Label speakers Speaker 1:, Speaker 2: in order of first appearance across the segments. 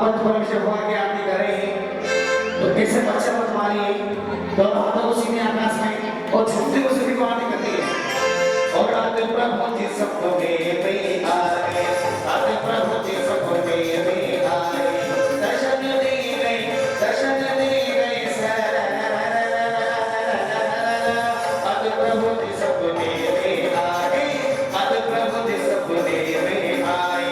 Speaker 1: पंच परमेश्वर भगवान की आरती कर रहे हैं तो कैसे बच्चे मत मारिए, दोनों हाथों को सीधे आकाश में और झुकते हुए सभी को आरती करती है। और आते प्रभु जी सबको में आए, आते प्रभु जी सबको में आए, दर्शन दे गए, दर्शन दे गए सर, आते प्रभु जी सबको में आए, आते प्रभु जी सबको में आए।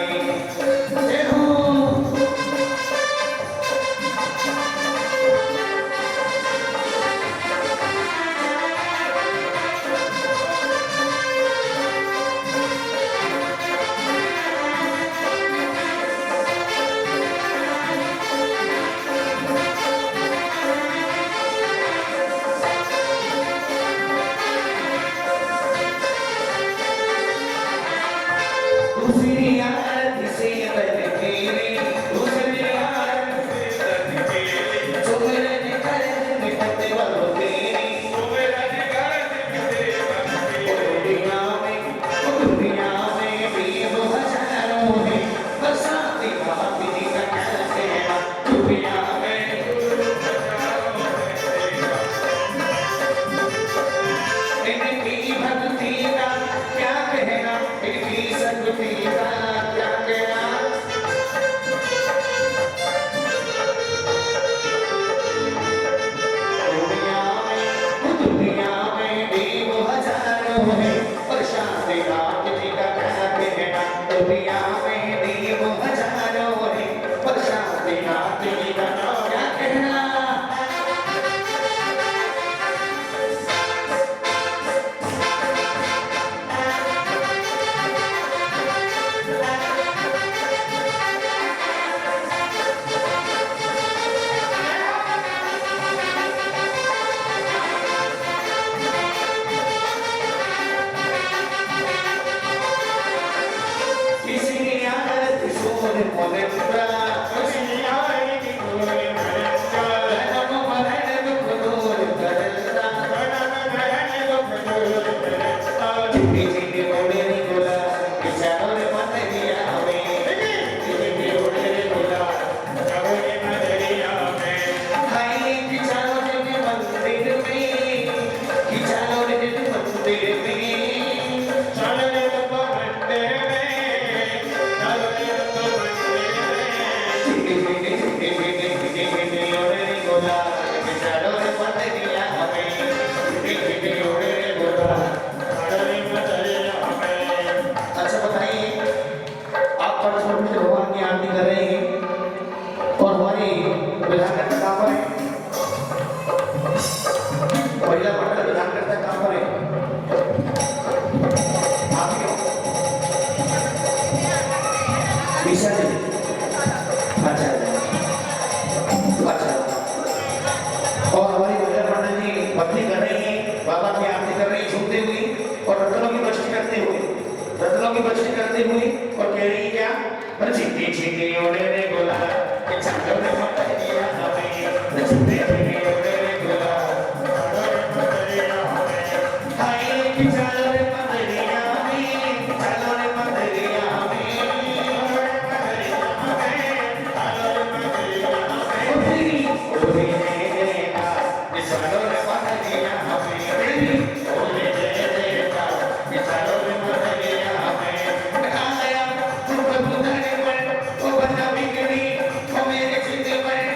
Speaker 2: मेरे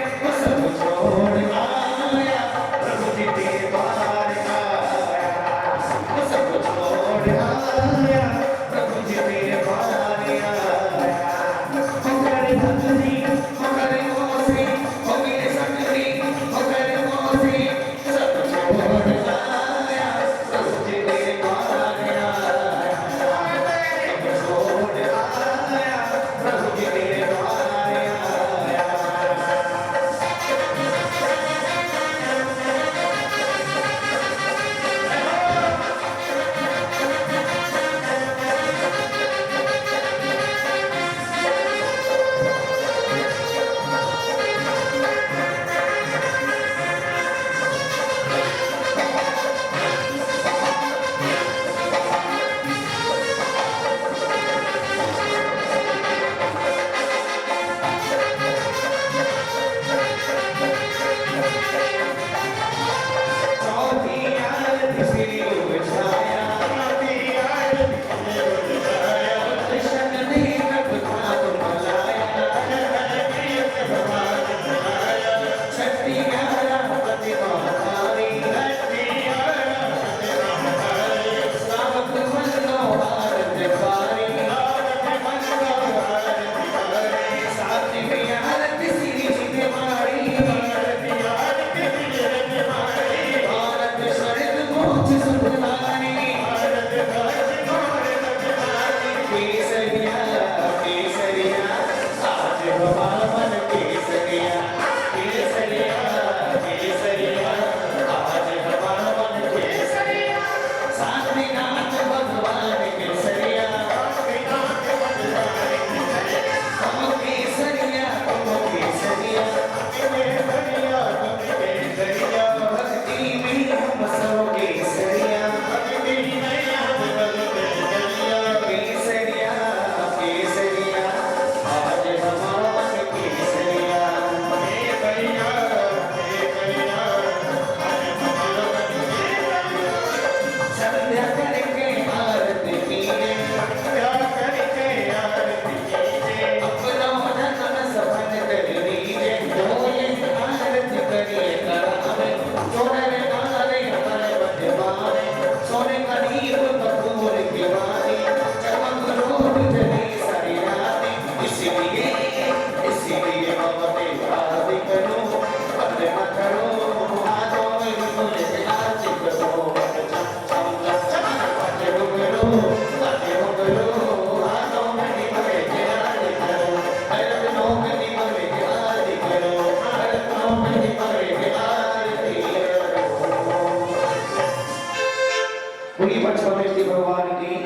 Speaker 1: पूरी परमेश्वरी भगवान की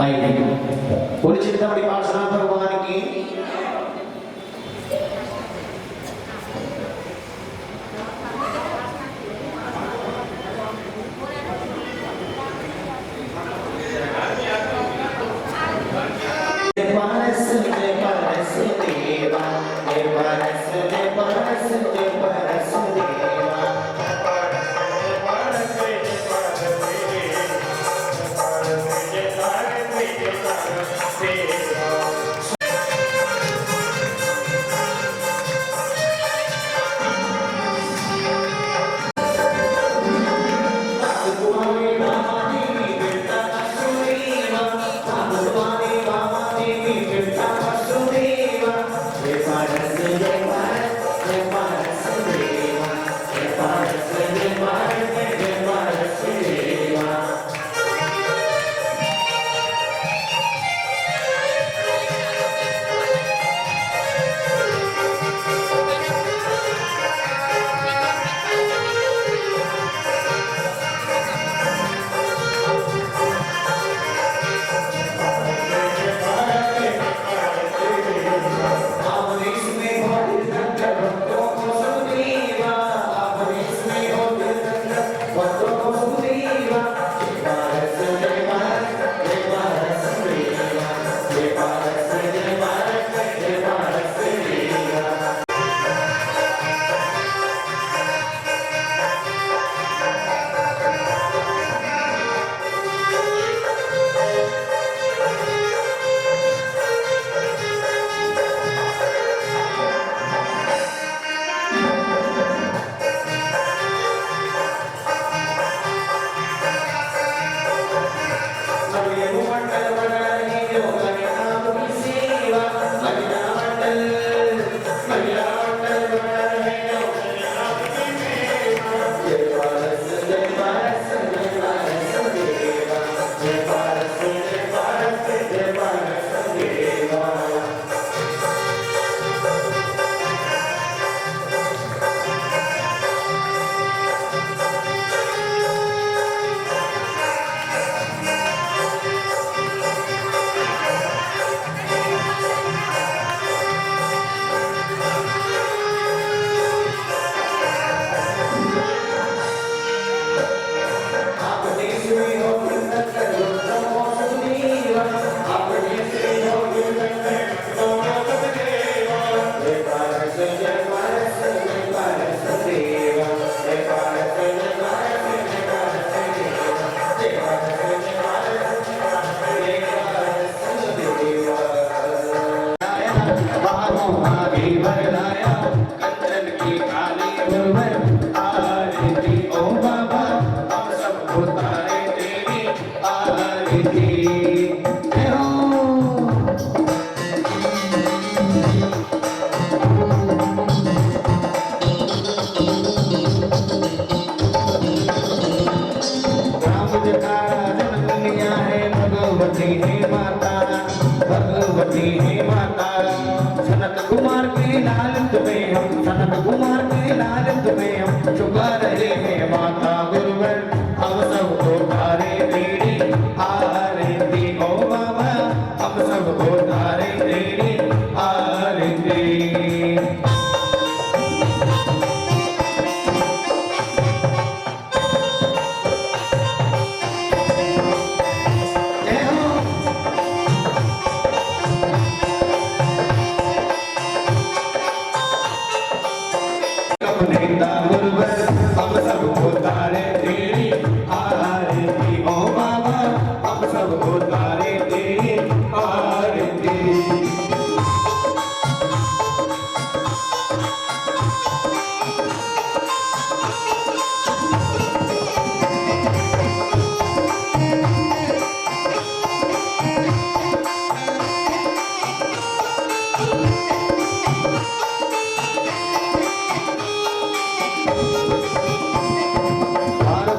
Speaker 1: आइए पूरी चिंतामणि पार्श्वनाथ भगवान की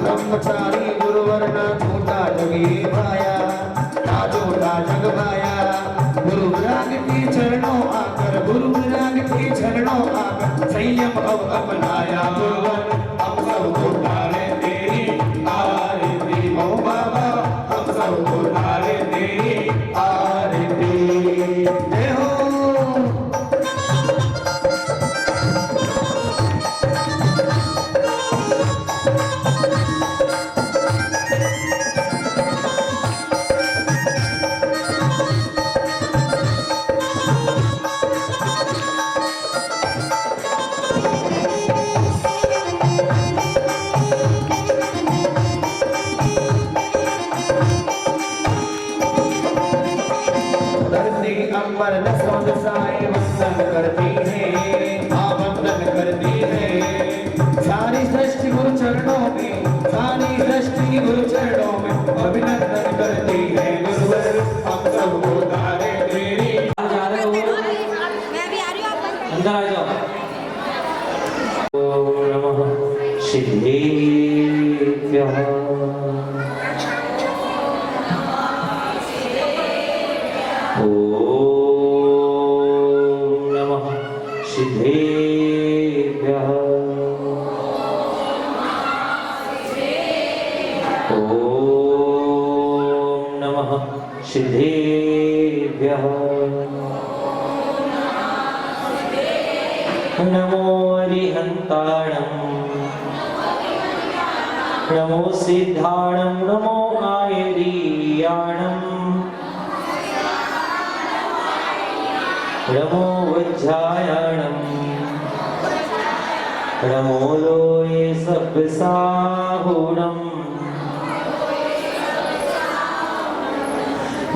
Speaker 1: ब्रह्मचारी गुरुवर्ण छोटा जगी भाया छोटा जग भाया गुरु विराग की चरणों आकर गुरु विराग की चरणों आकर संयम अब अपनाया गुरुवर अब सबको तारे तेरी आरती। ओ बाबा हम सबको तारे तेरी आरती। जय हो। अंबर दसों दिशाएं वंदन करती है, हाँ वंदन करती है। सारी सृष्टि गुरु चरणों में, सारी सृष्टि गुरु चरणों में अभिनंदन करती है। गुरुवर हम सबको तारे तेरी।
Speaker 2: जा रहे हो?
Speaker 3: मैं भी आ रही हूँ, आप
Speaker 2: अंदर आ जाओ। ओम नमः शिवेभ्यः। सिद्धेभ्यः। ओम नमः सिद्धेभ्यः। नमो अरिहन्ताणं, नमो सिद्धाणं, नमो आयरीयाणं, नमो वज्रायणं, नमो लोये सप्तसाहूणं।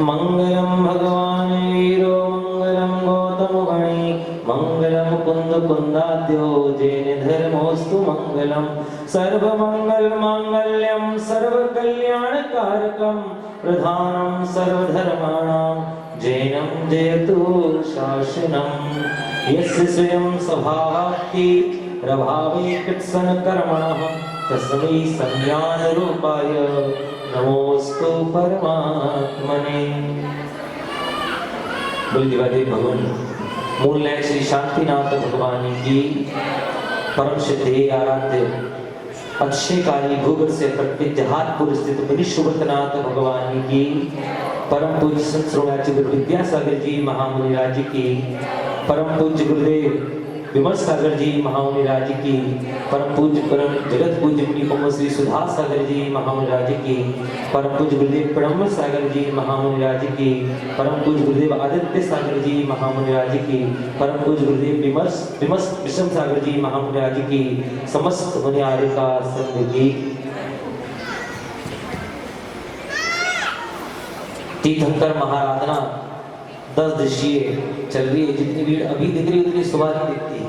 Speaker 2: मंगलम भगवान वीरो, मंगलम गौतम गणे, मंगलम कुंद कुंदाद्यो, जैन धर्मोस्तु मंगलम। सर्वमंगल मांगल्यम सर्वकल्याणकारकम, प्रधानम सर्वधर्माणां, जैनम जयतु शासनम। यस्य स्वयं स्वभावात्ति प्रभावे कृत्सन कर्मणः, तस्मै संज्ञान रूपाय नमोस्तु परमात्मने। बोल देवादेव भगवान मूल न्याय श्री शांतिनाथ भगवान की परम सिद्धे आराध्य अक्षयकारी भूगर से प्रत्यहातपुर स्थित बृहस्पतिनाथ भगवान की परम पूज्य संत श्रोणाचार्य विद्यासागर जी महामुनिराज की, परम पूज्य गुरुदेव विमल सागर जी महामुनिराज की, परम पूज्य परम जगत पूज्य मुनि श्री सुधा सागर जी महामुनिराज की, परम पूज्य गुरुदेव प्रणव सागर जी महामुनिराज की, परम पूज्य गुरुदेव आदित्य सागर जी महामुनिराज की, परम पूज्य गुरुदेव विषम सागर जी महामुनिराज की, समस्त मुनियारे का संग की। तीर्थंकर महाराधना 10 दिवसीय चल रही है। जितनी भीड़ अभी दिख रही है उतनी सुबह नहीं दिखती है।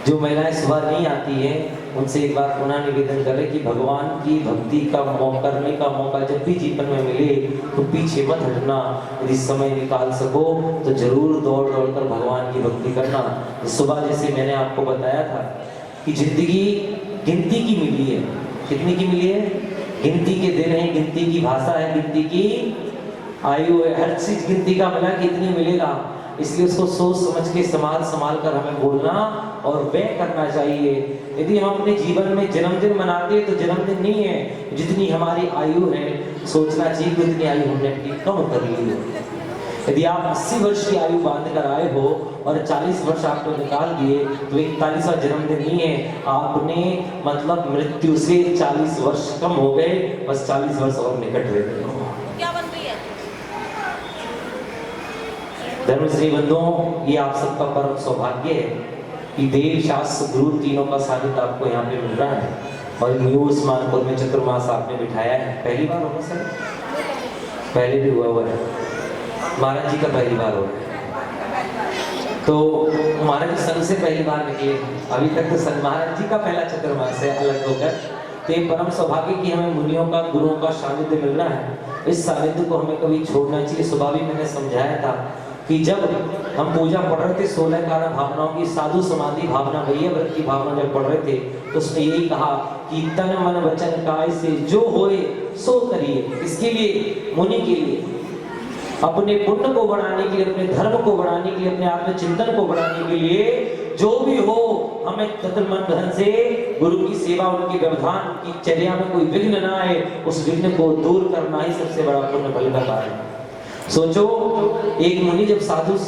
Speaker 2: जो महिलाएं सुबह नहीं आती हैं उनसे एक बार पुनः निवेदन करें कि भगवान की भक्ति का करने का मौका जब भी जीवन में मिले तो पीछे मत हटना। यदि समय निकाल सको तो जरूर दौड़ दौड़ कर भगवान की भक्ति करना। सुबह जैसे मैंने आपको बताया था कि जिंदगी गिनती की मिली है। कितनी की मिली है? गिनती के दिन है, गिनती की भाषा है, गिनती की आयु है। हर चीज गिनती का मिला कि इतनी मिलेगा, इसलिए उसको सोच समझ के संभाल कर हमें बोलना और व्यय करना चाहिए। यदि हम अपने जीवन में जन्मदिन मनाते हैं तो जन्मदिन नहीं है, जितनी हमारी आयु है सोचना चाहिए कि उतनी आयु हमने अपनी कम कर ली है। यदि आप 80 वर्ष की आयु बांध कर आए हो और 40 वर्ष आपने निकाल दिए तो 41वां जन्मदिन नहीं है, आपने मतलब मृत्यु से 40 वर्ष कम हो गए, बस 40 वर्ष और निकट हुए।
Speaker 3: क्या बन रही है?
Speaker 2: धर्मश्री बंधुओं, ये आप सबका परम सौभाग्य है कि देव शास्त्र गुरु तीनों का सानिध्य आपको यहाँ पे मिल रहा है। और न्यू उस्मानपुर में चतुर्मास आपने बिठाया है। पहली बार होगा सर? पहले भी हुआ है, महाराज जी का पहली बार हो रहा है। तो महाराज जी संघ से पहली बार निकले, अभी तक तो संघ महाराज जी का पहला चतुर्मास है अलग होकर। तो ये परम सौभाग्य कि हमें मुनियों का गुरुओं का सानिध्य मिल रहा है। इस सानिध्य को हमें कभी छोड़ना चाहिए। सुबह भी मैंने समझाया था कि जब हम पूजा पढ़ रहे थे 16 कारण भावनाओं की, साधु समाधि भावना, भैया व्रत की भावना जब पढ़ रहे थे तो उसने यही कहा कि तन मन वचन काय से जो होए सो करिए। इसके लिए मुनि के लिए अपने पुण्य को बढ़ाने के लिए, अपने धर्म को बढ़ाने के लिए, अपने आत्मचिंतन को बढ़ाने के लिए जो भी हो हमें तत्मन धन से गुरु की सेवा, उनके व्यवधान, उनकी चर्या में कोई विघ्न ना आए, उस विघ्न को दूर करना ही सबसे बड़ा पुण्य फल का कार्य है। सोचो, एक मुनि जब साधु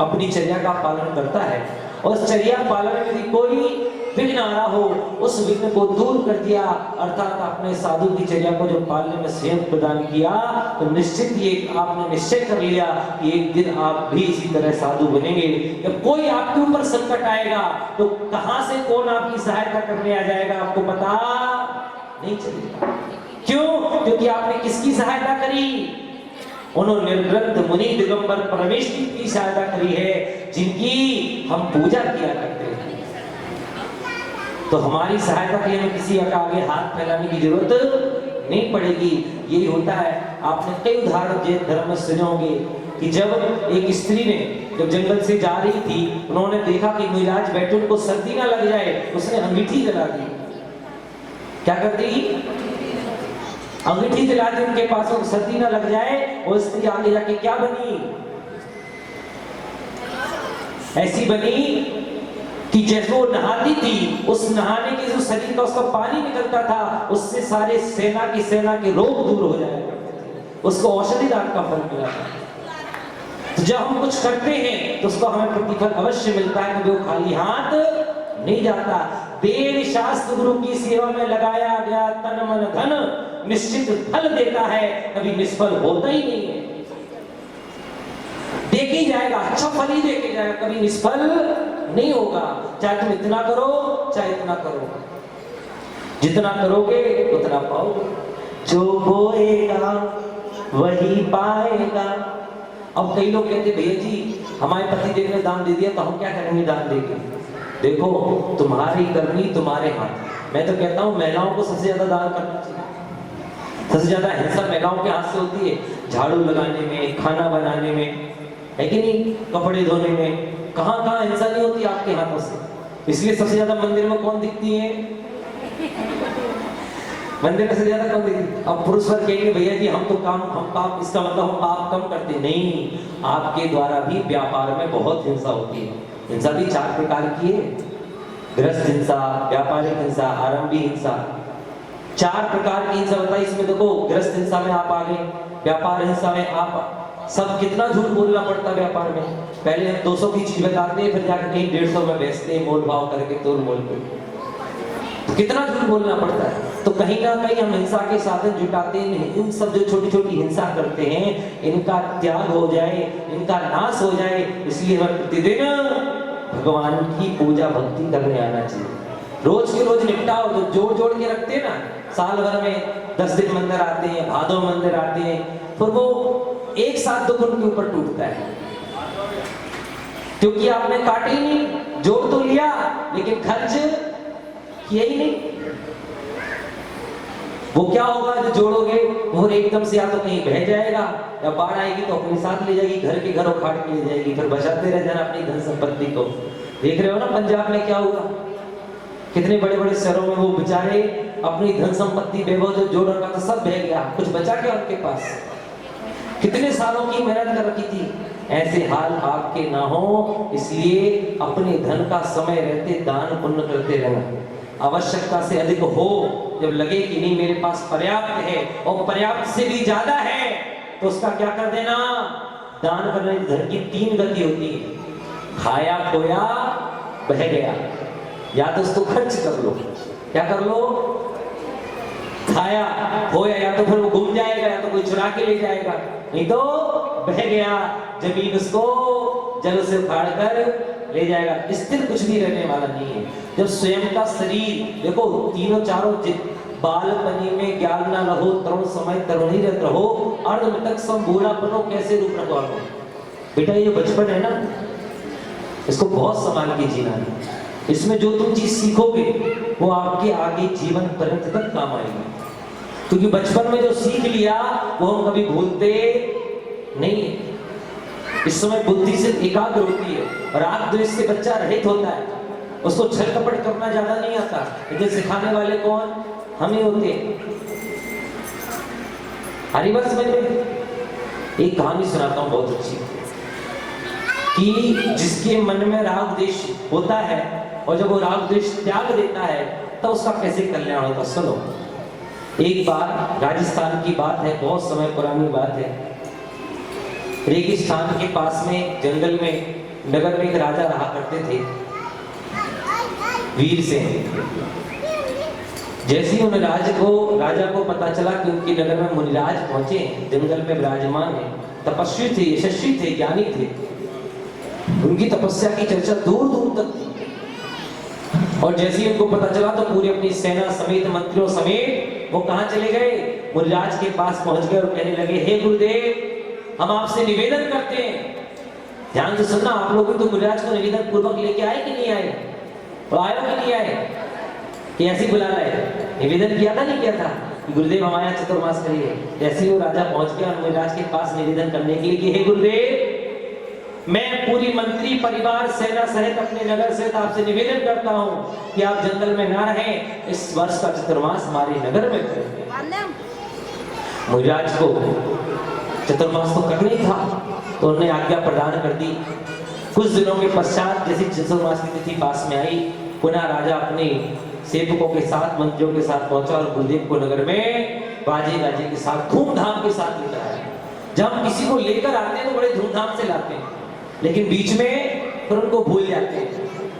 Speaker 2: अपनी चर्या का पालन करता है और उस चर्या पालन में यदि कोई विघ्न आ रहा हो, उस विघ्न को दूर कर दिया, अर्थात आपने साधु की चर्या को जो पालने में सहयोग प्रदान किया, तो निश्चित ये आपने निश्चय कर लिया कि एक दिन आप भी इसी तरह साधु बनेंगे। जब कोई आपके ऊपर संकट आएगा तो कहां से कौन आपकी सहायता करने आ जाएगा आपको पता नहीं चलेगा। क्यों? क्योंकि आपने किसकी सहायता करी? उन्होंने निर्ग्रंथ मुनि दिगंबर परमेश्वर की सहायता करी है, जिनकी हम पूजा किया करते हैं। तो हमारी सहायता के लिए हमें किसी का आगे हाथ फैलाने की जरूरत नहीं पड़ेगी। यही होता है। आपने कई उदाहरण जैन धर्म में सुने होंगे कि जब एक स्त्री ने जब जंगल से जा रही थी, उन्होंने देखा कि मुइलाज बैठे, उनको सर्दी ना लग जाए, उसने अंगीठी जला दी। क्या कर दी? अंगीठी जला दी उनके पास, उनको सर्दी ना लग जाए। और स्त्री आगे जाके क्या बनी? ऐसी बनी कि जैसे वो नहाती थी, उस नहाने के जो शरीर का उसका पानी निकलता था, उससे सारे सेना के रोग दूर हो जाया करते थे। उसको औषधि दान का फल मिला था। तो जब हम कुछ करते हैं तो उसको हमें प्रतिफल अवश्य मिलता है, कभी वो खाली हाथ नहीं जाता। देव शास्त्र गुरु की सेवा में लगाया गया तन मन धन निश्चित फल देता है, कभी निष्फल होता ही नहीं है। देख ही जाएगा, अच्छा फल ही देके जाएगा, कभी निष्फल नहीं होगा। चाहे तुम इतना करो चाहे इतना करो, जितना करोगे उतना पाओगे। जो बोएगा वही पाएगा। अब कई लोग कहते भैया जी हमारे पति देव ने दान दे दिया तो हम क्या करेंगे दान देके? देखो, तुम्हारी करनी तुम्हारे हाथ। मैं तो कहता हूँ महिलाओं को सबसे ज्यादा दान करना चाहिए। सबसे ज्यादा हिंसा महिलाओं के हाथ से होती है, झाड़ू लगाने में, खाना बनाने में, है कि नहीं, कपड़े धोने में। कहां कहां हिंसा नहीं होती आपके हाथों से। इसलिए सबसे ज्यादा मंदिर में कौन दिखती है? मंदिर में सबसे ज्यादा कौन दिखती है? अब पुरुष वर्ग कहेंगे भैया जी हम पाप, इसका मतलब हम पाप कम करते नहीं। आपके द्वारा भी व्यापार में बहुत हिंसा होती है। हिंसा भी 4 प्रकार की है। गृहस्थ हिंसा, व्यापारिक हिंसा, आरंभी हिंसा, 4 प्रकार की हिंसा बताई। इसमें देखो, गृहस्थ हिंसा में आप आ गए, व्यापार हिंसा में आप सब कितना झूठ बोलना पड़ता है व्यापार में। पहले हम 200 की चीज बताते हैं, फिर जाकर कहीं 150 में बेचते हैं, मोल भाव करके, तोल मोल पे। तो कितना झूठ बोलना पड़ता है। तो कहीं ना कहीं हम हिंसा के साधन जुटाते हैं। इन सब जो छोटी छोटी हिंसा करते हैं, इनका त्याग हो जाए, इनका नाश हो जाए, इसलिए हमें प्रतिदिन भगवान की पूजा भक्ति करने आना चाहिए। रोज के रोज निपटाओ, तो जोड़ जोड़ के रखते हैं ना, साल भर में 10 दिन मंदिर आते हैं, भादो मंदिर आते हैं, फिर वो एक साथ दुख उनके ऊपर टूटता है, क्योंकि आपने काटे ही नहीं। जोड़ तो लिया लेकिन खर्च किया ही नहीं। वो क्या होगा जो जोड़ोगे, वो एकदम से या तो कहीं बह जाएगा, या बाढ़ आएगी तो अपने साथ ले जाएगी, घर के घर उखाड़ के ले जाएगी, फिर बचाते रह जाना अपनी धन संपत्ति को। देख रहे हो ना पंजाब में क्या हुआ, कितने बड़े बड़े शहरों में वो बेचारे अपनी धन संपत्ति वैभव जो जोड़ रखा था सब बह गया, कुछ बचा क्या उनके पास? कितने सालों की मेहनत कर रखी थी। ऐसे हाल आपके ना हो, इसलिए अपने धन का समय रहते दान पुण्य करते रहना। आवश्यकता से अधिक हो, जब लगे कि नहीं मेरे पास पर्याप्त है और पर्याप्त से भी ज्यादा है, तो उसका क्या कर देना, दान करने। धन की 3 गति होती है, खाया खोया बह गया। या तो उसको खर्च कर लो, क्या कर लो, खाया खोया, या तो फिर वो गुम जाएगा, या तो कोई चुरा के ले जाएगा, नहीं तो बह गया, जमीन उसको जल से उखाड़ कर ले जाएगा। स्थिर कुछ भी रहने वाला नहीं है। जब स्वयं का शरीर देखो, तीनों चारों बालपनी में ज्ञान ना रहो, तरुण समय तरुण ही रहते रहो, अर्ध मृतक सम बूढ़ा बनो, कैसे रूप रखो बेटा। ये जो बचपन है ना, इसको बहुत संभाल के जीना है। इसमें जो तुम चीज सीखोगे वो आपके आगे जीवन पर्यंत तक काम आएगी, क्योंकि बचपन में जो सीख लिया वो हम कभी भूलते नहीं है। इस समय बुद्धि से एकाग्र होती है, राग द्वेष से बच्चा रहित होता है, उसको छल कपट करना ज्यादा नहीं आता, लेकिन सिखाने वाले कौन, हम ही होते हैं। हरिवंश में एक कहानी सुनाता हूं बहुत अच्छी, कि जिसके मन में राग द्वेष होता है और जब वो राग द्वेष त्याग देता है तो उसका कैसे कल्याण होता। सुनो, एक बार राजस्थान की बात है, बहुत समय पुरानी बात है। रेगिस्तान के पास में जंगल में नगर में एक राजा रहा करते थे, वीर से। जैसे ही उन राजा को पता चला कि उनके नगर में मुनिराज पहुंचे, जंगल में विराजमान है, तपस्वी थे, यशस्वी थे, ज्ञानी थे, उनकी तपस्या की चर्चा दूर दूर तक थी। और जैसे ही उनको पता चला तो पूरी अपनी सेना समेत, मंत्रियों समेत वो कहां चले गए, मुनिराज के पास पहुंच गए और कहने लगे, हे गुरुदेव, हम आपसे निवेदन करते हैं। ध्यान से सुनना, आप लोग भी तो मुनिराज को निवेदन पूर्वक लेके आए कि नहीं आए, और आए कि नहीं आए, कि ऐसे ही बुला रहे, निवेदन किया था नहीं किया था कि गुरुदेव हमारे यहाँ चतुर्मास करिए। जैसे ही वो राजा पहुंच गया मुनिराज के पास निवेदन करने के लिए कि हे गुरुदेव, मैं पूरी मंत्री परिवार सेना सहित अपने नगर सहित आपसे निवेदन करता हूं कि आप जंगल में ना रहें, इस वर्ष का चतुर्मास हमारे नगर में करें। मुनिराज को चतुर्मास तो करना ही था, तो उन्होंने आज्ञा प्रदान कर दी। कुछ दिनों के पश्चात जैसे चतुर्मास की तिथि पास में आई, पुनः राजा अपने सेवकों के साथ, मंत्रियों के साथ पहुंचा और गुरुदेव को नगर में बाजे गाजे के साथ, धूमधाम के साथ लेकर आया। जब हम किसी को लेकर आते हैं तो बड़े धूमधाम से लाते हैं, लेकिन बीच में फिर उनको भूल जाते हैं।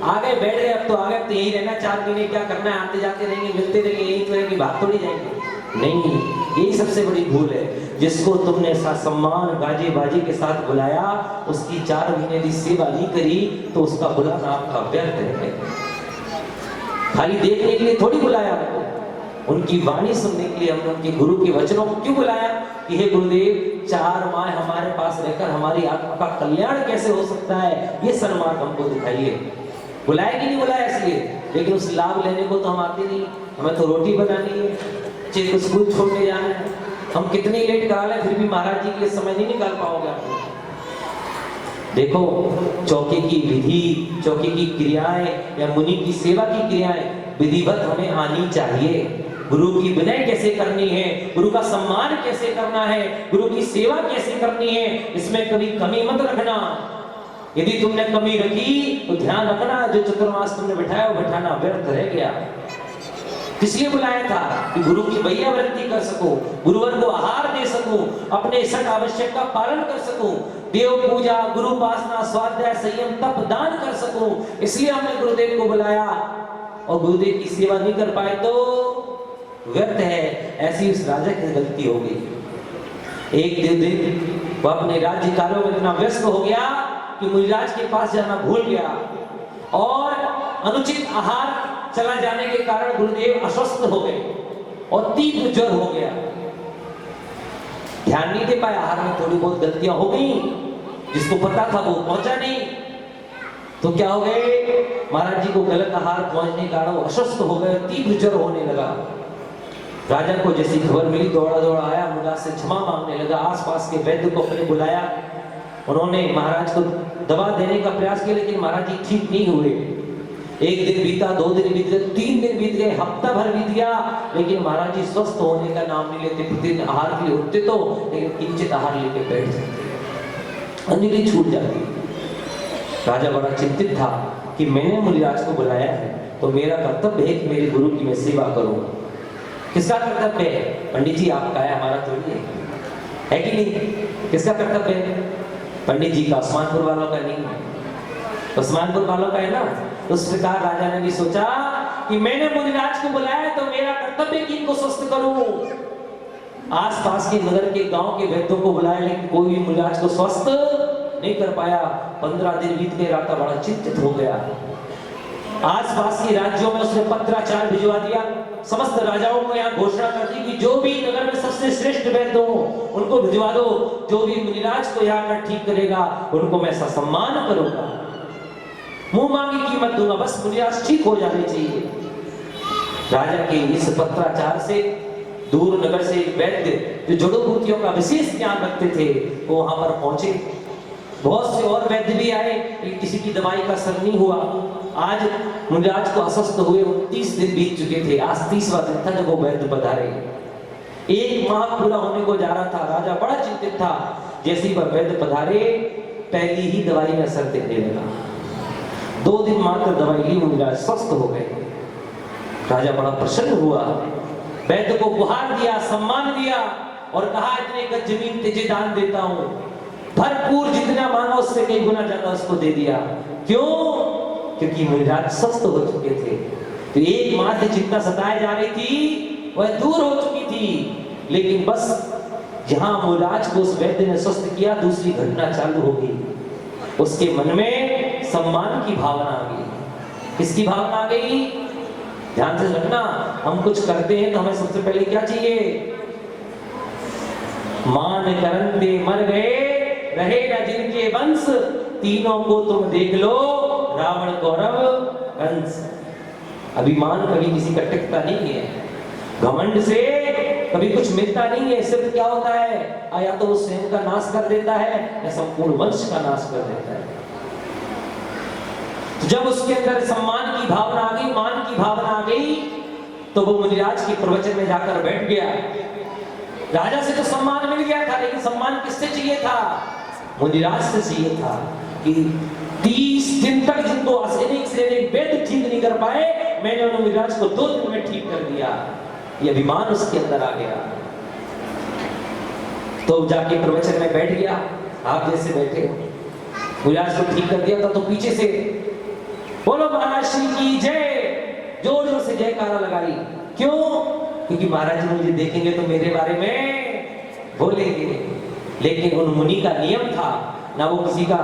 Speaker 2: आ गए, बैठ गए, अब तो आ गए, तो यही रहना, 4 महीने क्या करना है, आते जाते रहेंगे, मिलते रहेंगे, यही तो रहेंगे, भाग तो नहीं जाएंगे। नहीं, यही सबसे बड़ी भूल है। जिसको तुमने ऐसा सम्मान गाजे बाजे के साथ बुलाया, उसकी 4 महीने की सेवा नहीं करी तो उसका बुलाना आपका व्यर्थ है। खाली देखने के लिए थोड़ी बुलाया आपको, उनकी वाणी सुनने के लिए हमने उनके गुरु के वचनों को क्यों बुलाया कि हे गुरुदेव, 4 माह हमारे पास रहकर हमारी आत्मा का कल्याण कैसे हो सकता है, ये सन्मान हमको दिखाइए। बुलाया कि नहीं बुलाया इसलिए, लेकिन उस लाभ लेने को तो हम आते नहीं। हमें तो रोटी बनानी है, बच्चे को स्कूल छोड़ने जाना है, हम कितने लेट करा लें फिर भी महाराज जी के लिए समय नहीं निकाल पाओगे आप। देखो, चौके की विधि, चौके की क्रियाएं या मुनि की सेवा की क्रियाएं विधिवत हमें आनी चाहिए। गुरु की विनय कैसे करनी है, गुरु का सम्मान कैसे करना है, गुरु की सेवा कैसे करनी है, इसमें कभी कमी मत रखना। यदि तुमने कमी रखी तो ध्यान रखना, जो चतुर्मास तुमने बिठाया वो बिठाना व्यर्थ रह गया। किसलिए बुलाया था कि गुरु की भैया वृत्ति कर सकूं, गुरुवर को आहार दे सकूं, अपने षट आवश्यक का पालन कर सकूं, देव पूजा, गुरु उपासना, स्वाध्याय, संयम, तप, दान कर सकूं। इसलिए हमने गुरुदेव को बुलाया, और गुरुदेव की सेवा नहीं कर पाए तो व्यर्थ है। ऐसी उस राजा की गलती हो गई। एक दिन वो अपने राज्य कार्यों में इतना व्यस्त हो गया कि मुनिराज के पास जाना भूल गया, और अनुचित आहार चला जाने के कारण गुरुदेव अस्वस्थ हो गए और तीव्र ज्वर हो गया। ध्यान नहीं दे पाए, आहार में थोड़ी बहुत गलतियां हो गई, जिसको पता था वो पहुंचा नहीं, तो क्या हो गए, महाराज जी को गलत आहार पहुंचने के कारण वो अस्वस्थ हो गए, तीव्र ज्वर होने लगा। राजा को जैसी खबर मिली, दौड़ा दौड़ा आया, मुनिराज से क्षमा मांगने लगा। आसपास के वैद्य को अपने बुलाया, उन्होंने महाराज को दवा देने का प्रयास किया, लेकिन महाराज जी ठीक नहीं हुए। 1 दिन बीता, 2 दिन बीत गए, 3 दिन बीत गए, हफ्ता भर बीत गया, लेकिन महाराज जी स्वस्थ होने का नाम नहीं लेते। प्रतिदिन आहार के लिए उठते तो, लेकिन किंचित आहार लेके बैठ जाते, अंजलि छूट जाती। राजा बड़ा चिंतित था कि मैंने मुनिराज को बुलाया है तो मेरा कर्तव्य है कि मेरे गुरु की मैं सेवा करूं। किसका कर्तव्य है? पंडित जी आपका है, हमारा थोड़ी है कि नहीं? किसका कर्तव्य है? पंडित जी का, उस्मानपुर वालों का नहीं है, उस्मानपुर वालों का है ना। उस प्रकार राजा ने भी सोचा कि मैंने मुनिराज को बुलाया तो मेरा कर्तव्य कि इनको स्वस्थ करूं। आसपास के नगर के गांव के वैद्यों को बुलाया, लेकिन कोई भी मुनिराज को स्वस्थ नहीं कर पाया। 15 दिन बीत गए, राजा बड़ा चिंतित हो गया। आसपास के राज्यों में उसने पत्राचार भिजवा दिया, समस्त राजाओं को यहाँ घोषणा कर दी कि जो भी नगर में सबसे श्रेष्ठ वैद्य हो उनको भिजवा दो, जो भी मुनिराज को यहाँ कर ठीक करेगा उनको मैं ऐसा सम्मान करूंगा, मुंह मांगी कीमत दूंगा, बस मुनिराज ठीक हो जाने चाहिए। राजा के इस पत्राचार से दूर नगर से एक वैद्य जो जड़ों बूटियों का विशेष ज्ञान रखते थे वो वहां पर पहुंचे। बहुत से और वैद्य भी आए, लेकिन किसी की दवाई का असर नहीं हुआ। आज मुनिराज को अस्वस्थ हुए 29 दिन बीत चुके थे, आज 30वां दिन था जब वो वैद्य पधारे। 1 माह पूरा होने को जा रहा था, राजा बड़ा चिंतित था। जैसे ही वह वैद्य पधारे, पहली ही दवाई में असर दिखने लगा। 2 दिन मात्र दवाई ली, मुनिराज स्वस्थ हो गए। राजा बड़ा प्रसन्न हुआ, वैद्य को उपहार दिया, सम्मान दिया और कहा इतने गज जमीन तुझे दान देता हूं। भरपूर जितना मांगा उससे कई गुना ज्यादा उसको दे दिया। क्यों? क्योंकि मुनिराज स्वस्थ हो चुके थे। तो एक मां से जितना सताए जा रही थी वह दूर हो चुकी थी। लेकिन बस जहां मुनिराज को उस वैद्य ने स्वस्थ किया, दूसरी घटना चालू हो गई। उसके मन में सम्मान की भावना आ गई। किसकी भावना आ गई? ध्यान से रखना, हम कुछ करते हैं तो हमें सबसे पहले क्या चाहिए? मान करन दे मर गए, रहे न जिनके वंश, तीनों को तुम देख लो, रावण कौरव कंस। अभिमान कभी किसी का टिकता नहीं है, घमंड से कभी कुछ मिलता नहीं है। सिर्फ क्या होता है, या तो वो स्वयं का नाश कर देता है या संपूर्ण वंश का नाश कर देता है। तो जब उसके अंदर सम्मान की भावना आ गई, मान की भावना आ गई, तो वो मुनिराज के प्रवचन में जाकर बैठ गया। राजा से तो सम्मान मिल गया था, लेकिन सम्मान किससे चाहिए था? मुनिराज से चाहिए था। कि 30 दिन तक जिनको अनेक से अनेक वैद्य ठीक नहीं कर पाए, मैंने उन मुनिराज को 2 दिन में ठीक कर दिया। ये अभिमान उसके अंदर आ गया। तो जाके प्रवचन में बैठ गया, आप जैसे बैठे हो। मुनिराज को ठीक कर दिया था, तो पीछे से बोलो महाराज श्री की जय, जोर जोर से जयकारा लगाई। क्यों? क्योंकि महाराज जी मुझे देखेंगे तो मेरे बारे में बोलेंगे। लेकिन उन मुनि का नियम था, ना वो किसी का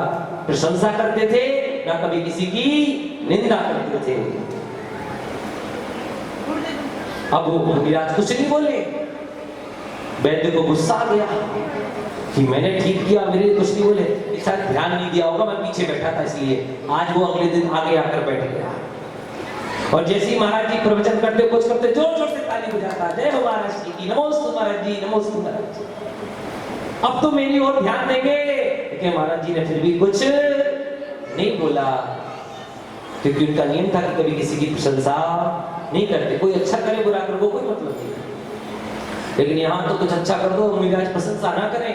Speaker 2: प्रशंसा करते थे, ना कभी किसी की निंदा करते थे। अब वो मुनिराज कुछ नहीं बोले। वैद्य को गुस्सा आ गया कि मैंने ठीक किया, मेरे कुछ नहीं बोले। शायद ध्यान नहीं दिया होगा, मैं पीछे बैठा था इसलिए। आज वो अगले दिन आगे आकर बैठ गया और जैसे ही महाराज जी प्रवचन करते, कुछ करते, जोर जोर से ताली बजाता, जय हो महाराज जी की, नमोस्तु महाराज जी, नमोस्तु महाराज जी। अब तो मेरी ओर ध्यान देंगे। लेकिन महाराज जी ने फिर भी कुछ नहीं बोला, क्योंकि उनका नियम था कि कभी किसी की प्रशंसा नहीं करते। कोई अच्छा करे बुरा करे, वो कोई मतलब नहीं। लेकिन यहाँ तो कुछ अच्छा कर दो, मुनिराज प्रशंसा ना करें,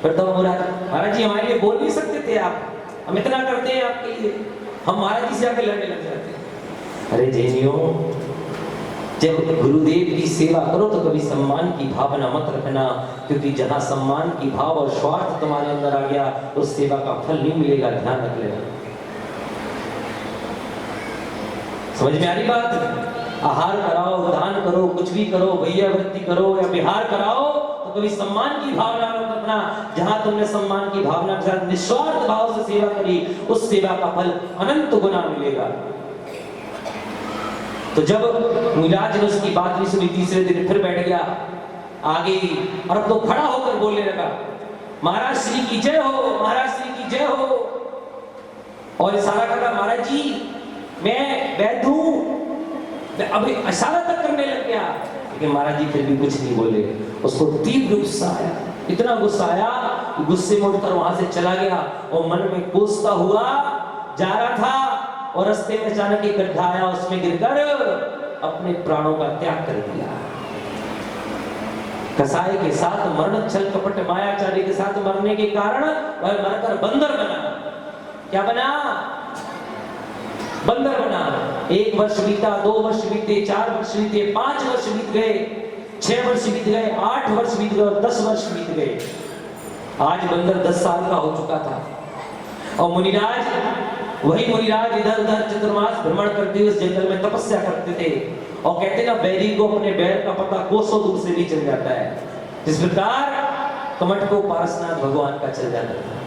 Speaker 2: फिर तो महाराज जी हमारे लिए बोल नहीं सकते थे आप, हम इतना करते हैं आपके लिए, हम महाराज जी से आके लड़ने लग जाते हैं। अरे जैनियों, जब गुरुदेव की सेवा करो तो कभी सम्मान की भावना मत रखना, क्योंकि जहां सम्मान की भाव और स्वार्थ तुम्हारे अंदर आ गया, उस सेवा का फल नहीं मिलेगा। ध्यान रख लेना। समझ में आ रही बात? आहार कराओ, दान करो, कुछ भी करो, भैया वृत्ति करो या बिहार कराओ, तो कभी सम्मान की भावना मत रखना। जहां तुमने सम्मान की भावना के साथ निस्वार्थ भाव से सेवा करी, उस सेवा का फल अनंत गुना मिलेगा। तो जब मुनिराज ने उसकी बात नहीं सुनी, तीसरे दिन फिर बैठ गया आगे, और अब तो खड़ा होकर बोलने लगा, महाराज श्री की जय हो, महाराज श्री की जय हो। और इशारा कर रहा, महाराज जी मैं वैद्य हूं। अब इशारा तक करने लग गया, लेकिन महाराज जी फिर भी कुछ नहीं बोले। उसको तीव्र गुस्सा आया, इतना गुस्सा आया कि गुस्से में उठकर वहां से चला गया और मन में कोसता हुआ जा रहा था। और रास्ते में अचानक एक गड्ढा आया, उसमें गिरकर अपने प्राणों का त्याग कर दिया। कसाई के साथ मरण, छल कपट मायाचारी के साथ मरने के कारण वह मरकर बंदर बना। क्या बना? बंदर बना। 1 वर्ष बीता, 2 वर्ष बीते, 4 वर्ष बीते, 5 वर्ष बीत गए, 6 वर्ष बीत गए, 8 वर्ष बीत गए और 10 वर्ष बीत गए। आज बंदर 10 साल का हो चुका था और मुनिराज, वही मुनिराज इधर उधर चतुर्मास भ्रमण करते हुए जंगल में तपस्या करते थे। और कहते ना, बैरी को अपने बैर का पता कोसों दूर से भी चल जाता है, जिस प्रकार कमठ को पारसनाथ भगवान का चल जाता था।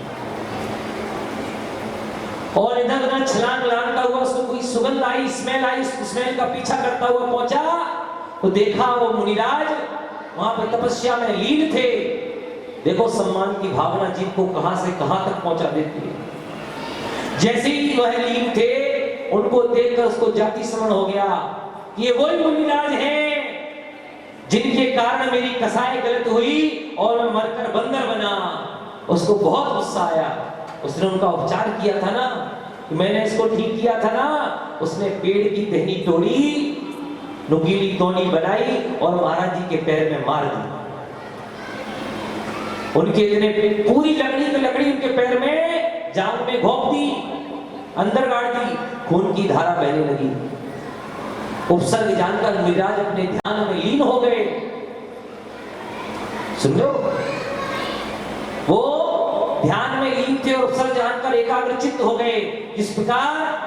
Speaker 2: और इधर उधर छलांग लगाता हुआ उसको कोई सुगंध आई, स्मेल आई, स्मेल का पीछा करता हुआ पहुंचा, तो देखा वो मुनिराज वहां पर तपस्या में लीन थे। देखो सम्मान की भावना जीव को कहां से कहां तक पहुंचा देती है। जैसे ही वह लीन थे, उनको देखकर उसको जाति स्मरण हो गया, ये वही मुनिराज हैं जिनके कारण मेरी कसाई गलत हुई और मैं मरकर बंदर बना। उसको बहुत गुस्सा आया। उसने उनका उपचार किया था ना, मैंने इसको ठीक किया था ना। उसने पेड़ की टहनी तोड़ी, नुकीली तोड़ी बनाई और महाराज जी के पैर में मार दी। उनके इतने पूरी लकड़ी की लकड़ी उनके पैर में जाल में घोंप दी अंदर गाड़ दी, खून की धारा बहने लगी। उपसर्ग जानकर मुनिराज अपने ध्यान में लीन हो गए। सुन लो, वो ध्यान में लीन थे और उपसर्ग जानकर एकाग्रचित्त हो गए। इस प्रकार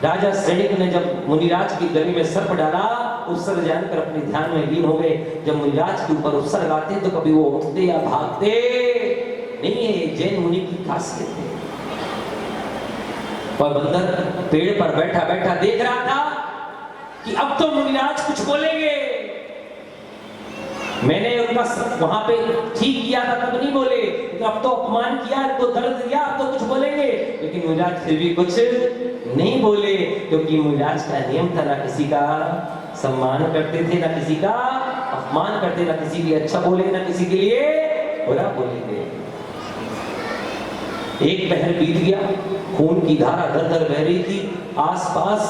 Speaker 2: राजा सैनिक ने जब मुनिराज की गले में सर्प डाला, उपसर्ग जानकर अपने ध्यान में लीन हो गए। जब मुनिराज के ऊपर उपसर्ग आते तो कभी वो उठते या भागते नहीं है, जैन मुनि की खासियत है। और बंदर पेड़ पर बैठा बैठा देख रहा था कि अब तो मुनिराज कुछ बोलेंगे। मैंने उनका वहां पे ठीक किया था तब नहीं बोले, अब तो अपमान किया, तो दर्द दिया, अब तो कुछ बोलेंगे। लेकिन मुनिराज फिर भी कुछ नहीं बोले, क्योंकि मुनिराज का नियम था, ना किसी का सम्मान करते थे, ना किसी का अपमान करते, ना किसी के लिए अच्छा बोलेंगे, ना किसी के लिए बुरा बोलेंगे। एक पहर बीत गया, खून की धारा दर दर बह रही थी। आसपास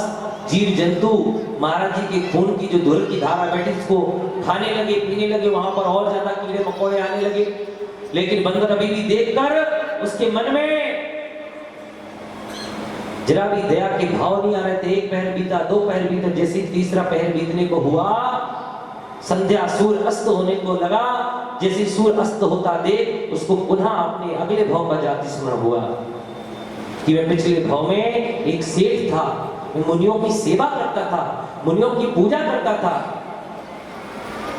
Speaker 2: जीव जंतु महाराज जी के खून की जो धुल की धारा बैठी उसको खाने लगे, पीने लगे, वहां पर और ज्यादा कीड़े मकोड़े आने लगे। लेकिन बंदर अभी भी देखकर उसके मन में जरा भी दया के भाव नहीं आ रहे थे। एक पहर बीता, दो पहर बीता, जैसे तीसरा पहर बीतने को हुआ, संध्या सूर्य अस्त होने को लगा। जैसे सूर्य अस्त होता देख उसको पुनः अपने अगले भाव का जाति स्मरण हुआ कि मैं पिछले भाव में एक सेठ था, मैं मुनियों की सेवा करता था, मुनियों की पूजा करता था।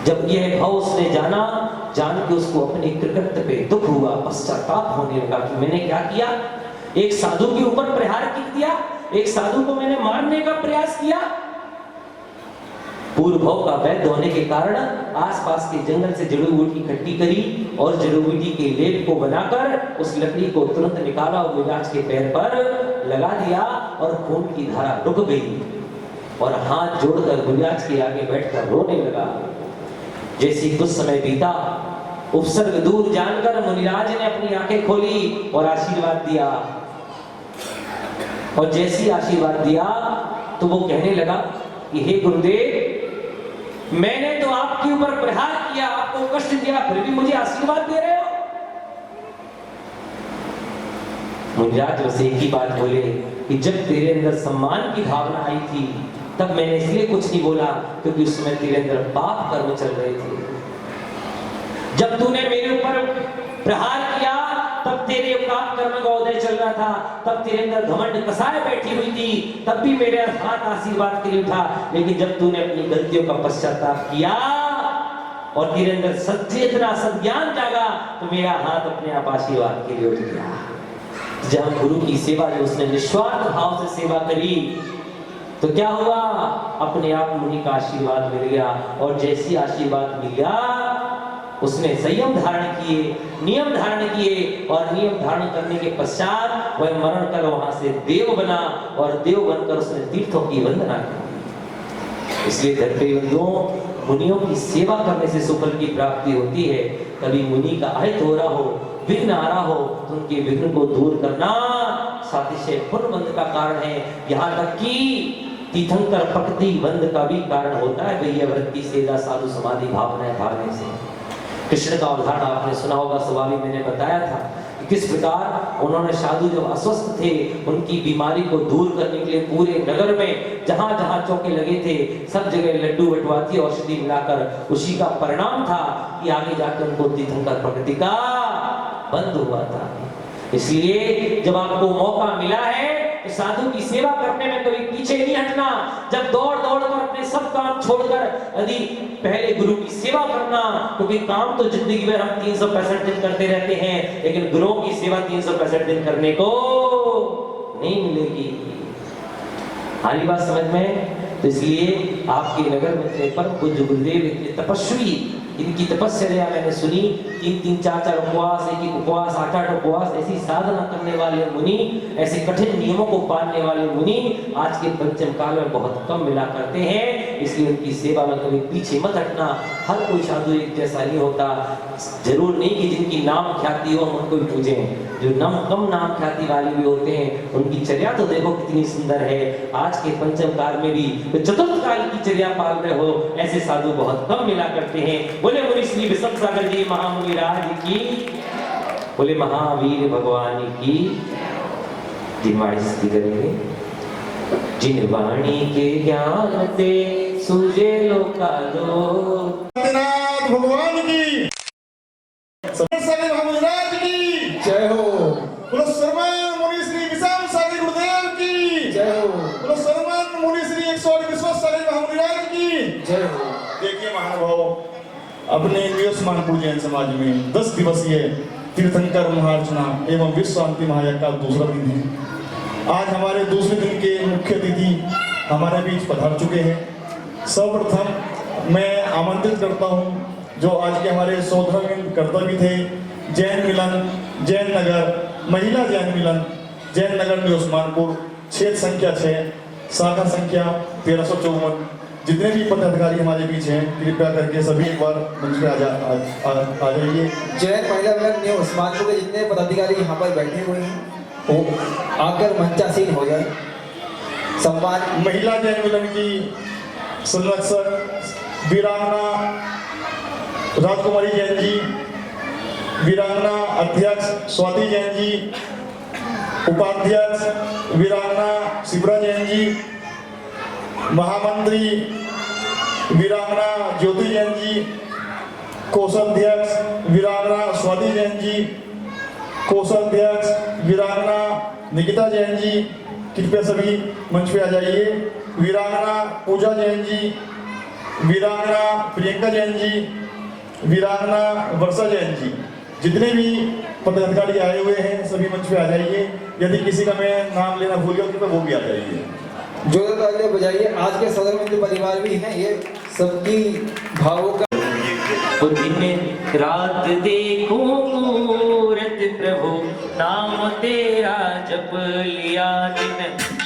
Speaker 2: जब यह भाव उसने जान के उसको अपने कृतज्ञता पे दुख हुआ, पश्चाताप होने लगा कि मैंने क्या किया। एक साधु के ऊपर प्रहार किया, एक साधु को मैंने मारने का प्रयास किया। पूर्व भाव का वैध होने के कारण आसपास के जंगल से जड़ी बूटी इकट्ठी करी और जड़ी बूटी के लेप को बनाकर उस लकड़ी को तुरंत निकाला और मुनिराज के पैर पर लगा दिया और खून की धारा रुक गई। और हाथ जोड़कर मुनिराज के आगे बैठकर रोने लगा। जैसे कुछ समय बीता, उपसर्ग दूर जानकर मुनिराज ने अपनी आंखें खोली और आशीर्वाद दिया। और जैसी आशीर्वाद दिया तो वो कहने लगा कि हे गुरुदेव, मैंने तो आपके ऊपर प्रहार किया, आपको कष्ट दिया, फिर भी मुझे आशीर्वाद दे रहे हो। मुनिराज बस एक ही बात बोले कि जब तेरे अंदर सम्मान की भावना आई थी तब मैंने इसलिए कुछ नहीं बोला क्योंकि उस समय तेरे अंदर पाप कर्म चल रहे थे। जब तूने मेरे ऊपर प्रहार किया तब तेरे पाप कर्म का उदय चल रहा था, तब तेरे अंदर घमंड कसाय बैठी हुई थी, तब भी मेरे हाथ आशीर्वाद के लिए उठा। लेकिन जब तूने अपनी गलतियों का पश्चाताप किया और तेरे अंदर सचेतना सज्ञान जागा तो मेरा हाथ अपने आप आशीर्वाद के लिए उठ गया। जब गुरु की सेवा जो उसने निस्वार्थ भाव से सेवा करी तो क्या हुआ, अपने आप मुनि का आशीर्वाद मिल गया। और जैसी आशीर्वाद मिल गया उसने संयम धारण किए, नियम धारण किए और नियम धारण करने के पश्चात वह मरण कर वहां से देव बना और देव बनकर उसने तीर्थों की वंदना की। इसलिए धरती बंधुओं, मुनियों की सेवा करने से सुफल की प्राप्ति होती है। कभी मुनि का अहित हो रहा हो, विघ्न आ रहा हो तो उनके विघ्न को दूर करना सातिशय पुण्य बंध का कारण है। यहाँ तक कि तीर्थंकर प्रकृति बंध का भी कारण होता है। भैया व्रत की सेवा साधु समाधि भावनाएं भागने से। कृष्ण का उदाहरण आपने सुना होगा, स्वामी मैंने बताया था कि किस प्रकार उन्होंने साधु जब अस्वस्थ थे उनकी बीमारी को दूर करने के लिए पूरे नगर में जहां जहां चौके लगे थे सब जगह लड्डू बटवाती औषधि मिलाकर, उसी का परिणाम था कि आगे जाकर उनको तीर्थंकर प्रकृति का बंद हुआ था। इसलिए जब आपको मौका मिला है तो साधु की सेवा करने में कभी पीछे नहीं हटना। जब दौड़ दौड़ कर अपने सब काम छोड़कर यदि पहले गुरु की सेवा करना, क्योंकि काम तो जिंदगी में हम 365 दिन करते रहते हैं, लेकिन गुरुओं की सेवा 365 दिन करने को नहीं मिलेगी। हाली बात समझ में? तो इसलिए आपके नगर में परम पूज्य गुरुदेव इतने तपस्वी, इनकी तपस्या मैंने सुनी, 3-3, 4-4 उपवास, एक उपवास, 8-8 उपवास, ऐसी साधना करने वाले मुनि, ऐसे कठिन नियमों को पालने वाले मुनि आज के पंचम काल में बहुत कम मिला करते हैं। इसलिए उनकी सेवा में कभी पीछे मत हटना। हर कोई साधु एक जैसा नहीं होता। जरूर नहीं कि जिनकी नाम ख्याति हो हम उनको भी पूजें, जो कम नाम ख्याति वाले भी होते हैं उनकी चर्या तो देखो कितनी सुंदर है। आज के पंचम काल में भी तो चतुर्थ काल की चर्या पाल रहे हो, ऐसे साधु बहुत कम मिला करते हैं। बोले मुनि श्री विशंब सागर जी महामुनि राज की, बोले महावीर भगवान की। दिमागी स्थिति करेंगे। जिन वाणी के ज्ञान ते सूझे लोकालो।
Speaker 4: नाथ भगवान की, सगे महाराज की
Speaker 1: जय हो।
Speaker 4: बोलो सर्वमान मुनि श्री विशाल सागर गुरुदेव की
Speaker 1: जय हो।
Speaker 4: बोलो सर्वमान मुनि श्री 108 विश्व सागर महामुनिराज की
Speaker 1: जय हो।
Speaker 4: देखिए महानुभाव, अपने नियोस्मानपुर जैन समाज में 10 दिवसीय तीर्थंकर महार्चना एवं विश्व शांति महायज्ञ का दूसरा दिन है। आज हमारे दूसरे दिन के मुख्य अतिथि हमारे बीच पधार चुके हैं। सर्वप्रथम मैं आमंत्रित करता हूं जो आज के हमारे सौधर्म कर्तव्य थे, जैन मिलन, जैन नगर, महिला जैन मिलन, जैन नगर नियोस्मानपुर, क्षेत्र संख्या 6, शाखा संख्या 1354। जितने भी पदाधिकारी हमारे बीच हैं, कृपया करके सभी एक बार मंच पे आ जाइए।
Speaker 5: जैन महिला मिलन न्यू उस्मानपुर के जितने पदाधिकारी यहाँ पर बैठे हुए हैं वो आकर मंचासीन हो जाए। सम्मान
Speaker 4: महिला जैन मिलन की संरक्षक वीरांगना राजकुमारी जैन जी, वीरांगना अध्यक्ष स्वाति जैन जी, उपाध्यक्ष वीरांगना शिवरा जैन जी, महामंत्री वीरांगना ज्योति जैन जी, कोषाध्यक्ष वीरांगना स्वाति जैन जी, कोषाध्यक्ष वीरांगना निकिता जैन जी, कृपया सभी मंच पे आ जाइए। वीरांगना पूजा जैन जी, वीरांगना प्रियंका जैन जी, वीरांगना वर्षा जैन जी, जितने भी पदाधिकारी आए हुए हैं सभी मंच पे आ जाइए। यदि किसी का मैं नाम लेना भूल गया तो वो भी आ जाइए।
Speaker 5: जोर तालियां बजाइए। आज के सदर में जो परिवार भी हैं ये सबकी भावों का
Speaker 2: तो दिन रात देखो मूरत प्रभु, नाम तेरा जप लिया। दिन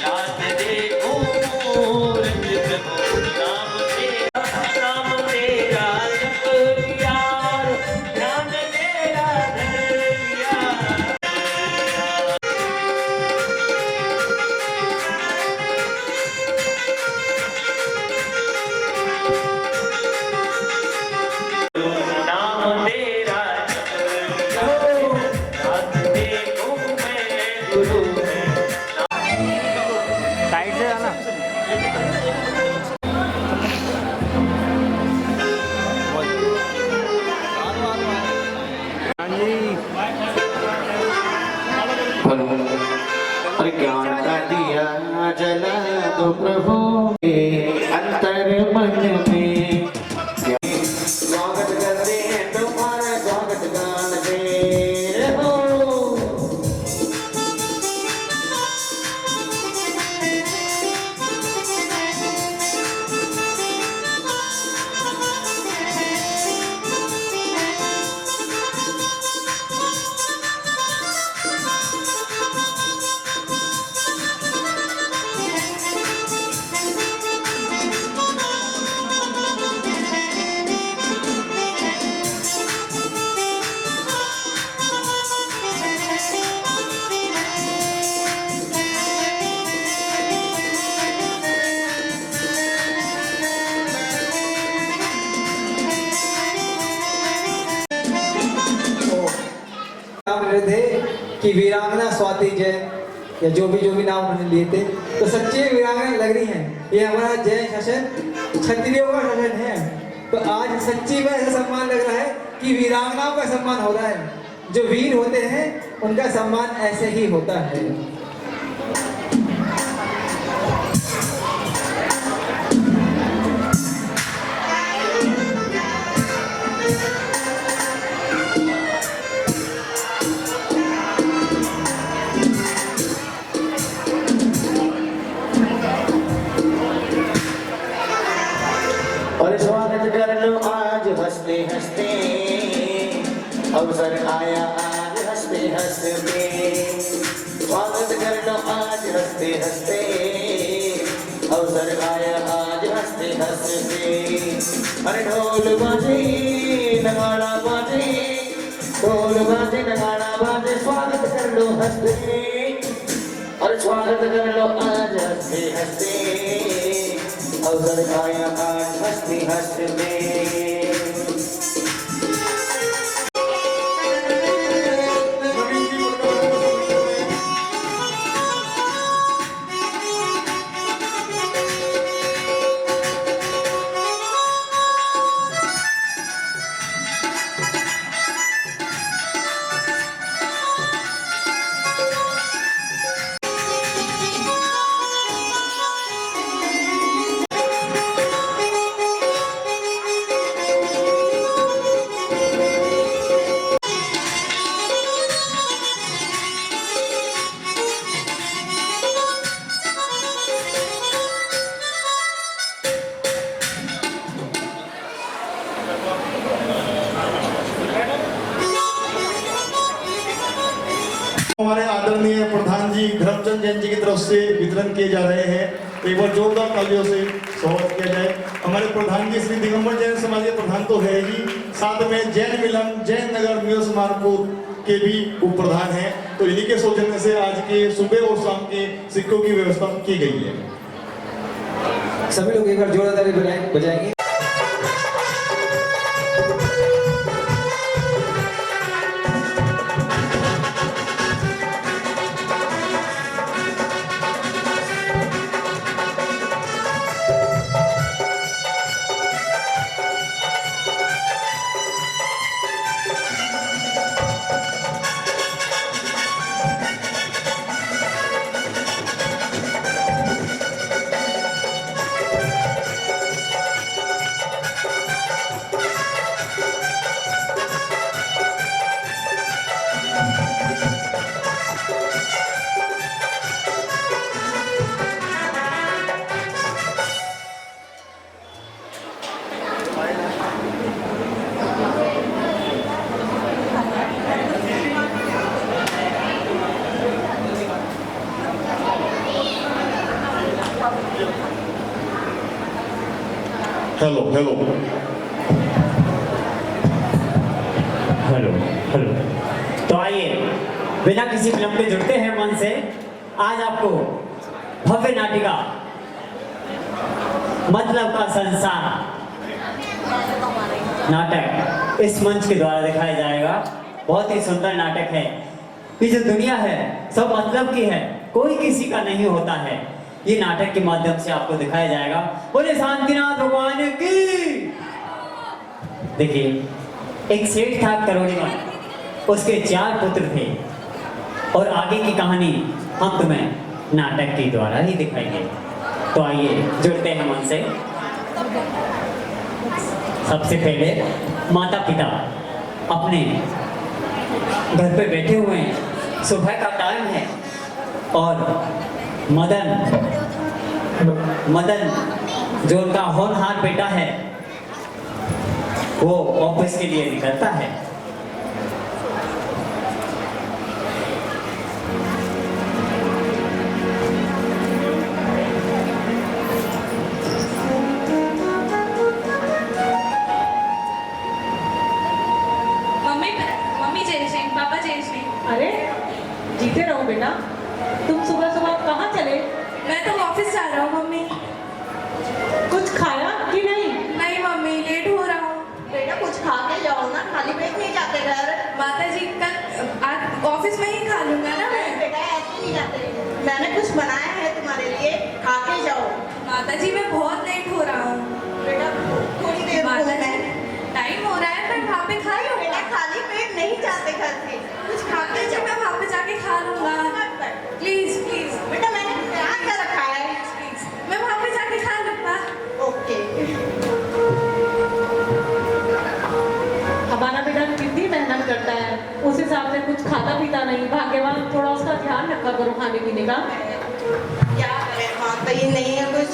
Speaker 2: रात देखो मूरत प्रभु, नाम तेरा जप लिया, ध्यान तेरा धर लिया।
Speaker 1: अरे ज्ञान का दिया जला दो प्रभु अंतर मन में। स्वागत करते हैं तुम्हारा, स्वागत गान दे हो।
Speaker 5: नाम ले थे कि वीरांगना स्वाति जैन या जो भी नाम उन्होंने लिए थे, तो सच्ची वीरांगना लग रही हैं। ये हमारा जैन शासन क्षत्रियों का शासन है, तो आज सच्ची में ऐसा सम्मान लग रहा है कि वीरांगनाओं का सम्मान हो रहा है। जो वीर होते हैं उनका सम्मान ऐसे ही होता है।
Speaker 1: और स्वागत कर लो आज हंसते हंसते, अवसर आया आज हंसते हंसते। स्वागत कर लो आज हंसते हंसते, अवसर आया आज हंसते हंसते। अरे ढोल बाजे नगाड़ा बाजे, ढोल बाजे नगाड़ा बाजे, स्वागत कर लो हंसते। और स्वागत कर लो आज हंसते हंसते, अवसर आया आज हंसते हंसते।
Speaker 4: हमारे आदरणीय प्रधान जी धर्मचंद जैन जी की तरफ से वितरण किए जा रहे हैं। एक बार जोरदार तालियों से स्वागत किया जाए। हमारे प्रधान जी श्री दिगंबर जैन समाज के प्रधान तो है ही, साथ में जैन मिलन जैन नगर म्यूस मानपुर के भी उप प्रधान हैं। तो इन्हीं के सौजन्य से आज के सुबह और शाम के सिक्कों की व्यवस्था की गई है।
Speaker 5: सभी लोग एक बार जोरदार ताली बजाएंगे।
Speaker 4: Hello hello
Speaker 6: hello hello. तो आइए बिना किसी विलंब के जुड़ते हैं मन से आज आपको भव्य नाटिका मतलब का संसार नाटक इस मंच के द्वारा दिखाया जाएगा। बहुत ही सुंदर नाटक है। ये जो दुनिया है सब मतलब की है, कोई किसी का नहीं होता है। ये नाटक के माध्यम से आपको दिखाया जाएगा। बोले शांतिनाथ भगवान की। देखिए एक सेठ था करोड़ीवन, उसके 4 पुत्र थे और आगे की कहानी हम तुम्हें नाटक के द्वारा ही दिखाएंगे। तो आइए जुड़ते हैं मन से। सबसे पहले माता पिता अपने घर पे बैठे हुए हैं, सुबह का टाइम है और मदन जो उनका होनहार बेटा है वो ऑफिस के लिए निकलता है।
Speaker 3: मम्मी जय श्री, पापा जय श्री।
Speaker 7: अरे जीते रहो बेटा। तुम सुबह सुबह कहाँ चले?
Speaker 3: मैं तो ऑफिस जा रहा हूँ मम्मी।
Speaker 7: कुछ खाया कि नहीं?
Speaker 3: नहीं मम्मी, लेट हो रहा हूँ।
Speaker 8: बेटा कुछ खा के जाओ ना, खाली पेट नहीं जाते घर।
Speaker 3: माता जी कल आज ऑफिस में ही खा लूंगा ना मैं।
Speaker 8: बेटा ऐसे नहीं जाते, मैंने कुछ बनाया है तुम्हारे लिए, खा के जाओ।
Speaker 3: माता जी मैं बहुत लेट हो रहा हूँ।
Speaker 8: बेटा थोड़ी देर
Speaker 3: माता
Speaker 8: में
Speaker 3: जी टाइम हो रहा है, मैं वहाँ पे खा
Speaker 8: बेटा
Speaker 3: लूंगा।
Speaker 8: खाली पेट नहीं जाते घर से, कुछ खा के
Speaker 3: माता जी
Speaker 8: जाओ।
Speaker 3: मैं वहाँ पे जाके खा लूंगा। प्लीज प्लीज
Speaker 8: बेटा मैंने क्या कर रखा है?
Speaker 3: प्लीज, मैं वहाँ पे जाके खा लूंगा।
Speaker 8: ओके।
Speaker 7: हमारा बेटा कितनी मेहनत करता है, उस हिसाब से कुछ खाता पीता नहीं। भाग्यवान, थोड़ा उसका ध्यान रखा करो खाने पीने का।
Speaker 8: क्या करें, माता ये नहीं है कुछ,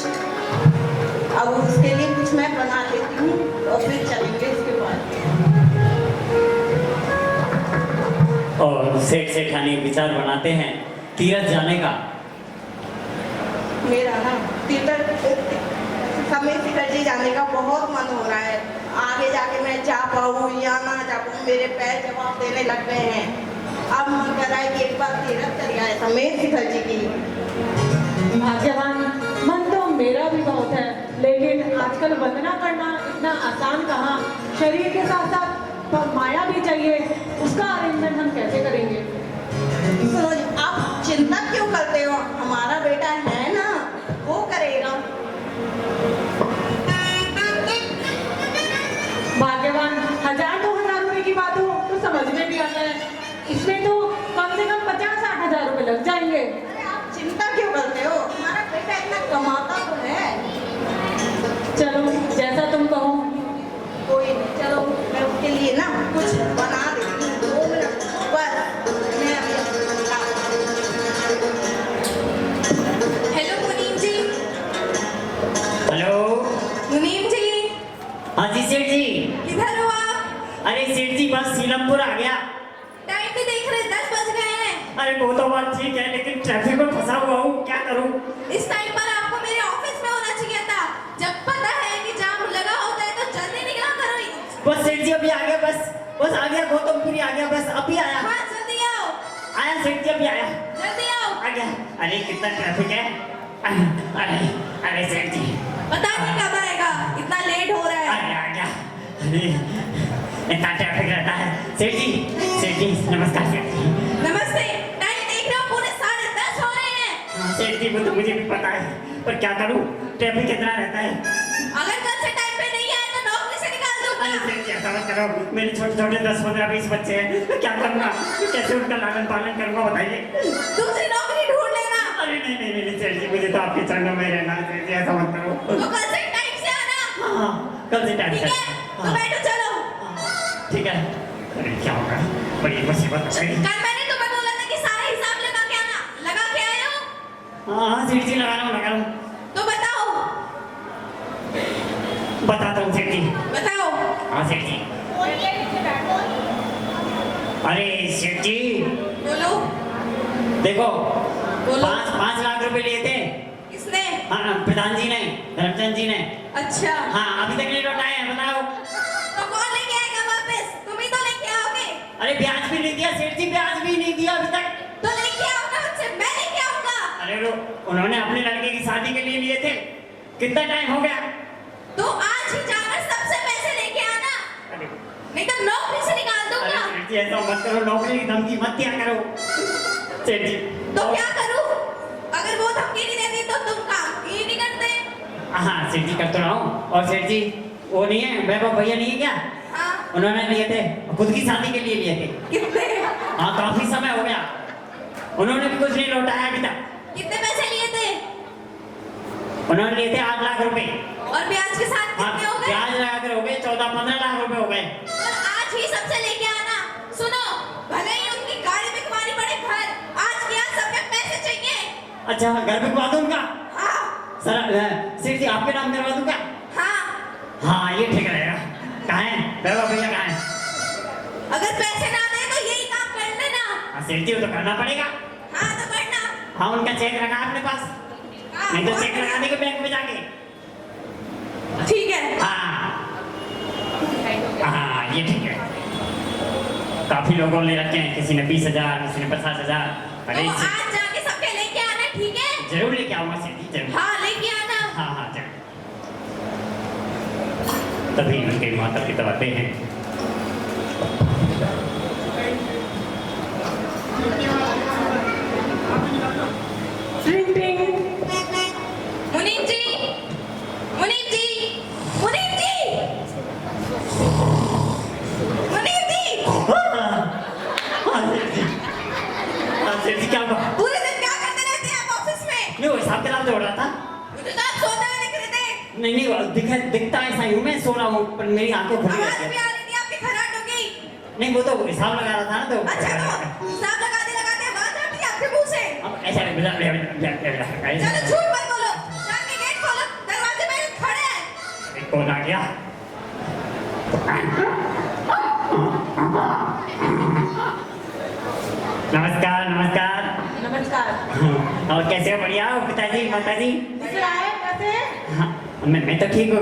Speaker 8: अब उसके लिए कुछ मैं बना लेती हूँ और फिर चलेंगे इसके बाद।
Speaker 6: और सेठ सेठानी विचार बनाते हैं तीरथ जाने का।
Speaker 8: मेरा ना समय जी जाने का बहुत मन हो रहा है। आगे जाके मैं जा पाऊँ या ना जा पाऊँ, मेरे पैर जवाब देने लग गए हैं। अब मन कर रहा है कि एक बार तीरथ कर आए समेत शिखर जी की।
Speaker 7: भाग्यवान, मन तो मेरा भी बहुत है, लेकिन आजकल वंदना करना इतना आसान कहाँ। शरीर के साथ साथ माया भी चाहिए, उसका अरेंजमेंट हम कैसे करेंगे?
Speaker 8: सुनो जी, आप चिंता क्यों करते हो? हमारा बेटा है ना, वो करेगा।
Speaker 7: भाग्यवान, 1000-2000 रुपए की बात हो तो समझ में भी आता है, इसमें तो कम से कम 50-60 हजार रुपए लग जाएंगे।
Speaker 8: अरे आप चिंता क्यों करते हो? हमारा बेटा इतना कमाता तो है।
Speaker 7: चलो जैसा तुम कहो।
Speaker 8: कोई नहीं, चलो मैं उसके लिए ना कुछ बना देती हूँ। 2 मिनट बस, मैं अभी
Speaker 3: हेलो मुनीम जी।
Speaker 6: हेलो।
Speaker 3: मुनीम जी
Speaker 6: हाँ जी सेठ जी।
Speaker 3: किधर हो आप?
Speaker 6: अरे सेठ जी बस सीलमपुर आ गया।
Speaker 3: टाइम भी देख रहे, 10 बज गए हैं।
Speaker 6: अरे वो तो बात ठीक है, लेकिन ट्रैफिक में फंसा हुआ हूँ, क्या करूँ?
Speaker 3: इस टाइम पर आपको मेरे ऑफिस में होना चाहिए था। जब पता है कि जाम लगा होता है तो जल्दी निकला करो।
Speaker 6: बस सेठ जी अभी आ गया, बस आ गया, गौतमपुरी आ गया, बस अभी आया।
Speaker 3: हाँ जल्दी आओ,
Speaker 6: आया सेठ जी, अभी आया,
Speaker 3: जल्दी आओ।
Speaker 6: आ गया। अरे कितना ट्रैफिक है। अरे सेठ जी,
Speaker 3: पता नहीं कब आएगा, इतना लेट हो रहा है।
Speaker 6: आ गया। अरे इतना ट्रैफिक रहता है। सेठ जी नमस्कार सेठ जी।
Speaker 3: नमस्ते। टाइम देख रहे हो, पूरे 10:30 हो रहे हैं।
Speaker 6: हाँ, सेठ जी वो तो मुझे भी पता है, पर क्या करूँ, ट्रैफिक कितना रहता है।
Speaker 3: अगर कल से टाइम पे नहीं आए तो नौकरी से निकाल
Speaker 6: अरे
Speaker 3: दूंगा।
Speaker 6: सेठ जी ऐसा मत करो, मेरे छोटे 10, 15, 20 बच्चे हैं, तो क्या करूँगा, कैसे उनका लालन पालन करूँगा बताइए।
Speaker 3: दूसरी नौकरी ढूंढ लेना।
Speaker 6: अरे नहीं सेठ जी, मुझे तो आपके चरणों में रहना है सेठ जी, ऐसा मत करो।
Speaker 3: तो कल से टाइम से आना।
Speaker 6: हाँ कल से टाइम
Speaker 3: ठीक
Speaker 6: से।
Speaker 3: है, तो बैठो चलो।
Speaker 6: ठीक है। अरे क्या होगा, बड़ी मुसीबत हो गई।
Speaker 3: कल मैंने तुम्हें बोला था कि सारा हिसाब लगा के आना, लगा के आए हो?
Speaker 6: हाँ सेठ जी लगा रहा हूँ।
Speaker 3: तो बताओ।
Speaker 6: बताता हूँ सेठ जी।
Speaker 3: बताओ।
Speaker 6: हाँ सेठ जी। अरे सेठ जी
Speaker 3: बोलो।
Speaker 6: देखो,
Speaker 3: बोलो।
Speaker 6: 5 लाख रुपए लिए थे।
Speaker 3: किसने?
Speaker 6: हाँ प्रधान जी ने, धर्मचंद जी ने।
Speaker 3: अच्छा।
Speaker 6: हाँ अभी तक नहीं लौटाए हैं, बताओ।
Speaker 3: तो कौन लेके आएगा वापस? तुम ही तो लेके आओगे।
Speaker 6: अरे ब्याज भी नहीं दिया सेठ जी, ब्याज भी नहीं दिया अभी तक।
Speaker 3: तो लेके आओ ना मुझसे, मैं लेके आऊंगा।
Speaker 6: अरे उन्होंने अपने लड़के की शादी के लिए लिए थे, कितना टाइम हो गया।
Speaker 3: तो आज ही जाकर सबसे पैसे लेके आना,
Speaker 6: अरे
Speaker 3: नहीं तो नौकरी से निकाल दूंगा।
Speaker 6: सेठ जी ऐसा मत करो, नौकरी की धमकी मत दिया करो सेठ जी।
Speaker 3: तो क्या करूं? अगर वो धमकी नहीं देती तो तुम काम ही नहीं करते।
Speaker 6: हाँ सेठ जी कर तो रहा हूँ। और सेठ जी वो नहीं है, वैभव भैया नहीं है क्या,
Speaker 3: हाँ।
Speaker 6: उन्होंने लिए थे, खुद की शादी के लिए लिए थे।
Speaker 3: कितने?
Speaker 6: हाँ काफी समय हो गया, उन्होंने भी कुछ नहीं लौटाया अभी तक।
Speaker 3: कितने पैसे लिए थे?
Speaker 6: उन्होंने लिए थे 8 लाख रुपए।
Speaker 3: और ब्याज के साथ
Speaker 6: हाँ
Speaker 3: कितने हो गए?
Speaker 6: ब्याज लगाकर हो गए 14-15 लाख रुपए हो गए।
Speaker 3: और आज ही सबसे लेके आना। सुनो, भले ही उनकी गाड़ी बिकवानी पड़े घर, आज के आज सब में पैसे चाहिए।
Speaker 6: अच्छा घर बिकवा दूँ उनका?
Speaker 3: हाँ।
Speaker 6: सर सेठ जी आपके नाम करवा दूँ क्या?
Speaker 3: हाँ।
Speaker 6: हाँ ये ठीक रहेगा। कहाँ है वैभव भैया, कहाँ है?
Speaker 3: अगर पैसे ना दे तो यही काम कर लेना।
Speaker 6: हाँ सेठ जी वो तो करना पड़ेगा।
Speaker 3: हाँ तो करना।
Speaker 6: हाँ उनका चेक रखा अपने पास,
Speaker 3: हाँ,
Speaker 6: नहीं तो
Speaker 3: और-
Speaker 6: चेक लगा देंगे बैंक में जाके।
Speaker 3: ठीक है।
Speaker 6: हाँ ये ठीक है। काफी लोगों ने रखे हैं, किसी ने 20,000, किसी ने 50,000।
Speaker 3: तो
Speaker 6: अरे
Speaker 3: आज जाके सबके लेके आना, ठीक है?
Speaker 6: जरूर लेके आऊंगा सेठ जी, जरूर।
Speaker 3: हाँ लेके आना।
Speaker 6: हाँ जरूर। तभी उनके माता पिता आते हैं।
Speaker 7: ट्रिंग ट्रिंग।
Speaker 3: मुनीम जी, मुनीम जी, मुनीम जी, मुनीम जी।
Speaker 6: हाँ सेठ जी क्या हुआ?
Speaker 3: पूरे दिन क्या करते रहते हैं आप ऑफिस में?
Speaker 6: नहीं वो हिसाब किताब जोड़ रहा था।
Speaker 3: मुझे तो आप सोते हुए दिख रहे थे।
Speaker 6: नहीं वो दिखता ऐसा ही हूँ, मैं सो रहा हूँ पर मेरी आंखें खुली
Speaker 3: आवाज
Speaker 6: रहती
Speaker 3: भी
Speaker 6: है।
Speaker 3: आ रही थी आपकी, खराट हो गई।
Speaker 6: नहीं वो तो हिसाब लगा रहा था ना, तो
Speaker 3: अच्छा तो हिसाब लगाते लगाते आवाज आती है आपके मुंह से।
Speaker 6: अब ऐसा
Speaker 3: चलो झूठ मत बोलो, जाके गेट खोलो, दरवाजे पे खड़े हैं।
Speaker 6: कौन आ गया? नमस्कार नमस्कार।
Speaker 7: नमस्कार।
Speaker 6: और कैसे हो? बढ़िया हो पिताजी माताजी?
Speaker 7: कैसे आए? कैसे?
Speaker 6: हाँ मैं तो ठीक हूँ।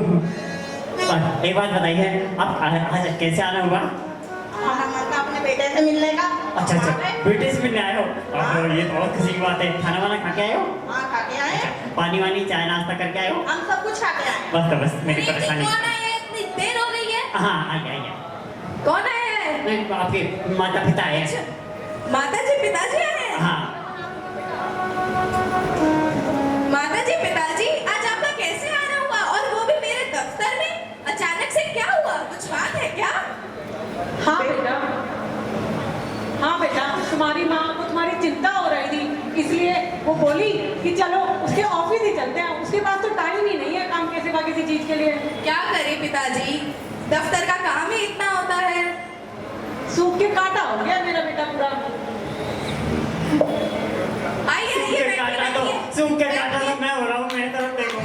Speaker 6: और एक बात बताइए, आप आज कैसे आना हुआ?
Speaker 8: हमारा मन था अपने बेटे से मिलने का।
Speaker 6: अच्छा बेटे से मिलने आए हो? और ये तो बहुत खुशी की बात है। खाना वाना खा के आए हो?
Speaker 8: हाँ खा के आए।
Speaker 6: पानी वानी चाय नाश्ता करके आए हो?
Speaker 8: हम सब कुछ खा के आए।
Speaker 6: बस तो बस मेरी
Speaker 3: मुनीम जी,
Speaker 6: परेशानी।
Speaker 3: कौन आया है? इतनी देर हो गई है।
Speaker 6: हाँ आइए।
Speaker 3: कौन आया है?
Speaker 6: नहीं आपके माता पिता आए हैं।
Speaker 3: माताजी पिताजी आए हैं?
Speaker 6: हाँ
Speaker 3: माताजी पिताजी, आज आपका कैसे आना हुआ, और वो भी मेरे दफ्तर में? अचानक से क्या हुआ, कुछ बात है क्या?
Speaker 7: हाँ बेटा, हाँ बेटा, तुम्हारी माँ को तुम्हारी चिंता हो रही थी, इसलिए वो बोली कि चलो उसके ऑफिस ही चलते हैं। उसके पास तो टाइम ही नहीं है काम के सिवा किसी चीज के लिए।
Speaker 3: क्या करे पिताजी, दफ्तर का काम ही इतना होता है।
Speaker 7: सूख के काटा हो गया मेरा बेटा पूरा।
Speaker 3: आइए
Speaker 6: सूख
Speaker 3: आइए
Speaker 6: के काटा तो मैं हो रहा हूँ, मेरी तरफ देखो।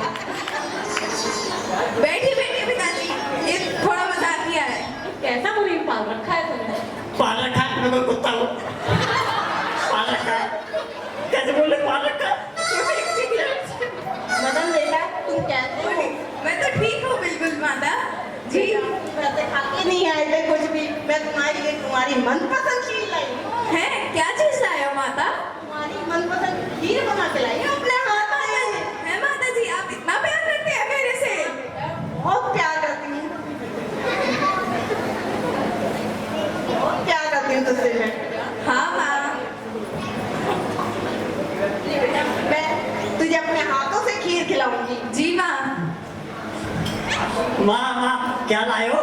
Speaker 3: बैठिए बैठिए पिताजी, ये थोड़ा मजाक किया है।
Speaker 7: कैसा मुनीम पाल रखा है तुमने?
Speaker 6: पाल रखा है, मैं कोई कुत्ता हूँ? पाल रखा
Speaker 8: मैं तुम्हारी लिए तुम्हारी मनपसंद चीज लाई हूँ।
Speaker 3: है क्या चीज लाए हो माता?
Speaker 8: तुम्हारी मनपसंद खीर बना के लाई हूँ अपने हाथ में।
Speaker 3: है माता जी, आप इतना प्यार करते हैं मेरे से?
Speaker 8: बहुत प्यार करती हूँ, बहुत प्यार करती हूँ तुझसे मैं।
Speaker 3: हाँ माँ।
Speaker 8: मैं तुझे अपने हाथों से खीर खिलाऊंगी।
Speaker 3: जी माँ।
Speaker 6: माँ माँ क्या लाए हो?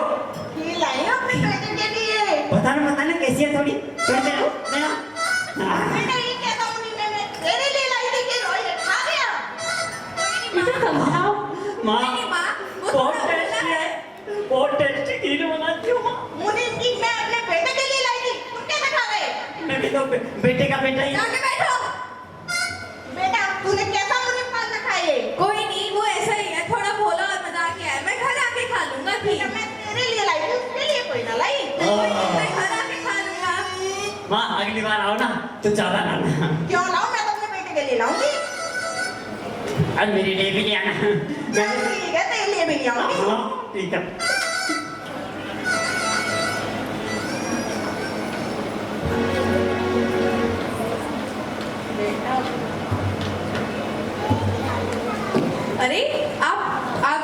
Speaker 8: खीर लाई हूँ अपने बेटे के लिए।
Speaker 6: बताना कैसी है थोड़ी दे दो देना।
Speaker 8: बेटा ये क्या था मुन्नी, मैंने तेरे लिए लाई थी खीर और ये खा गया।
Speaker 7: इसे समझाओ।
Speaker 6: माँ
Speaker 3: नहीं माँ, वो
Speaker 6: बहुत
Speaker 3: थोड़ा बोला
Speaker 6: टेस्टी
Speaker 3: है।
Speaker 6: है, बहुत टेस्टी खीर बनाती हूँ माँ।
Speaker 8: मुन्नी की मैं अपने बेटे के लिए लाई थी, तुम कैसे खा गए?
Speaker 6: मैं भी तो बेटे का बेटा ही।
Speaker 3: जाके बैठो।
Speaker 8: बेटा तूने कैसा मुन्नी पान रखा है?
Speaker 3: कोई नहीं, वो ऐसा ही है, थोड़ा बोला और मजाक किया है। मैं घर आके खा लूंगा
Speaker 8: बेटा
Speaker 3: खीर।
Speaker 8: मैं तेरे लिए लाई थी, उसके लिए कोई ना लाई।
Speaker 3: मैं घर आके खा लूंगा।
Speaker 6: माँ अगली बार आओ ना तो ज्यादा लाना।
Speaker 8: क्यों लाऊं, मैं तो अपने बेटे के लिए लाऊंगी।
Speaker 6: और मेरे लिए भी ले आना।
Speaker 8: चल ठीक है, तेरे लिए भी ले आऊंगी।
Speaker 6: हाँ ठीक है।
Speaker 3: अरे आप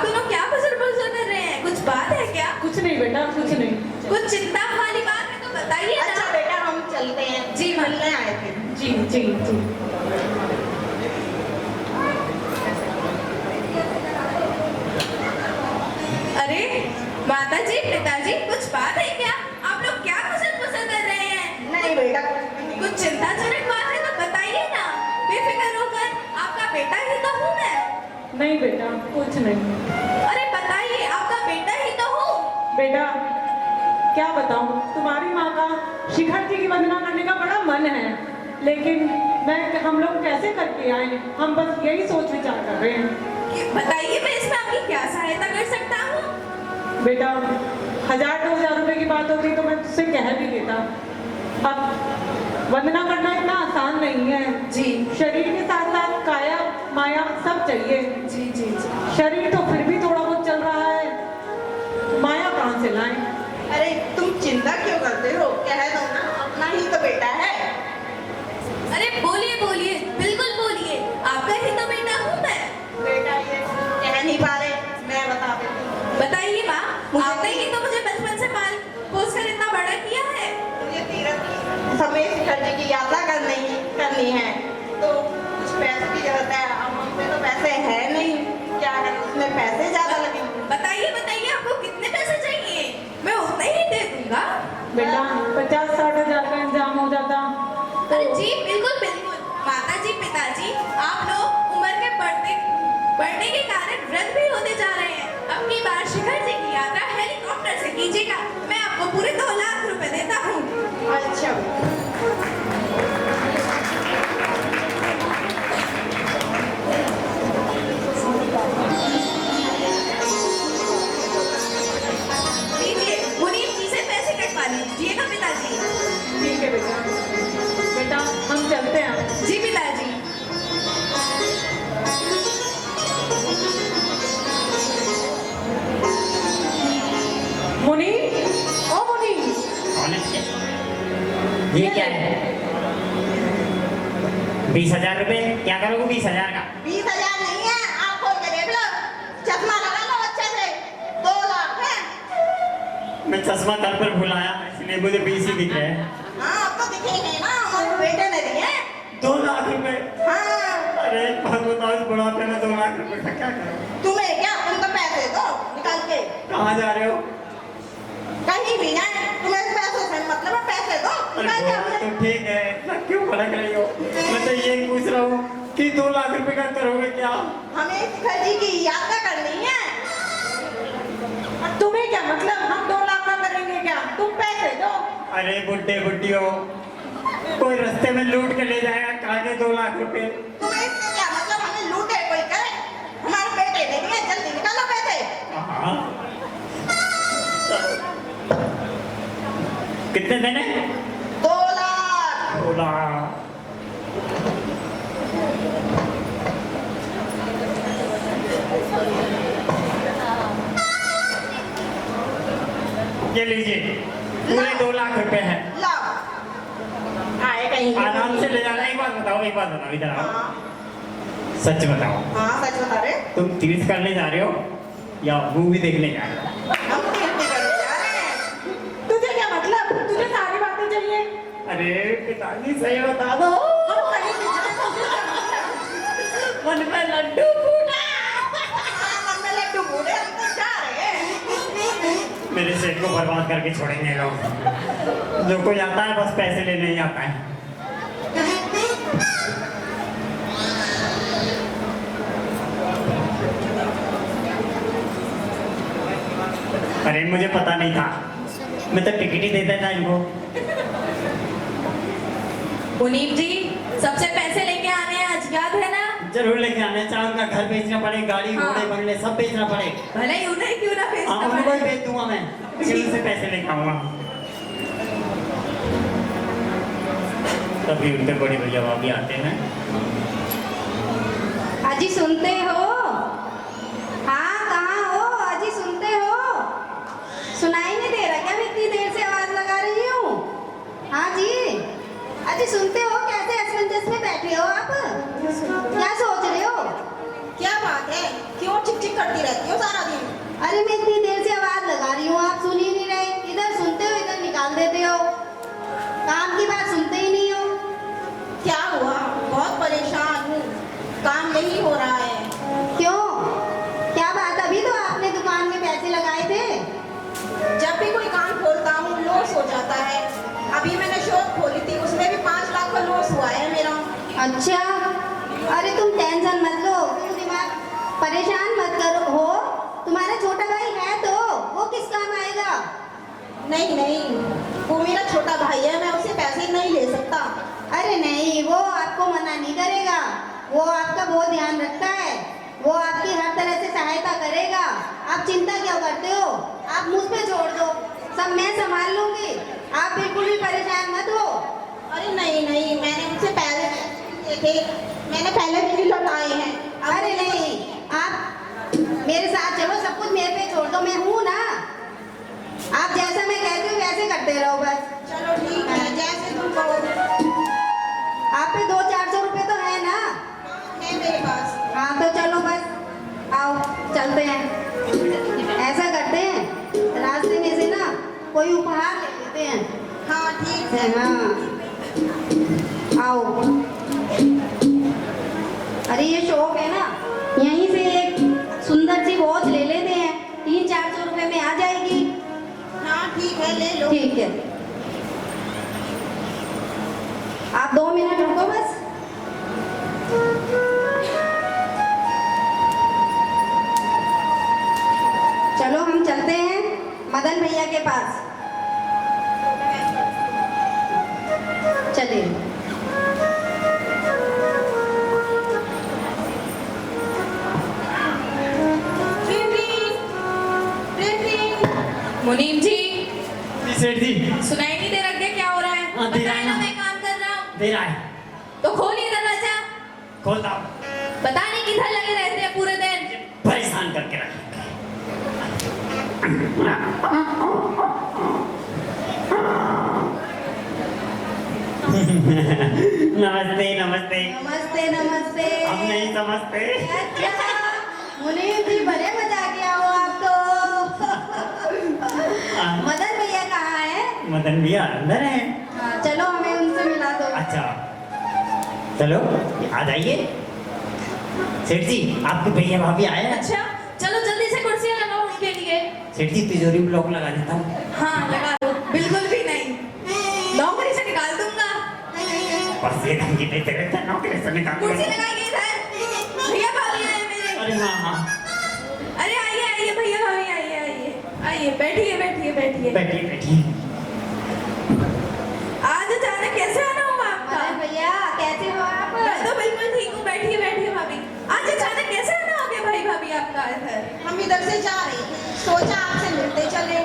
Speaker 3: दोनों क्या बजर बजर कर रहे हैं? कुछ बात है क्या?
Speaker 7: कुछ नहीं बेटा, कुछ नहीं।
Speaker 3: कुछ चिंता वाली बात है तो बताइए
Speaker 8: अच्छा
Speaker 3: ना।
Speaker 8: बेटा हम चलते हैं,
Speaker 3: जी,
Speaker 8: मिलने आए थे।
Speaker 7: जी जी जी।
Speaker 3: अरे माता जी, पिताजी, कुछ बात है क्या? आप लोग क्या बजर बजर कर रहे हैं?
Speaker 8: नहीं बेटा
Speaker 3: कुछ चिंताजनक बात है तो बताइए ना। बेफिक्र होकर, आपका बेटा ही तो हूँ मैं।
Speaker 7: नहीं बेटा, कुछ नहीं।
Speaker 3: अरे बताइए, आपका बेटा ही तो हूँ।
Speaker 7: बेटा क्या बताऊं, तुम्हारी माँ का शिखर जी की वंदना करने का बड़ा मन है, लेकिन हम लोग कैसे करके आए, हम बस यही सोच विचार कर रहे हैं।
Speaker 3: बताइए, मैं इसमें आपकी क्या सहायता कर सकता हूँ?
Speaker 7: बेटा 1000-2000 रुपए की बात होती तो मैं तुझसे कह भी देता। अब वंदना करना इतना आसान नहीं है
Speaker 3: जी
Speaker 7: शरीर के साथ साथ काया माया सब चाहिए।
Speaker 3: जी जी जी।
Speaker 7: शरीर तो फिर भी थोड़ा बहुत चल रहा है, माया कहाँ से लाएं?
Speaker 8: अरे तुम चिंता क्यों करते हो, कह दो ना, अपना ही तो बेटा है।
Speaker 3: अरे बोलिए बोलिए, बिल्कुल बोलिए, आपका ही तो बेटा हूँ मैं।
Speaker 8: बेटा ये कह नहीं पा रहे, मैं बता देती हूँ।
Speaker 3: बताइए माँ, आपने ही तो मुझे बचपन से पाल पोस कर इतना बड़ा किया है।
Speaker 8: मुझे तीरथ की समेत शिखर जी की यात्रा करनी है, तो कुछ पैसों की जरूरत है। अब हम पे तो पैसे है नहीं, क्या करें, उसमें पैसे ज्यादा लगेंगे।
Speaker 3: बताइए बताइए, आपको कितने पैसे चाहिए? मैं उतने ही दे दूंगा।
Speaker 7: बेटा 50-60 हजार का इंतजाम हो जाता तो।
Speaker 3: अरे जी बिल्कुल बिल्कुल। माता जी, पिताजी, आप लोग उम्र के बढ़ने के कारण वृद्ध भी होते जा रहे हैं। अपनी बार शिखर जी की यात्रा हेलीकॉप्टर से कीजिएगा। मैं आपको पूरे 2 लाख रुपए देता हूँ।
Speaker 8: अच्छा
Speaker 3: लीजिए, मुनीम जी से पैसे कटवा लीजिएगा पिताजी।
Speaker 7: ठीक है बेटा, बेटा हम चलते हैं।
Speaker 3: जी पिताजी।
Speaker 7: मुनी, ओ मुनी,
Speaker 6: कौन है? ये क्या है? 20,000 रुपए क्या करोगे 20,000 का?
Speaker 8: 20,000 नहीं है, आप खोल के देख लो, चश्मा लगा लो अच्छे से, 2 लाख है।
Speaker 6: मैं चश्मा घर पर भुलाया इसलिए मुझे 20 ही दिख रहे हैं।
Speaker 8: हाँ अब तो दिखेंगे ना, हमारे बेटे ने दिए।
Speaker 6: 2 लाख रुपए?
Speaker 8: हाँ
Speaker 6: अरे बात बताओ, इस बुढ़ापे में 2 लाख रुपए का क्या करूं?
Speaker 8: तुम्हें क्या, तुम तो पैसे दो निकाल के।
Speaker 6: कहाँ जा रहे हो?
Speaker 8: कहीं भी जाए, तुम्हें पैसों से मतलब है, पैसे दो
Speaker 6: अरे
Speaker 8: निकाल के
Speaker 6: बात
Speaker 8: अपने।
Speaker 6: तो ठीक है, इतना क्यों भड़क रही हो? मैं तो ये पूछ रहा हूँ कि 2 लाख रुपए का करोगे क्या?
Speaker 8: हमें शिखर जी की यात्रा करनी है।
Speaker 7: तुम्हें क्या मतलब, हम 2 लाख का करेंगे क्या? तुम पैसे दो।
Speaker 6: अरे बुड्ढे बुड्ढियों, कोई रास्ते में लूट के ले जाएगा, कहाँ के 2 लाख रुपए?
Speaker 8: तुम्हें इससे क्या मतलब, हमें लूटे कोई करे, हमारे बेटे दे दिए, जल्दी निकालो पैसे।
Speaker 6: हाँ। कितने देने?
Speaker 8: 2 लाख।
Speaker 6: 2 लाख। ये लीजिए, पूरे 2 लाख रुपए है।
Speaker 8: लाओ आए कहीं
Speaker 6: आराम से ले जाना। एक बात बताओ इधर आओ।
Speaker 8: हाँ
Speaker 6: सच बताओ,
Speaker 8: हाँ सच बता रहे
Speaker 6: तुम तीर्थ करने जा रहे हो या मूवी देखने जा रहे हो?
Speaker 8: हम तीर्थ करने जा रहे हैं।
Speaker 7: तुझे क्या मतलब, तुझे सारी बातें चाहिए?
Speaker 6: अरे पिताजी सही बता दो,
Speaker 7: हम कहीं भी जाए तो
Speaker 6: मन में लड्डू फूटा।
Speaker 8: मन में लड्डू भूले, हम तो जा रहे हैं।
Speaker 6: मेरे सेठ को बर्बाद करके छोड़ेंगे लोग। जो कोई आता है बस पैसे लेने ही आता है। अरे मुझे पता नहीं था, मैं तो टिकट ही देता था इनको।
Speaker 3: मुनीब जी, सबसे पैसे लेके आने हैं आज, याद है ना?
Speaker 6: जरूर लेके आने, चाहे उनका घर बेचना पड़े, गाड़ी
Speaker 3: हाँ।
Speaker 6: घोड़े बंगले सब बेचना पड़े।
Speaker 3: भले ही उन्हें क्यों ना
Speaker 6: हाँ
Speaker 3: भेजना
Speaker 6: उनको ही
Speaker 3: पड़े।
Speaker 6: बेच दूंगा मैं, जेल से पैसे लेके आऊंगा। तभी उनके बड़े भैया भाभी आते हैं।
Speaker 9: अजी सुनते हो? हाँ कहाँ हो अजी, सुनते हो? सुनाई नहीं दे रहा क्या? मैं इतनी देर से आवाज लगा रही हूँ। हाँ जी अजी सुनते हो? कैसे असमंजस में बैठे हो आप? क्या सोच रहे हो?
Speaker 8: क्या बात है, क्यों चिक चिक करती रहती हो सारा दिन?
Speaker 9: अरे मैं इतनी देर से आवाज लगा रही हूँ, आप सुन ही नहीं रहे। इधर सुनते हो इधर निकाल देते हो, काम की बात सुनते ही नहीं हो।
Speaker 8: क्या हुआ? बहुत परेशान हूँ, काम नहीं हो रहा है।
Speaker 9: क्यों, क्या बात? अभी तो आपने दुकान में पैसे लगाए थे।
Speaker 8: जब भी कोई काम खोलता हूँ लॉस हो जाता है। अभी मैंने शॉप खोली थी, उसमें भी 5 लाख का लॉस हुआ है मेरा।
Speaker 9: अच्छा, अरे तुम टेंशन मत लो, तुम दिमाग परेशान मत करो हो। तुम्हारा छोटा भाई है तो वो किस काम आएगा?
Speaker 8: नहीं नहीं, वो मेरा छोटा भाई है, मैं उससे पैसे नहीं ले सकता।
Speaker 9: अरे नहीं, वो आपको मना नहीं करेगा, वो आपका बहुत ध्यान रखता है, वो आपकी हर तरह से सहायता करेगा। आप चिंता क्यों करते हो? आप मुझ पे छोड़ दो, सब मैं संभाल लूंगी, आप बिल्कुल भी परेशान मत हो।
Speaker 8: अरे नहीं नहीं, मैंने उनसे पहले पैसे लिए थे, मैंने पहले भी लौटाए हैं। अब
Speaker 9: अरे नहीं, आप मेरे साथ चलो, सब कुछ मेरे पे छोड़ दो, मैं हूँ ना। आप जैसा मैं कहती हूँ वैसे करते रहो बस।
Speaker 8: चलो ठीक है, जैसे तुम कहो।
Speaker 9: आप पे 200-400 रुपए तो है ना?
Speaker 8: है मेरे पास।
Speaker 9: हाँ तो चलो बस, आओ चलते हैं। ऐसा करते हैं, रास्ते में से ना कोई उपहार ले लेते हैं।
Speaker 8: हाँ ठीक है।
Speaker 9: हाँ आओ। अरे ये शौक है ना, यहीं से एक सुंदर सी वॉच ले लेते हैं, 300-400 रुपए में आ जाएगी।
Speaker 8: हाँ ठीक है, ले लो।
Speaker 9: ठीक है, आप 2 मिनट रुको बस। चलो हम चलते हैं मदन भैया के पास, चलिए।
Speaker 3: मुनीब जी,
Speaker 6: सेठ जी
Speaker 3: सुनाई नहीं दे रहा क्या? क्या हो रहा है?
Speaker 6: हाँ, दे रहा है
Speaker 3: बताए ना,
Speaker 6: ना।
Speaker 3: मैं काम कर रहा हूँ।
Speaker 6: दे रहा है,
Speaker 3: तो खोलिए दरवाजा।
Speaker 6: खोलता हूँ।
Speaker 3: पता नहीं किधर लगे रहते हैं पूरे दिन।
Speaker 6: परेशान करके रखेंगे। नमस्ते नमस्ते।
Speaker 9: नमस्ते नमस्ते।
Speaker 6: हम नहीं समझते।
Speaker 9: अच्छा, मुनीब जी बड़े मजाकिया हो आप तो। मदन भैया कहाँ है?
Speaker 6: मदन भैया अंदर है।
Speaker 9: हाँ, चलो हमें उनसे मिला दो।
Speaker 6: अच्छा चलो आ जाइए। सेठ जी आपके भैया भाभी आए हैं।
Speaker 3: अच्छा, चलो जल्दी से कुर्सियाँ लगाओ उनके लिए।
Speaker 6: सेठ जी तिजोरी में लॉक लगा देता हूँ।
Speaker 3: हाँ लगा दो। बिल्कुल भी नहीं, नौकरी से निकाल दूंगा।
Speaker 6: बस ये धमकी देते रहते हैं, नौकरी से निकाल
Speaker 3: कुर्सी
Speaker 6: दूंगा।
Speaker 3: लगाइए इधर। भैया भाभी आए मेरे।
Speaker 6: अरे हाँ हाँ,
Speaker 3: अरे आइए आइए भैया भाभी, आइए आइए आइए, बैठिए बैठिए बैठिए।
Speaker 6: बैठिए बैठिए।
Speaker 3: आज अचानक कैसे आना हुआ आपका?
Speaker 9: मदन भैया कैसे हो आप?
Speaker 3: मैं तो बिल्कुल ठीक हूँ, बैठिए बैठिए भाभी। आज अचानक कैसे आना हो गया भाई भाभी आपका इधर?
Speaker 8: हम इधर से जा रहे थे, सोचा आपसे मिलते चले।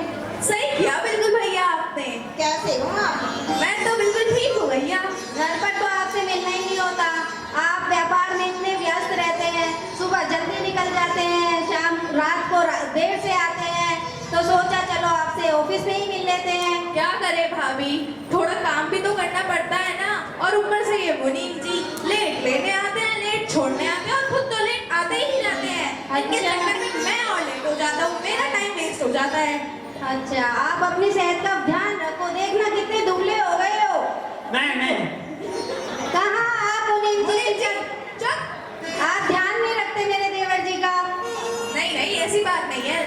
Speaker 3: सही किया बिल्कुल भैया आपने।
Speaker 8: कैसे हो आप?
Speaker 3: मैं तो बिल्कुल ठीक हूँ भैया।
Speaker 9: घर पर तो आपसे मिलना ही नहीं होता, आप व्यापार में इतने व्यस्त रहते हैं, सुबह जल्दी निकल जाते हैं, शाम रात को देर से आते हैं, तो सोचा चलो आपसे ऑफिस में ही मिल लेते हैं।
Speaker 3: क्या करे भाभी, थोड़ा काम भी तो करना पड़ता है ना। और ऊपर से ये मुनीम जी लेट लेने आते हैं, लेट छोड़ने आते हैं और खुद तो लेट आते ही रहते हैं। इनके
Speaker 9: अच्छा।
Speaker 3: चक्कर में मैं और लेट हो जाता हूँ, मेरा टाइम वेस्ट हो जाता है।
Speaker 9: अच्छा, आप अपनी सेहत का ध्यान रखो, देखना कितने दुबले हो गए हो।
Speaker 6: मैं
Speaker 9: कहाँ आप मुनीम
Speaker 3: मुनीम
Speaker 9: जी?
Speaker 3: जी चुप।
Speaker 9: आप ध्यान नहीं रखते मेरे देवर जी का।
Speaker 3: नहीं नहीं, ऐसी बात नहीं है,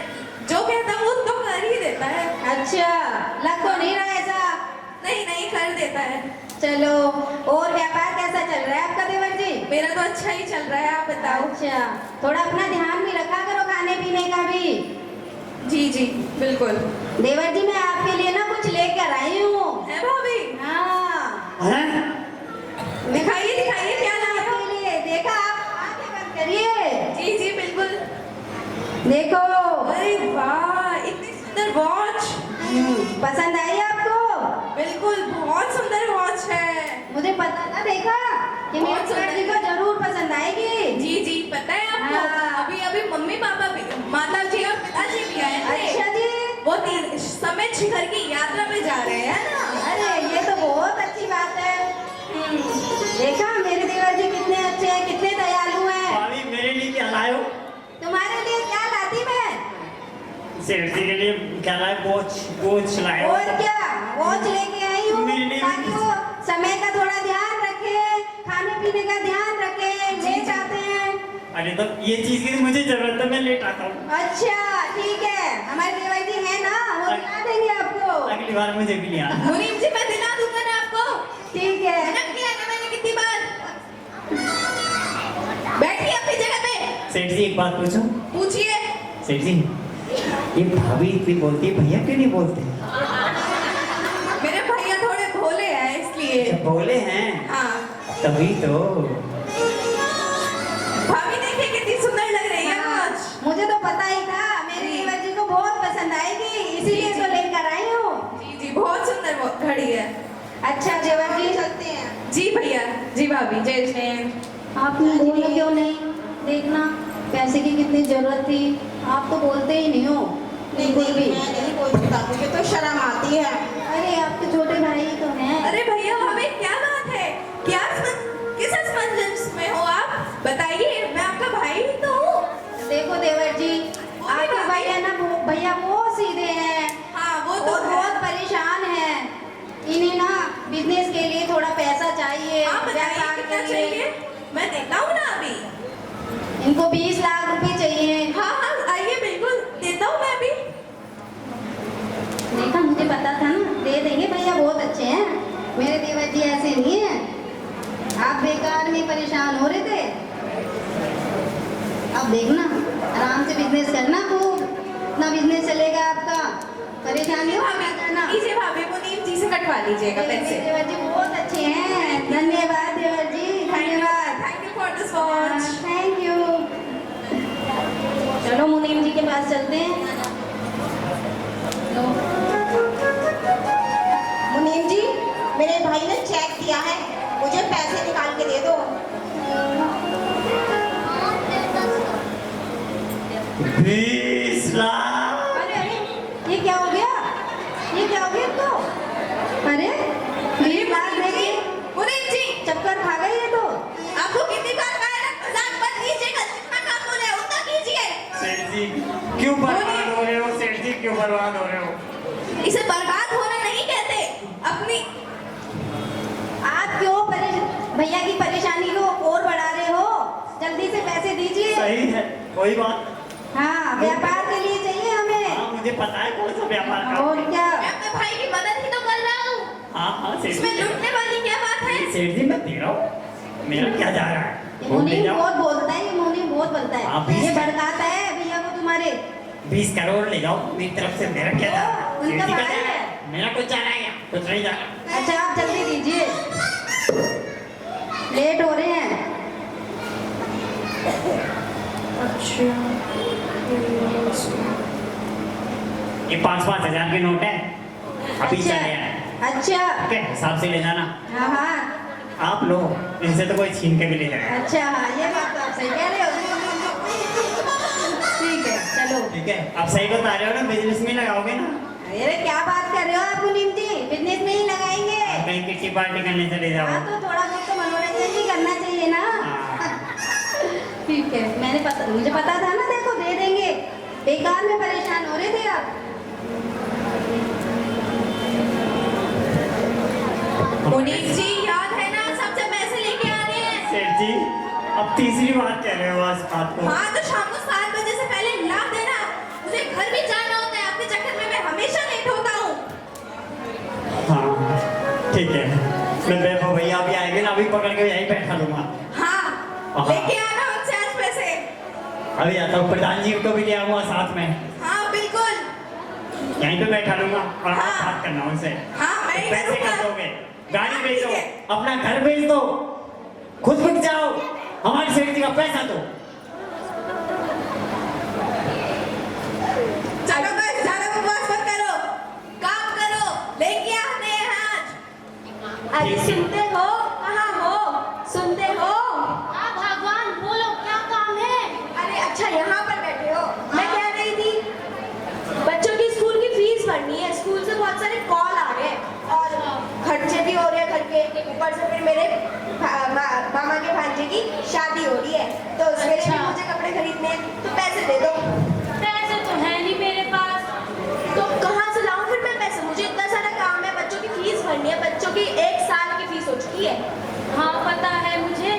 Speaker 3: जो कहता है वो तो कर ही देता है।
Speaker 9: अच्छा, लग तो नहीं रहा ऐसा।
Speaker 3: नहीं नहीं, कर देता है।
Speaker 9: चलो, और व्यापार कैसा चल रहा है आपका देवर जी?
Speaker 3: मेरा तो अच्छा ही चल रहा है, आप बताओ।
Speaker 9: अच्छा, थोड़ा अपना ध्यान भी रखा करो खाने पीने का भी।
Speaker 3: जी जी बिल्कुल।
Speaker 9: देवर जी, मैं आपके लिए ना कुछ लेकर आई हूँ।
Speaker 3: है भाभी?
Speaker 9: हाँ,
Speaker 6: हैं?
Speaker 3: दिखाइए दिखाइए, क्या लाए हो?
Speaker 9: आपके लिए। देखा, आप आंखें बंद करिए।
Speaker 3: जी जी बिल्कुल।
Speaker 9: देखो,
Speaker 3: अरे वाह, इतनी सुंदर वॉच।
Speaker 9: पसंद आई आपको?
Speaker 3: बिल्कुल, बहुत सुंदर वॉच है।
Speaker 9: मुझे पता था, देखा कि मेरे
Speaker 3: बहुत
Speaker 9: देवर जी को
Speaker 3: सुंदर।
Speaker 9: जरूर पसंद आएगी।
Speaker 3: जी जी, पता है आपको,
Speaker 9: हाँ।
Speaker 3: अभी अभी मम्मी पापा भी, माता जी और पिताजी भी आए थे।
Speaker 9: अच्छा जी।
Speaker 3: वो समेत शिखर की यात्रा पे जा रहे हैं ना।
Speaker 9: अरे, ये तो बहुत अच्छी बात है। देखा, मेरे देवर जी कितने अच्छे हैं, कितने दयालु हैं।
Speaker 6: भाभी मेरे लिए क्या लाए हो?
Speaker 9: तुम्हारे लिए क्या लाती मैं?
Speaker 6: सेठ जी के लिए क्या लाए? कोच लाए हो?
Speaker 9: और क्या, वॉच लेके आई हूँ
Speaker 6: मेरे लिए भी
Speaker 9: ताकि वो समय का थोड़ा ध्यान रखे, खाने पीने का ध्यान रखे, लेट आते हैं।
Speaker 6: अरे तो ये चीज की मुझे जरूरत है, मैं लेट आता हूँ।
Speaker 9: अच्छा, ठीक है, हमारे देवर जी है ना, वो दिला देंगे आपको।
Speaker 6: अगली बार मुझे भी ले आना।
Speaker 3: मुनीम जी, मैं दिला दूंगा ना आपको।
Speaker 9: ठीक है।
Speaker 3: मना किया ना मैंने कितनी बार। बैठिए अपनी जगह पे।
Speaker 6: सेठ जी एक बात पूछूं?
Speaker 3: पूछिए।
Speaker 6: सेठ जी, ये भाभी इतनी बोलती है, भैया क्यों नहीं बोलते?
Speaker 3: मेरे भैया थोड़े भोले हैं इसलिए।
Speaker 6: अच्छा, बोले हैं
Speaker 3: हाँ।
Speaker 6: तभी तो।
Speaker 3: भाभी देखिए कितनी सुंदर लग रही है
Speaker 9: हाँ,
Speaker 3: वॉच।
Speaker 9: मुझे तो पता ही था मेरे देवर जी को बहुत पसंद आएगी, इसीलिए तो लेकर आई हूँ।
Speaker 3: जी जी, बहुत सुंदर वो घड़ी है।
Speaker 9: अच्छा देवर जी, चलते हैं।
Speaker 3: जी भैया, जी भाभी, जय जय।
Speaker 9: आप बोलो क्यों नहीं? देखना पैसे की कितनी जरूरत थी, आप तो बोलते ही नहीं हो बिल्कुल भी।
Speaker 8: मैं नहीं बोलता, मुझे तो शर्म आती है।
Speaker 9: अरे, आपके छोटे भाई तो हैं।
Speaker 3: अरे भैया भाभी, क्या बात है? किस असमंजस में हो आप? बताइए, मैं आपका भाई ही तो हूँ।
Speaker 9: देखो देवर जी, आपके
Speaker 3: भाभी।
Speaker 9: भैया ना भैया वो सीधे हैं।
Speaker 3: हाँ, वो तो
Speaker 9: और
Speaker 3: है।
Speaker 9: बहुत परेशान हैं। इन्हें ना बिजनेस के लिए थोड़ा पैसा चाहिए,
Speaker 3: आप बताइए
Speaker 9: व्यापार
Speaker 3: कितना
Speaker 9: के लिए।
Speaker 3: चाहिए? मैं देता हूँ ना अभी।
Speaker 9: इनको 20 लाख रुपए चाहिए।
Speaker 3: हाँ हाँ, आइए, बिल्कुल देता हूँ मैं अभी।
Speaker 9: देखा, मुझे पता था ना, दे देंगे, भैया बहुत अच्छे हैं। मेरे देवर जी ऐसे नहीं हैं। आप बेकार में परेशान हो रहे थे, अब देखना आराम से बिजनेस करना, खूब अपना बिजनेस चलेगा आपका। परेशानी हो
Speaker 3: भाभी,
Speaker 9: करना।
Speaker 3: लीजिए भाभी, मुनीम जी से कटवा लीजिएगा
Speaker 9: मेरे
Speaker 3: पैसे।
Speaker 9: देवर जी बहुत अच्छे हैं। धन्यवाद देवर जी, धन्यवाद।
Speaker 3: Thank you for this watch.
Speaker 9: Thank you. चलो मुनीम जी के पास चलते हैं।
Speaker 8: मुनीम जी, मेरे भाई ने चेक दिया है, मुझे पैसे निकाल के दे दो।
Speaker 6: 20 लाख।
Speaker 9: अरे अरे, ये क्या हो गया? ये क्या हो गया इनको? अरे, 20 लाख देके
Speaker 3: मुनीम जी,
Speaker 9: चक्कर खा गई ये तो।
Speaker 3: आपको कितनी बार कहा है मजाक मत कीजिएगा, जितना काम बोले हैं उतना कीजिए।
Speaker 6: सेठ जी क्यों बर्बाद हो रहे हो? सेठ जी क्यों बर्बाद हो रहे हो?
Speaker 3: इसे बर्बाद होना नहीं कहते, अपनी।
Speaker 9: आप क्यों भैया की परेशानी को और बढ़ा रहे हो? जल्दी से पैसे दीजिए।
Speaker 6: सही है, कोई बात।
Speaker 9: हाँ, व्यापार के लिए चाहिए हमें।
Speaker 6: हाँ, मुझे पता है कौन सा व्यापार का।
Speaker 9: और क्या?
Speaker 3: मैं अपने भाई की मदद ही तो कर रहा हूँ।
Speaker 6: हाँ हाँ सेठ
Speaker 3: इसमें
Speaker 6: जी।
Speaker 3: लूटने वाली क्या बात है?
Speaker 6: सेठ जी मैं दे रहा हूँ, मेरा क्या जा रहा है?
Speaker 9: ये
Speaker 6: वो ले
Speaker 9: मुनीम
Speaker 6: जाओ।
Speaker 9: बहुत बोलता है, ये मुनीम बहुत बोलता
Speaker 6: हाँ,
Speaker 9: है।
Speaker 6: 20
Speaker 9: ये भड़काता है भैया को तुम्हारे।
Speaker 6: 20 करोड़ ले जाओ मेरी तरफ से, मेरा क्या जा रहा है?
Speaker 9: उनका
Speaker 6: सेठ जी का
Speaker 9: भाई
Speaker 6: जा रहा
Speaker 9: है।
Speaker 6: है, मेरा कुछ जा रहा है क्या? कुछ नहीं जा रहा।
Speaker 9: अच्छा, आप जल्दी दीजिए, लेट हो रहे हैं।
Speaker 6: ये 5-5 हजार के नोट है, अभी
Speaker 9: अच्छा।
Speaker 6: चले आए।
Speaker 9: अच्छा,
Speaker 6: ठीक है, हिसाब से ले जाना।
Speaker 9: हाँ हाँ,
Speaker 6: आप लो, इनसे तो कोई छीन के भी ले जाएगा।
Speaker 9: अच्छा हाँ, ये बात तो आप सही कह रहे हो। ठीक है, चलो।
Speaker 6: ठीक है, आप सही बता रहे हो ना, बिजनेस में लगाओगे ना?
Speaker 9: अरे क्या बात कर रहे हो आप मुनीम जी? बिजनेस में ही लगाएंगे।
Speaker 6: कहीं किसी पार्टी करने चले जाओ।
Speaker 9: हाँ तो थोड़ा बहुत तो मनोरंजन भी करना चाहिए ना। ठीक है, मुझे पता था ना, देखो दे देंगे, बेकार में परेशान हो रहे थे आप।
Speaker 3: मुनीम जी याद है ना, सबसे पैसे लेके आ रहे हैं।
Speaker 6: सेठ जी अब तीसरी बार कह रहे हो आज बात को।
Speaker 3: हाँ तो शाम को 7 बजे से पहले ला देना, मुझे घर भी जाना होता है, आपके चक्कर में मैं हमेशा लेट होता हूँ।
Speaker 6: हाँ ठीक है, मैं वैभव भैया अभी आएंगे ना, अभी पकड़ के यहीं बैठा लूंगा।
Speaker 3: हाँ लेके आना उनसे आज पैसे।
Speaker 6: अभी आता हूँ, प्रधान जी को भी ले आऊंगा साथ में।
Speaker 3: हाँ बिल्कुल।
Speaker 6: यहीं पे बैठा लूंगा और आप बात करना उनसे।
Speaker 3: हाँ मैं ही
Speaker 6: पैसे
Speaker 3: करूँगा।
Speaker 6: कर दोगे, गाड़ी
Speaker 3: हाँ,
Speaker 6: भेज दो,
Speaker 3: ठीक है।
Speaker 6: अपना घर भेज दो, खुद बिक जाओ, हमारे सेठ जी का पैसा दो।
Speaker 3: चलो बस ज्यादा बकवास मत करो, काम करो, लेके आते हैं आज।
Speaker 9: अरे सुनते हो, कहाँ हो, सुनते हो?
Speaker 3: हाँ भगवान बोलो क्या काम है।
Speaker 9: अरे अच्छा यहाँ पर बैठे हो। मैं कह रही थी बच्चों की स्कूल की फीस भरनी है, स्कूल से बहुत सारे कॉल आ रहे हैं और खर्चे भी हो रहे हैं घर के, ऊपर से फिर मेरे मामा के भांजे की शादी हो रही है, तो उसके लिए भी मुझे कपड़े खरीदने हैं, तो पैसे दे दो।
Speaker 3: पैसे तो है नहीं मेरे पास।
Speaker 9: तो कहाँ से लाऊं फिर मैं पैसे? मुझे इतना सारा काम है, बच्चों की फीस भरनी है, बच्चों की 1 साल की फीस हो चुकी है।
Speaker 3: हाँ पता है मुझे,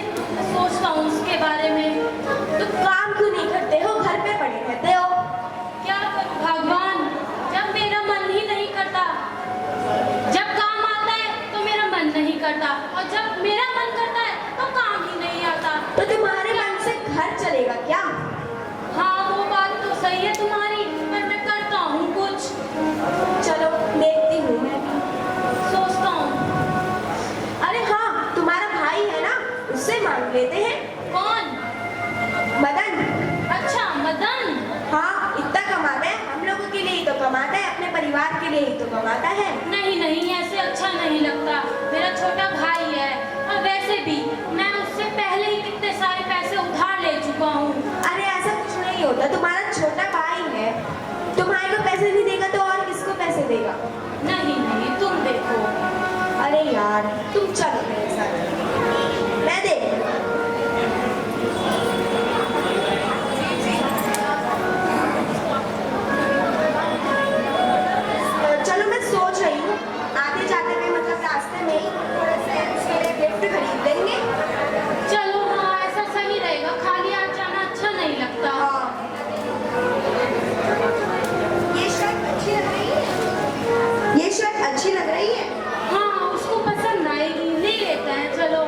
Speaker 3: सोचता हूँ उसके बारे में।
Speaker 9: तो काम क्यों नहीं करते हो, घर पे पड़े रहते हो?
Speaker 3: क्या करूँ भगवान, जब मेरा मन ही नहीं करता, जब काम आता है तो मेरा मन नहीं करता, और जब मेरा मन करता है तो काम ही नहीं आता।
Speaker 9: तो तुम्हारे मन से घर चलेगा क्या?
Speaker 3: हाँ वो बात तो सही है तुम्हारी, पर मैं करता हूँ कुछ,
Speaker 9: चलो देखती हूँ मैं।
Speaker 3: सोचता हूँ।
Speaker 9: अरे हाँ, तुम्हारा भाई है ना, उससे मांग लेते हैं।
Speaker 3: कौन?
Speaker 9: मदन।
Speaker 3: अच्छा मदन।
Speaker 9: हाँ इतना कमाता है, हम लोगों के लिए ही तो कमाता है, अपने परिवार के लिए ही तो कमाता है।
Speaker 3: नहीं नहीं ऐसे अच्छा नहीं लगता, मेरा छोटा भाई है, और वैसे भी मैं उससे पहले ही कितने सारे पैसे उधार ले चुका हूँ।
Speaker 9: अरे ऐसा कुछ नहीं होता, तुम्हारा छोटा भाई है, तुम्हारे को पैसे नहीं देगा तो और किसको पैसे देगा?
Speaker 3: नहीं नहीं तुम देखो।
Speaker 9: अरे यार तुम चलो मेरे साथ, मैं देख। चलो मैं सोच रही हूँ, आते जाते में मतलब रास्ते में ही थोड़े से उसके लिए गिफ्ट खरीद लेंगे।
Speaker 3: चलो हाँ ऐसा सही रहेगा, खाली आज जाना अच्छा नहीं लगता।
Speaker 9: ये शर्ट अच्छी लग रही है, ये शर्ट अच्छी लग रही है।
Speaker 3: हाँ उसको पसंद आएगी, ले लेते हैं चलो।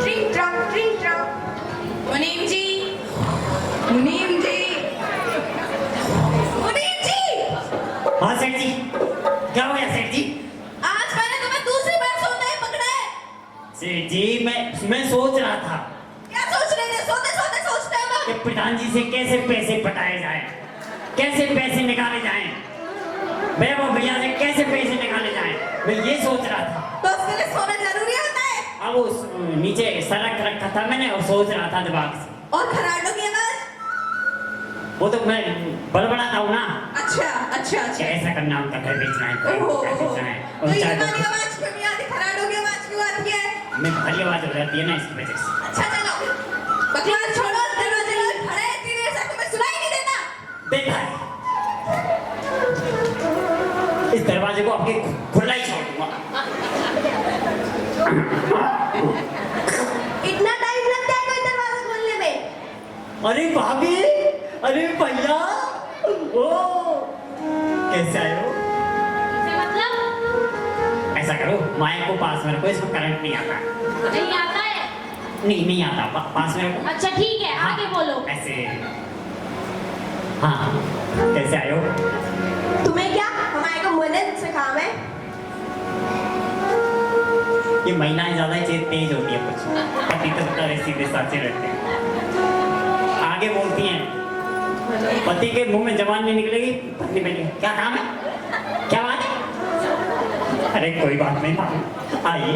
Speaker 9: ट्रिंग ट्रंग ट्रिंग ट्रंग।
Speaker 3: मुनीम जी, मुनीम जी, मुनीम जी।
Speaker 6: हाँ सेठ जी, क्या हो गया सेठ जी?
Speaker 3: आज मैंने तुम्हें दूसरी बार सोते ही पकड़ा है।
Speaker 6: सेठ जी मैं सोच रहा था
Speaker 3: क्या सोच रहे थे? सोते सोते सोचते हो
Speaker 6: कि प्रधान जी से कैसे पैसे पटाए जाएं, कैसे पैसे निकाले जाएं, वैभव भैया से कैसे पैसे निकाले जाएं, मैं ये सोच रहा था।
Speaker 3: तो उसके लिए सोना जरूरी होता है।
Speaker 6: अब उस नीचे सरक रखा था मैंने और सोच रहा था दिमाग से।
Speaker 3: और खराटों की आवाज?
Speaker 6: वो तो मैं बड़बड़ाता हूँ ना,
Speaker 3: अच्छा अच्छा अच्छा।
Speaker 6: कैसा करना, उनका घर बेचना है,
Speaker 3: ओहो,
Speaker 6: घर
Speaker 3: ओहो।
Speaker 6: बेचना है,
Speaker 3: तो
Speaker 6: और
Speaker 3: ये
Speaker 6: चार
Speaker 3: वाली आवाज क्यों नहीं आती? खराटों की आवाज क्यों आती है?
Speaker 6: में भारी आवाज हो जाती है ना, इस वजह से।
Speaker 3: अच्छा चलो बकवास छोड़ो, दरवाजे में खड़े हैं, इतनी देर से तुम्हें सुनाई नहीं देता?
Speaker 6: देखा है, इस दरवाजे को आपके खुला ही छोड़ दूंगा।
Speaker 9: इतना टाइम लगता है कोई दरवाजा खोलने में?
Speaker 6: अरे भाभी, अरे भैया, ओ कैसे आए हो?
Speaker 3: इसे मतलब?
Speaker 6: ऐसा करो, माया को पास में रखो, इसमें करंट नहीं आता।
Speaker 3: नहीं आता है?
Speaker 6: नहीं आता, पास में रखो।
Speaker 3: अच्छा ठीक है, आगे बोलो।
Speaker 6: ऐसे, हाँ कैसे आए हो?
Speaker 9: तुम्हें क्या, हमारे को मदद से काम है।
Speaker 6: ये महिलाएं ज्यादा ही तेज होती है कुछ, पति तो बता रहे सीधे साचे रहते हैं, आगे बोलती हैं, पति के मुंह में जबान नहीं निकलेगी, पत्नी में क्या काम है, क्या बात है? अरे कोई बात नहीं, आइए।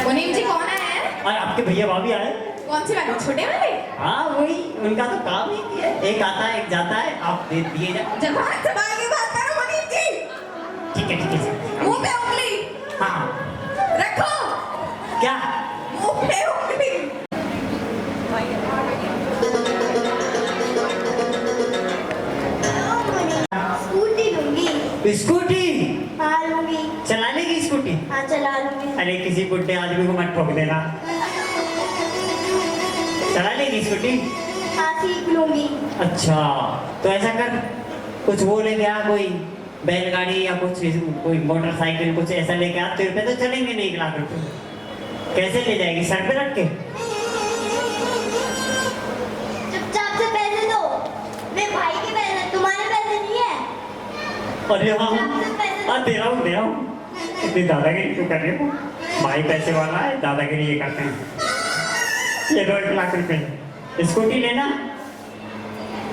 Speaker 3: मुनीम जी कौन है?
Speaker 6: और आपके भैया भाभी आए?
Speaker 3: कौन से वाले, छोटे वाले?
Speaker 6: हाँ वही, उनका तो काम ही है, एक आता है एक जाता है, आप दे दिए जाए।
Speaker 3: जबान संभाल के बात करो मुनीम जी।
Speaker 6: ठीक है सर।
Speaker 3: मुंह पे उंगली
Speaker 6: हाँ
Speaker 3: रखो।
Speaker 6: क्या?
Speaker 3: मुंह पे उंगली।
Speaker 9: स्कूटी लूंगी।
Speaker 6: स्कूटी
Speaker 9: हाँ लूंगी।
Speaker 6: चला लेगी स्कूटी?
Speaker 9: हाँ चला लूंगी।
Speaker 6: अरे किसी बुढ़े आदमी को मत ठोक देना। चला लेगी स्कूटी?
Speaker 9: हाँ सीख लूंगी।
Speaker 6: अच्छा तो ऐसा कर, कुछ वो लेके आ, कोई बैलगाड़ी या कुछ, कोई मोटरसाइकिल कुछ ऐसा लेके आ। तेरे पे तो चलेंगे नहीं 1 लाख रुपए। कैसे ले जाएगी, सर पे रख के?
Speaker 9: चुपचाप से पैसे दो, मेरे भाई के पैसे, तुम्हारे पैसे नहीं है।
Speaker 6: अरे हाँ दे रहा हूँ। इतनी दादागिरी क्यों कर रहे हो? भाई पैसे वाला है, दादागिरी ये करते हैं। ये 1 लाख रुपए। स्कूटी लेना?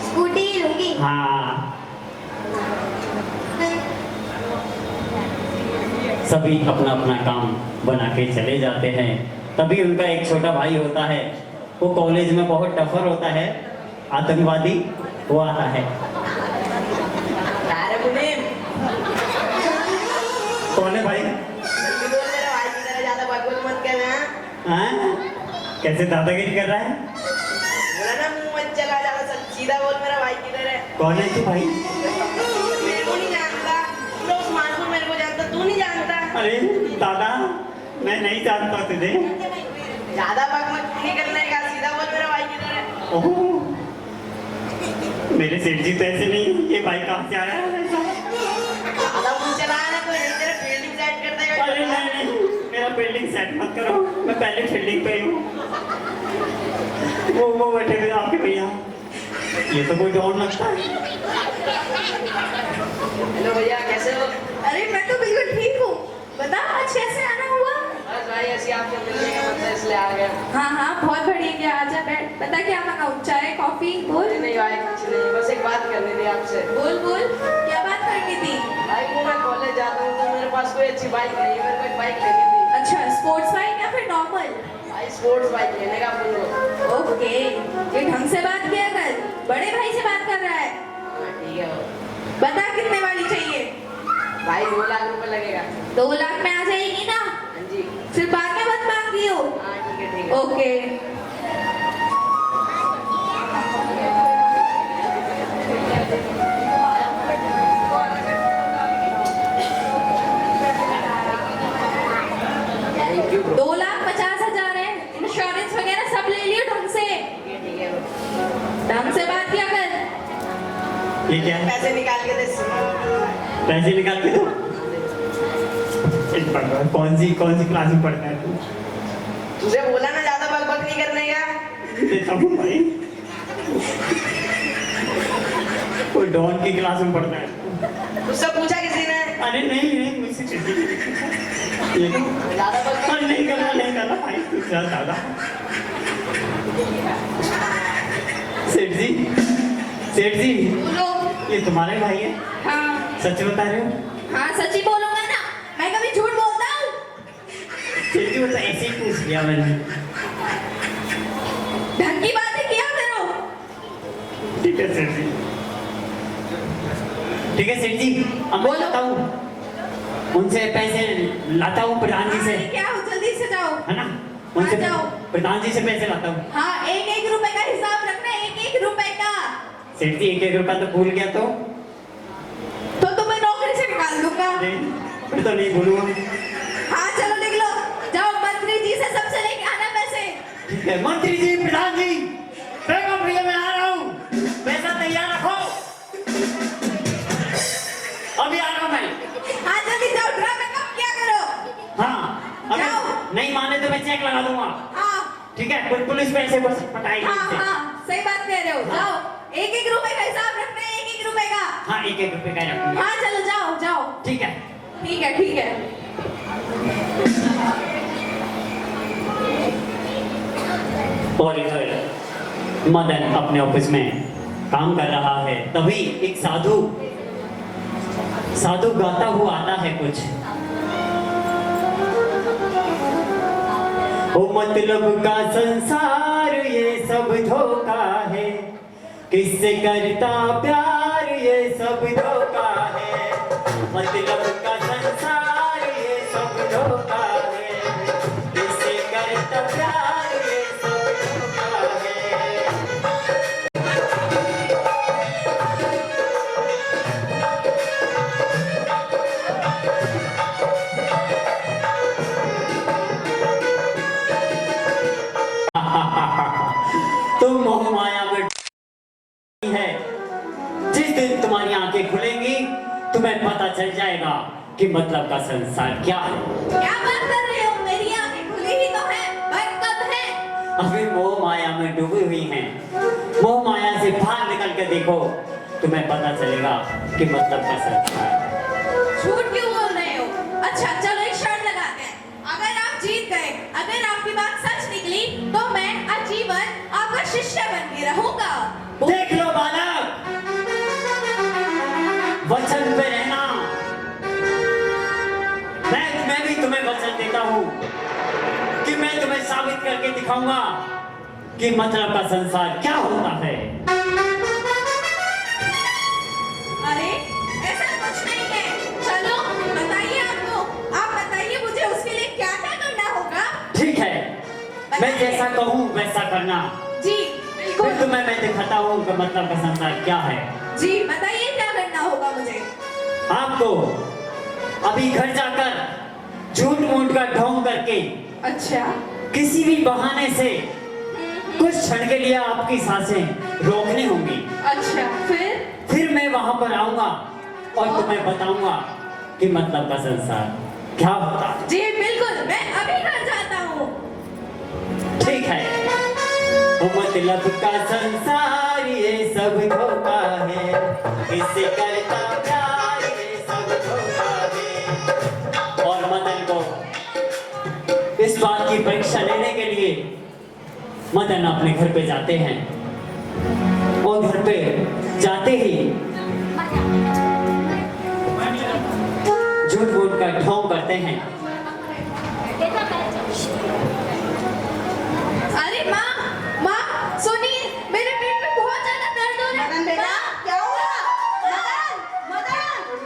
Speaker 9: स्कूटी ही लूंगी।
Speaker 6: हाँ। सभी अपना अपना काम बना के चले जाते हैं। तभी उनका एक छोटा भाई होता है, वो कॉलेज में बहुत टफर होता है, आतंकवादी, वो आता है।
Speaker 8: अरे मुनीम,
Speaker 6: कौन है भाई?
Speaker 8: जल्दी बोल, मेरे भाई की तरह ज्यादा बकवास मत कर।
Speaker 6: हाँ? कैसे दादागिरी कर रहा है?
Speaker 8: बोला ना मुंह मत चला, ज्यादा सीधा बोल मेरा भाई की तरह।
Speaker 6: कौन है तू भाई?
Speaker 8: मेरे को नहीं जानता, पूरा उस्मानपुर मेरे को जानता, तू नहीं जानता।
Speaker 6: अरे दादा, मैं नहीं जानता तुझे।
Speaker 8: ज्यादा बकवास नहीं करने का, सीधा बोल मेरा भाई की तरह।
Speaker 6: ओह, मेरे सेठ जी तो ऐसे नहीं, ये भाई कहाँ से आया है ऐसा?
Speaker 8: ज्यादा मुंह चलाया ना तो यही तेरा फील्डिंग सेट कर देगा।
Speaker 6: अरे नहीं, मेरा फील्डिंग सेट मत करो, मैं पहले फील्डिंग पे ही हूँ। वो बैठे हुए आपके भैया, ये तो कोई डॉन लगता है।
Speaker 8: हेलो भैया, कैसे हो?
Speaker 3: अरे मैं तो बिल्कुल ठीक हूँ। बता आज कैसे आना हुआ?
Speaker 8: बस भाई ऐसे आपसे मिलने का मन था इसलिए आ गया।
Speaker 3: हाँ बहुत बढ़िया किया, आजा बैठ। बता क्या मंगाऊँ, चाय कॉफी? बोल।
Speaker 8: नहीं भाई कुछ नहीं, बस एक बात करनी थी आपसे।
Speaker 3: बोल क्या बात करनी थी?
Speaker 8: भाई वो मैं कॉलेज जाता हूँ तो मेरे पास कोई अच्छी बाइक नहीं है, मेरे को एक बाइक लेनी थी।
Speaker 3: अच्छा, स्पोर्ट्स बाइक या फिर नॉर्मल?
Speaker 8: भाई स्पोर्ट्स बाइक लेने का बोल रहा हूँ।
Speaker 3: ओके, ये ढंग से बात किया कर, बड़े भाई से बात कर रहा है।
Speaker 8: हाँ ठीक है।
Speaker 3: बता कितने वाली चाहिए?
Speaker 8: भाई 2 लाख रुपए लगेगा।
Speaker 3: 2 लाख में आ जाएगी ना?
Speaker 8: हाँ जी।
Speaker 3: फिर बाद में मत मांगियो।
Speaker 8: हाँ ठीक है।
Speaker 3: ओके।
Speaker 8: Thank you.
Speaker 3: 2,50,000 है, इंश्योरेंस वगैरह सब ले लियो ढंग से।
Speaker 8: ठीक है।
Speaker 3: ढंग से बात किया कर।
Speaker 6: ये क्या है?
Speaker 8: पैसे निकाल के दे।
Speaker 6: पैसे निकाल के दो। कौन सी क्लास में पढ़ता है तू?
Speaker 8: तुझे बोला ना ज्यादा बकबक नहीं करने का।
Speaker 6: देता हूँ भाई, कोई डॉन की क्लास में पढ़ता है।
Speaker 8: तुझसे पूछा किसी ने?
Speaker 6: अरे नहीं मुझसे किसी ने ये
Speaker 8: ज्यादा बकबक
Speaker 6: नहीं करना भाई, तुझसे ज्यादा। सेठ जी
Speaker 3: बोलो।
Speaker 6: ये तुम्हारे भाई है?
Speaker 3: हाँ
Speaker 6: सच बता रहे हो?
Speaker 3: हाँ सच ही बोलूंगा ना, मैं कभी झूठ बोलता हूँ?
Speaker 6: सेठ जी वो तो ऐसे ही पूछ लिया मैंने।
Speaker 3: ढंग की बातें किया करो।
Speaker 6: ठीक है सेठ जी, ठीक है सेठ जी, अब मैं
Speaker 3: बोलो।
Speaker 6: जाता हूँ, उनसे पैसे लाता हूँ प्रधान जी से,
Speaker 3: हाँ, क्या हो, जल्दी से जाओ।
Speaker 6: है ना? उनसे
Speaker 3: हाँ, जाओ।
Speaker 6: प्रधान जी से पैसे लाता हूँ।
Speaker 3: हाँ 1-1 रुपए का हिसाब रखना, 1-1 रुपए का।
Speaker 6: सेठ जी 1-1 रुपया तो भूल गया तो
Speaker 3: तुम्हें नौकरी से निकाल दूंगा।
Speaker 6: नहीं, फिर तो नहीं भूलूंगा।
Speaker 3: हाँ चलो लिख लो, जाओ मंत्री जी से सबसे लेके आना पैसे।
Speaker 6: ठीक है मंत्री जी, प्रधान जी, भैया मैं आ रहा हूँ, पैसा तैयार रखो, अभी आ रहा हूँ मैं।
Speaker 3: हाँ जल्दी जाओ, ड्रामा कम किया करो।
Speaker 6: हाँ अगर
Speaker 3: जाओ।
Speaker 6: नहीं माने तो मैं चेक लगा दूंगा।
Speaker 3: हाँ
Speaker 6: ठीक है, पुलिस पैसे बस पटाएगी
Speaker 3: हाँ
Speaker 6: इससे।
Speaker 3: हाँ सही बात कह रहे हो। जाओ 1-1 रुपए का हिसाब रखना, 1-1 रुपए का।
Speaker 6: हाँ 1-1 रुपये का रखूंगा।
Speaker 3: हाँ चलो जाओ जाओ।
Speaker 6: ठीक है।
Speaker 3: ठीक है ठीक है।
Speaker 6: और इधर मदन अपने ऑफिस में काम कर रहा है, तभी एक साधु गाता हुआ आता है कुछ। ओ मतलब का संसार सब धोखा है, किससे करता प्यार ये सब धोखा है, मतलब का संसार ये सब धोखा है, किससे करता प्यार ये सब धोखा है। तुम मोह माया में है, जिस दिन तुम्हारी आंखें खुलेंगी तुम्हें पता चल जाएगा कि मतलब का संसार क्या है।
Speaker 3: क्या बात कर रहे हो? मेरी आंखें खुली ही तो है, पर कब है?
Speaker 6: अभी मोह माया में डूबी हुई हैं। मोह माया से बाहर निकल के देखो, तुम्हें पता चलेगा कि मतलब का संसार।
Speaker 3: झूठ क्यों बोल रहे हो? अच्छा चलो एक शर्त लगाते हैं, अगर आप जीत गए, अगर आपकी बात सच निकली तो मैं आजीवन आपका शिष्य बन के रहूंगा।
Speaker 6: देख लो बालक, वचन पे रहना। मैं भी तुम्हें वचन देता हूँ कि मैं तुम्हें साबित करके दिखाऊंगा कि मतलब का संसार क्या होता है।
Speaker 3: अरे ऐसा कुछ नहीं है, चलो बताइए आप बताइए मुझे उसके लिए क्या क्या करना होगा।
Speaker 6: ठीक है, मैं जैसा कहूँ वैसा करना।
Speaker 3: जी
Speaker 6: फिर
Speaker 3: बिल्कुल।
Speaker 6: तुम्हें मैं दिखाता हूँ कि मतलब का संसार क्या है।
Speaker 3: जी बताइए क्या करना होगा मुझे।
Speaker 6: आपको अभी घर जाकर झूठ मूठ का ढोंग करके
Speaker 3: अच्छा
Speaker 6: किसी भी बहाने से कुछ क्षण के लिए आपकी सांसें रोकनी होंगी।
Speaker 3: अच्छा
Speaker 6: फिर मैं वहां पर आऊंगा और तुम्हें बताऊंगा कि मतलब का संसार क्या होता है।
Speaker 3: जी बिल्कुल, मैं अभी घर जाता हूँ।
Speaker 6: ठीक है। ओ मतलब का संसार ये सब धोखा है, किससे करता प्यार ये सब धोखा है। और मदन को इस बात की परीक्षा लेने के लिए मदन अपने घर पे जाते हैं और घर पे जाते ही झूठ मूठ का ढोंग करते हैं।
Speaker 3: अरे माँ सुनिए, मेरे पेट में बहुत ज्यादा दर्द हो रहा है।
Speaker 8: मदन बेटा
Speaker 3: माँ,
Speaker 8: क्या हुआ?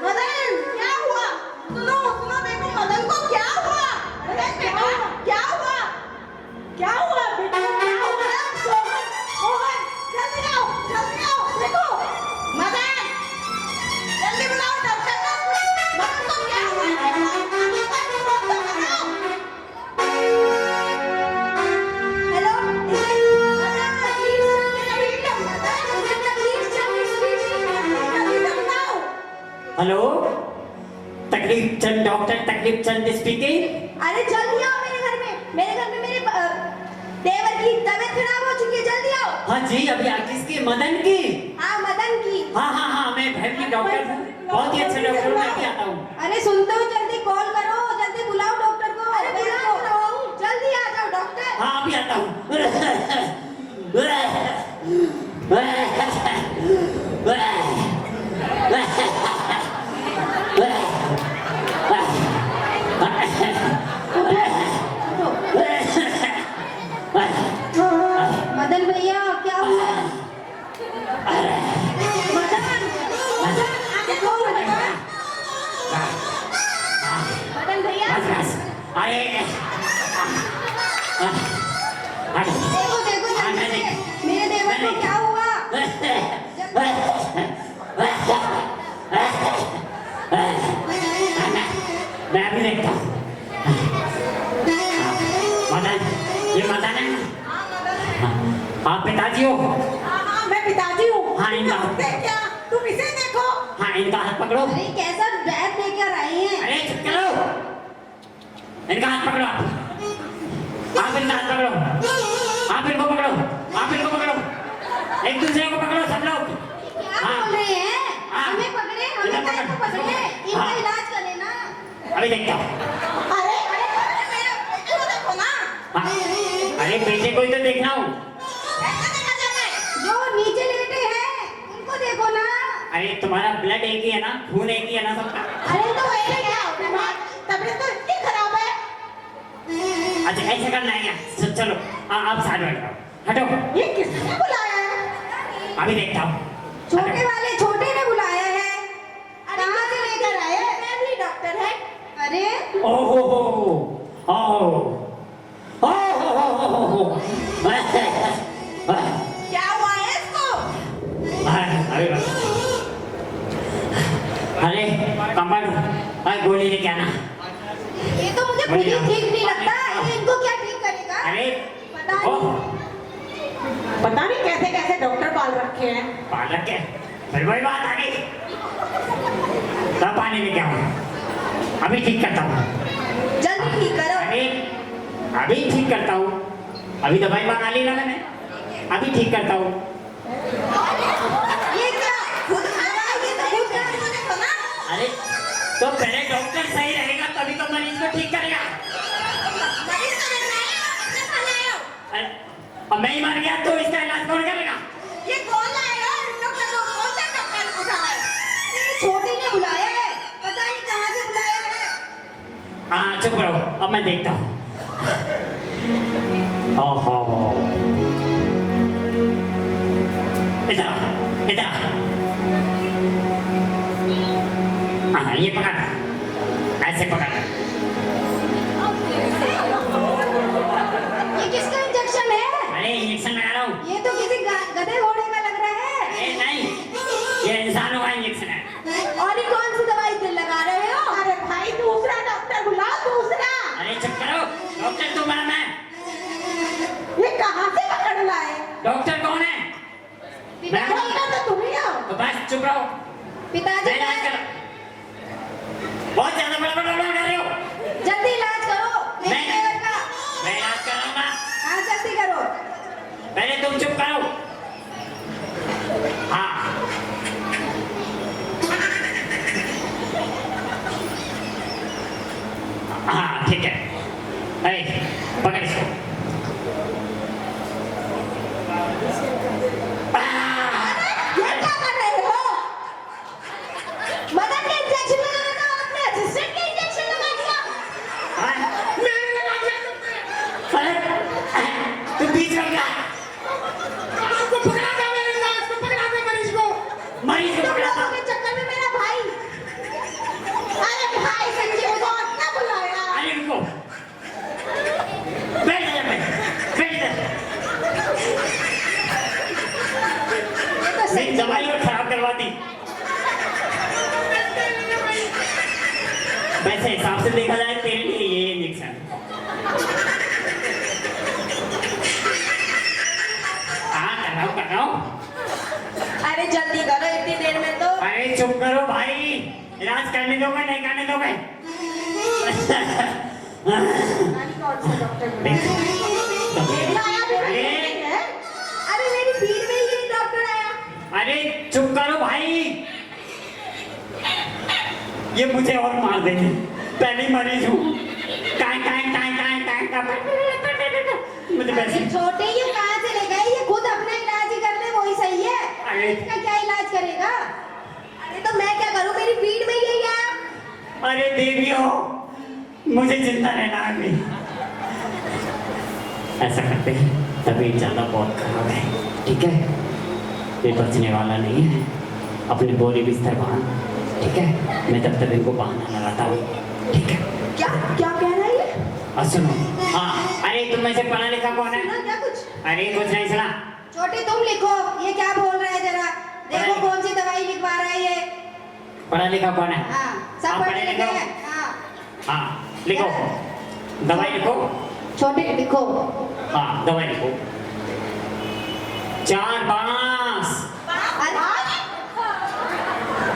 Speaker 8: मदन क्या हुआ? सुनो सुनो देखो मदन को क्या हुआ? मदन बेटा क्या हुआ? क्या हुआ बेटा? क्या हुआ? मोहन मोहन जल्दी आओ देखो मदन, जल्दी बुलाओ डॉक्टर को। मदन को क्या हुआ? हेलो
Speaker 6: हेलो, तकलीफ चंद डॉक्टर तकलीफ चंद स्पीकिंग।
Speaker 8: अरे जल्दी आओ मेरे घर में मेरे देवर की तबीयत खराब हो चुकी है, जल्दी आओ।
Speaker 6: हाँ जी, अभी किसकी? मदन की?
Speaker 8: हाँ मदन की।
Speaker 6: हाँ मैं फैमिली डॉक्टर हूँ, बहुत ही अच्छे डॉक्टर हूँ, मैं भी आता हूँ।
Speaker 8: अरे सुनते हो, जल्दी कॉल करो, जल्दी बुलाओ डॉक्टर को। अरे बुलाओ, जल्दी आ जाओ डॉक्टर।
Speaker 6: हाँ अभी आता हूँ।
Speaker 9: मदन भैया क्या हुआ?
Speaker 8: मदन आगे कौन है? मदन भैया
Speaker 9: देखो देखो जल्दी से, मेरे देवर को क्या हुआ?
Speaker 6: मैं अभी देखता हूँ। मदन, ये मदन है? आप पिताजी हो?
Speaker 8: हाँ मैं पिताजी हूँ।
Speaker 6: हाँ, इनका हाथ-
Speaker 8: क्या तुम इसे देखो।
Speaker 6: हाँ, इनका हाथ पकड़ो।
Speaker 9: अरे कैसा बैग लेकर आए हैं?
Speaker 6: अरे चुप करो, इनका हाथ पकड़ो। आप इनका हाथ पकड़ो, आप इनको पकड़ो, आप इनको पकड़ो, एक दूसरे को पकड़ो सब लोग।
Speaker 9: क्या
Speaker 6: हाँ।
Speaker 9: बोल रहे हैं?
Speaker 6: हाँ।
Speaker 9: हमें पकड़े, हमें
Speaker 6: इन्हें
Speaker 9: कैसे
Speaker 6: पकड़।
Speaker 9: पकड़े? इनका
Speaker 6: हाँ।
Speaker 9: इलाज करें ना।
Speaker 6: अभी देखता हूँ।
Speaker 8: अरे अरे अरे मेरे बेटे को देखो ना।
Speaker 6: हाँ। अरे बेटे को ही तो देखना हूँ।
Speaker 8: ऐसा देखा जाता है।
Speaker 9: जो नीचे लेटे हैं, उनको देखो ना।
Speaker 6: अरे तुम्हारा ब्लड एक ही है ना, खून एक ही है ना सबका।
Speaker 8: अरे तो ऐसे क्या? तबीयत तो इतनी खराब है।
Speaker 6: अच्छा ऐसे करना है क्या? चलो आप साथ बैठ जाओ, हटो।
Speaker 8: ये किसने बुलाया है?
Speaker 6: अभी देखता हूँ।
Speaker 9: छोटे वाले छोटे ने बुलाया है। कहाँ से लेकर आए?
Speaker 3: फैमिली डॉक्टर है।
Speaker 9: अरे
Speaker 6: ओहो
Speaker 8: क्या हुआ है इसको?
Speaker 6: अरे कंपाउंड, अरे गोली लेके आना।
Speaker 9: ये तो मुझे खुद ही ठीक नहीं लगता। ये इनको क्या ठीक करेगा?
Speaker 6: अरे
Speaker 9: पता
Speaker 6: ओ,
Speaker 9: नहीं।
Speaker 7: पता नहीं कैसे कैसे डॉक्टर पाल रखे हैं।
Speaker 6: पालक के फिर वही बात आ गई। तब पानी लेके आओ, अभी ठीक करता हूँ।
Speaker 9: जल्दी ठीक करो।
Speaker 6: अभी ठीक करता हूँ। अभी दवाई मंगा ली ना मैंने, अभी ठीक करता हूँ।
Speaker 9: ये क्या खुद खाना? ये तो खुद खाना बना।
Speaker 6: अरे तो पहले डॉक्टर सही रहेगा तभी तो मरीज को ठीक करेगा।
Speaker 9: मरीज को देखना है, अपना खाना है।
Speaker 6: अरे अब मैं ही मर गया तो इसका इलाज कौन करेगा?
Speaker 9: ये कौन लाएगा? डॉक्टर को कौन सा डॉक्टर उठाया? ये छोटी ने बुलाया है, पता नहीं कहाँ से बुलाया है।
Speaker 6: हाँ चुप रहो, अब मैं देखता हूँ। ओहो, इधर इधर, हाँ ये पकड़, ऐसे पकड़।
Speaker 9: ये किसका इंजेक्शन है?
Speaker 6: अरे इंजेक्शन लगा रहा हूँ।
Speaker 9: ये तो किसी गधे घोड़े का लग रहा है।
Speaker 6: अरे नहीं, ये इंसानों का इंजेक्शन है।
Speaker 9: और ये कौन सी दवाई दिल लगा रहे हो?
Speaker 8: अरे भाई दूसरा डॉक्टर बुलाओ, दूसरा।
Speaker 6: अरे चुप करो, डॉक्टर तुम्हारा मैं।
Speaker 8: ये कहाँ से पकड़ लाए?
Speaker 6: डॉक्टर कौन है? मैं हूँ।
Speaker 8: डॉक्टर तो तुम ही हो।
Speaker 6: तो बस चुप रहो,
Speaker 9: पिताजी
Speaker 6: मैं इलाज करो। बहुत ज्यादा बड़ा बड़ा कर रहे हो।
Speaker 9: जल्दी इलाज करो।
Speaker 6: मैं
Speaker 9: मेरे देवर का।
Speaker 6: मैं इलाज कराऊंगा,
Speaker 9: हाँ जल्दी करो।
Speaker 6: पहले तुम चुप करो। हाँ हाँ ठीक है। अरे पकड़ इसको।
Speaker 9: ये क्या कर रहे हो? मदर के इंजेक्शन लगाना था, अपने असिस्टेंट के इंजेक्शन लगा दिया।
Speaker 6: मैंने लगा दिया तुमने। अरे तू बीच में क्या?
Speaker 8: आपको पकड़ा था मेरे साथ, तो पकड़ा था मरीज को।
Speaker 6: मरीज को
Speaker 9: तुम
Speaker 6: पकड़ा था।
Speaker 9: लोगों के चक्कर में मेरा भाई।
Speaker 8: अरे भाई संजीव को अपना बुलाया।
Speaker 6: अरे रुको, बैठ जा, बैठ जा।
Speaker 9: ये तो सही।
Speaker 6: मेरी दवाई और खराब करवा दी। वैसे हिसाब से देखा जाए तेरे लिए ये इंजेक्शन। हाँ कर रहा हूँ।
Speaker 9: अरे जल्दी करो, इतनी देर में तो।
Speaker 6: अरे चुप करो भाई, इलाज करने दो, मैं नहीं करने दो मैं।
Speaker 9: कौन सा डॉक्टर बुलाया?
Speaker 6: अरे
Speaker 9: अरे मेरी भीड़ में ये डॉक्टर आया।
Speaker 6: अरे चुप करो भाई, ये मुझे और मार देंगे। पहले मरीज हूँ। मुझे
Speaker 9: अरे
Speaker 6: वैसे
Speaker 9: छोटे ये कहाँ से ले गए? ये खुद अपना इलाज ही कर ले, वही सही है।
Speaker 6: अरे
Speaker 9: इसका क्या इलाज करेगा? अरे तो मैं क्या करूँ? मेरी भीड़ में यही आया।
Speaker 6: अरे देवियों, मुझे जिंदा रहना है अभी। ऐसा करते हैं, तबीयत ज्यादा बहुत खराब है, ठीक है? ये बचने वाला नहीं है। अपनी बोरी बिस्तर बांध, ठीक है? मैं तब तक इनको बहाना लगाता हूँ, ठीक है?
Speaker 9: क्या क्या कह रहा है ये?
Speaker 6: और सुनो, हाँ, अरे तुम में से पढ़ा लिखा कौन है?
Speaker 9: सुना क्या कुछ?
Speaker 6: अरे कुछ नहीं सुना।
Speaker 9: छोटे तुम लिखो, ये क्या बोल रहा है जरा देखो, कौन सी दवाई लिखवा रहा है ये?
Speaker 6: पढ़ा लिखा कौन है?
Speaker 9: हाँ सब
Speaker 6: आप
Speaker 9: पढ़े लिखे हैं। हाँ
Speaker 6: हाँ लिखो, दवाई लिखो।
Speaker 9: छोटे लिखो।
Speaker 6: हाँ दवाई लिखो। 4 बांस।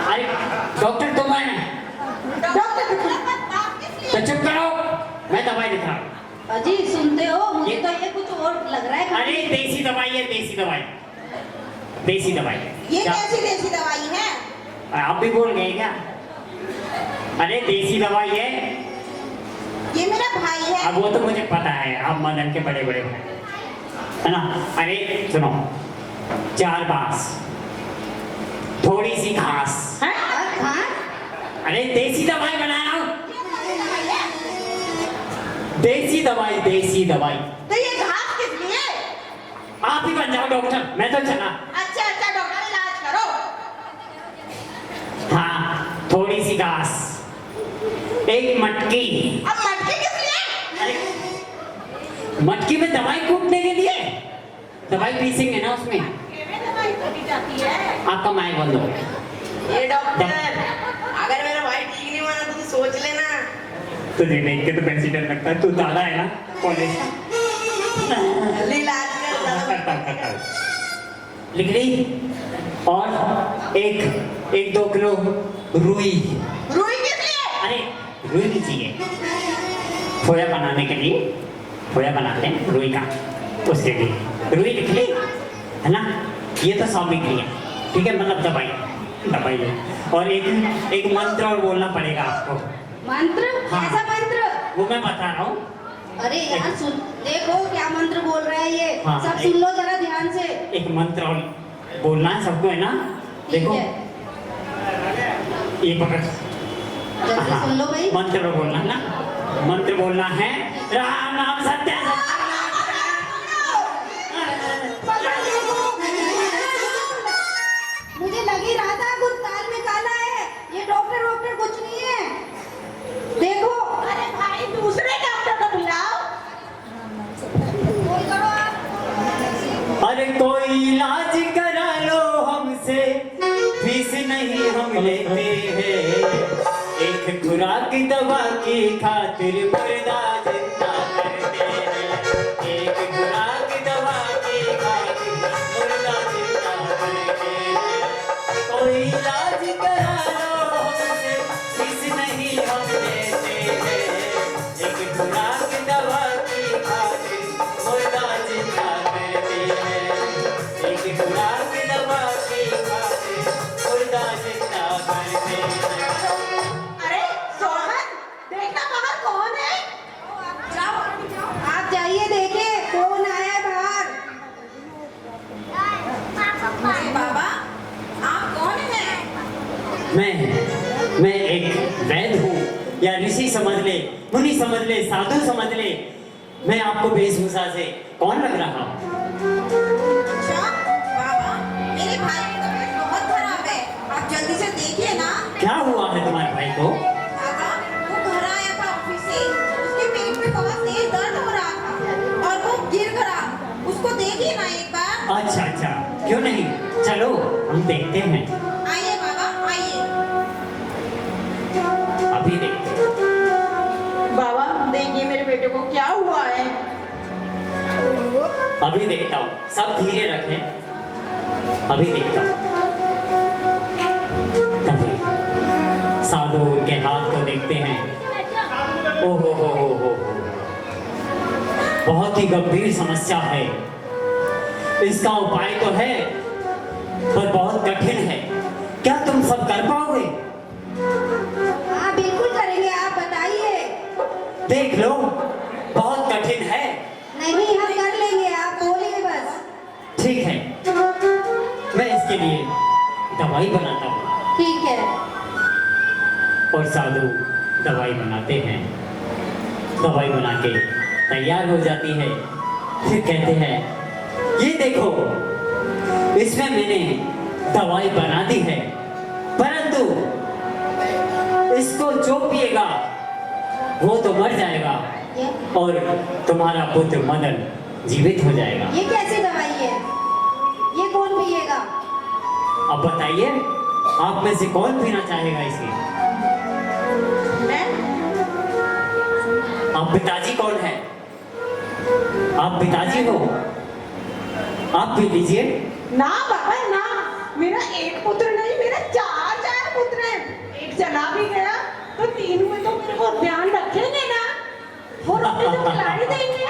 Speaker 6: अरे डॉक्टर तुम है?
Speaker 8: डॉक्टर
Speaker 6: तो चुप करो, मैं दवाई लिख रहा हूँ।
Speaker 9: अजी सुनते हो? मुझे तो ये कुछ और लग रहा है।
Speaker 6: अरे देसी दवाई है, देसी दवाई, देसी दवाई।
Speaker 8: ये
Speaker 6: क्या-
Speaker 8: कैसी देसी दवाई है?
Speaker 6: आप भी बोल गए क्या? अरे देसी दवाई है।
Speaker 8: ये मेरा भाई है।
Speaker 6: अब वो तो मुझे पता है, आप मदन के बड़े बड़े भाई है ना? अरे सुनो, 4 बांस, थोड़ी सी घास।
Speaker 9: हाँ
Speaker 6: अरे देसी दवाई बना रहा हूँ, देसी दवाई, देसी दवाई।
Speaker 8: तो ये घास किस लिए?
Speaker 6: बन जाओ डॉक्टर, मैं तो चला।
Speaker 8: अच्छा अच्छा डॉक्टर इलाज करो।
Speaker 6: हाँ, थोड़ी सी घास, एक मटकी।
Speaker 8: अब मटकी किस लिए?
Speaker 6: अरे, मटकी में दवाई कूटने के लिए, दवाई पीसेंगे ना उसमें।
Speaker 8: केवे दवाई कूटी जाती है।
Speaker 6: आपका माइक बंद हो गया।
Speaker 10: ये डॉक्टर, अगर मेरा भाई ठीक नहीं हुआ ना तो तू सोच लेना।
Speaker 6: तुझे देख के तो वैसे डर लगता है, तू दादा है ना कॉलेज का।
Speaker 10: जल्दी इलाज कर।
Speaker 6: लिख ली। और एक 2 किलो रुई।
Speaker 8: रुई किस लिए?
Speaker 6: अरे रुई नहीं चाहिए, फोया बनाने के लिए, फोया बनाते हैं रुई का, उसके लिए रुई लिख ली, है ना। ये तो सामग्री है, ठीक है, मतलब दवाई है। और एक मंत्र और बोलना पड़ेगा आपको।
Speaker 9: मंत्र?
Speaker 6: हाँ।
Speaker 9: कैसा मंत्र?
Speaker 6: वो मैं बता रहा हूँ।
Speaker 9: अरे यार सुन, देखो क्या मंत्र बोल रहा है ये।
Speaker 6: हाँ,
Speaker 9: सब सुन लो जरा ध्यान से।
Speaker 6: एक मंत्र और बोलना है सबको, है ना।
Speaker 9: ठीक
Speaker 6: देखो
Speaker 9: है,
Speaker 6: ये पकड़।
Speaker 9: जल्दी
Speaker 6: हाँ,
Speaker 9: सुन लो भाई।
Speaker 6: मंत्र बोलना है ना, मंत्र बोलना है राम नाम सत्य।
Speaker 9: मुझे लग ही रहा था कुछ ताल में काला है, ये डॉक्टर कुछ नहीं है। देखो,
Speaker 8: अरे भाई दूसरे डॉक्टर को बुलाओ।
Speaker 9: कोई करो आप।
Speaker 6: अरे कोई इलाज करा लो हमसे, फीस नहीं हम लेते हैं, एक खुराक दवा की खातिर मुर्दा जिंदा करते हैं, एक खुराक दवा की खातिर मुर्दा जिंदा करते हैं, कोई इलाज करा लो हमसे, फीस नहीं हम लेते हैं, एक खुराक दवा की खातिर मुर्दा जिंदा करते हैं, एक खुराक दवा की खातिर मुर्दा जिंदा करते हैं।
Speaker 8: अरे सोहन, देखना बाहर कौन है?
Speaker 9: आप जाइए देखिए कौन आया है बाहर।
Speaker 3: बाबा, आप कौन हैं?
Speaker 6: मैं एक वैद्य हूँ, या ऋषि समझ ले, मुनि समझ ले, साधु समझ ले। मैं आपको वेशभूषा से कौन लग रहा हूँ?
Speaker 3: अच्छा, बाबा, मेरे भाई की तबीयत बहुत खराब है, आप जल्दी से देखिए ना।
Speaker 6: क्या हुआ है तुम्हारे भाई को?
Speaker 3: बाबा, वो घर आया था ऑफिस से, उसके पेट में बहुत तेज दर्द हो रहा था और वो गिर गया। उसको देखिए ना एक बार।
Speaker 6: अच्छा, क्यों नहीं, चलो हम देखते हैं।
Speaker 3: आइए बाबा, आइए।
Speaker 6: अभी देखते हैं।
Speaker 8: बाबा देखिए मेरे बेटे को क्या हुआ है।
Speaker 6: अभी देखता हूँ, सब धीरे रखें, अभी देखता हूँ। तभी साधु उनके हाथ को देखते हैं। ओहो हो, बहुत ही गंभीर समस्या है, इसका उपाय तो है पर बहुत कठिन है। क्या तुम सब कर पाओगे?
Speaker 9: हाँ बिल्कुल करेंगे, आप बताइए।
Speaker 6: देख लो, बहुत कठिन है।
Speaker 9: नहीं हम कर लेंगे, आप बोलिए बस।
Speaker 6: ठीक है, मैं इसके लिए दवाई बनाता हूँ।
Speaker 9: ठीक है।
Speaker 6: और साधु दवाई बनाते हैं, दवाई बना के तैयार हो जाती है। फिर कहते हैं, ये देखो, इसमें मैंने दवाई बना दी है, परंतु इसको जो पिएगा वो तो मर जाएगा और तुम्हारा पुत्र मदन जीवित हो जाएगा।
Speaker 9: ये कैसी दवाई है? ये कौन पिएगा?
Speaker 6: अब बताइए, आप में से कौन पीना चाहेगा इसे?
Speaker 8: मैं?
Speaker 6: आप पिताजी कौन है? आप पिताजी हो, आप पी लीजिए।
Speaker 8: ना बाबा ना, मेरा एक पुत्र नहीं, मेरा चार पुत्र हैं। एक चला भी गया तो 3 में तो मेरे को ध्यान रखेंगे ना, और अपने तो खिलाई देंगे।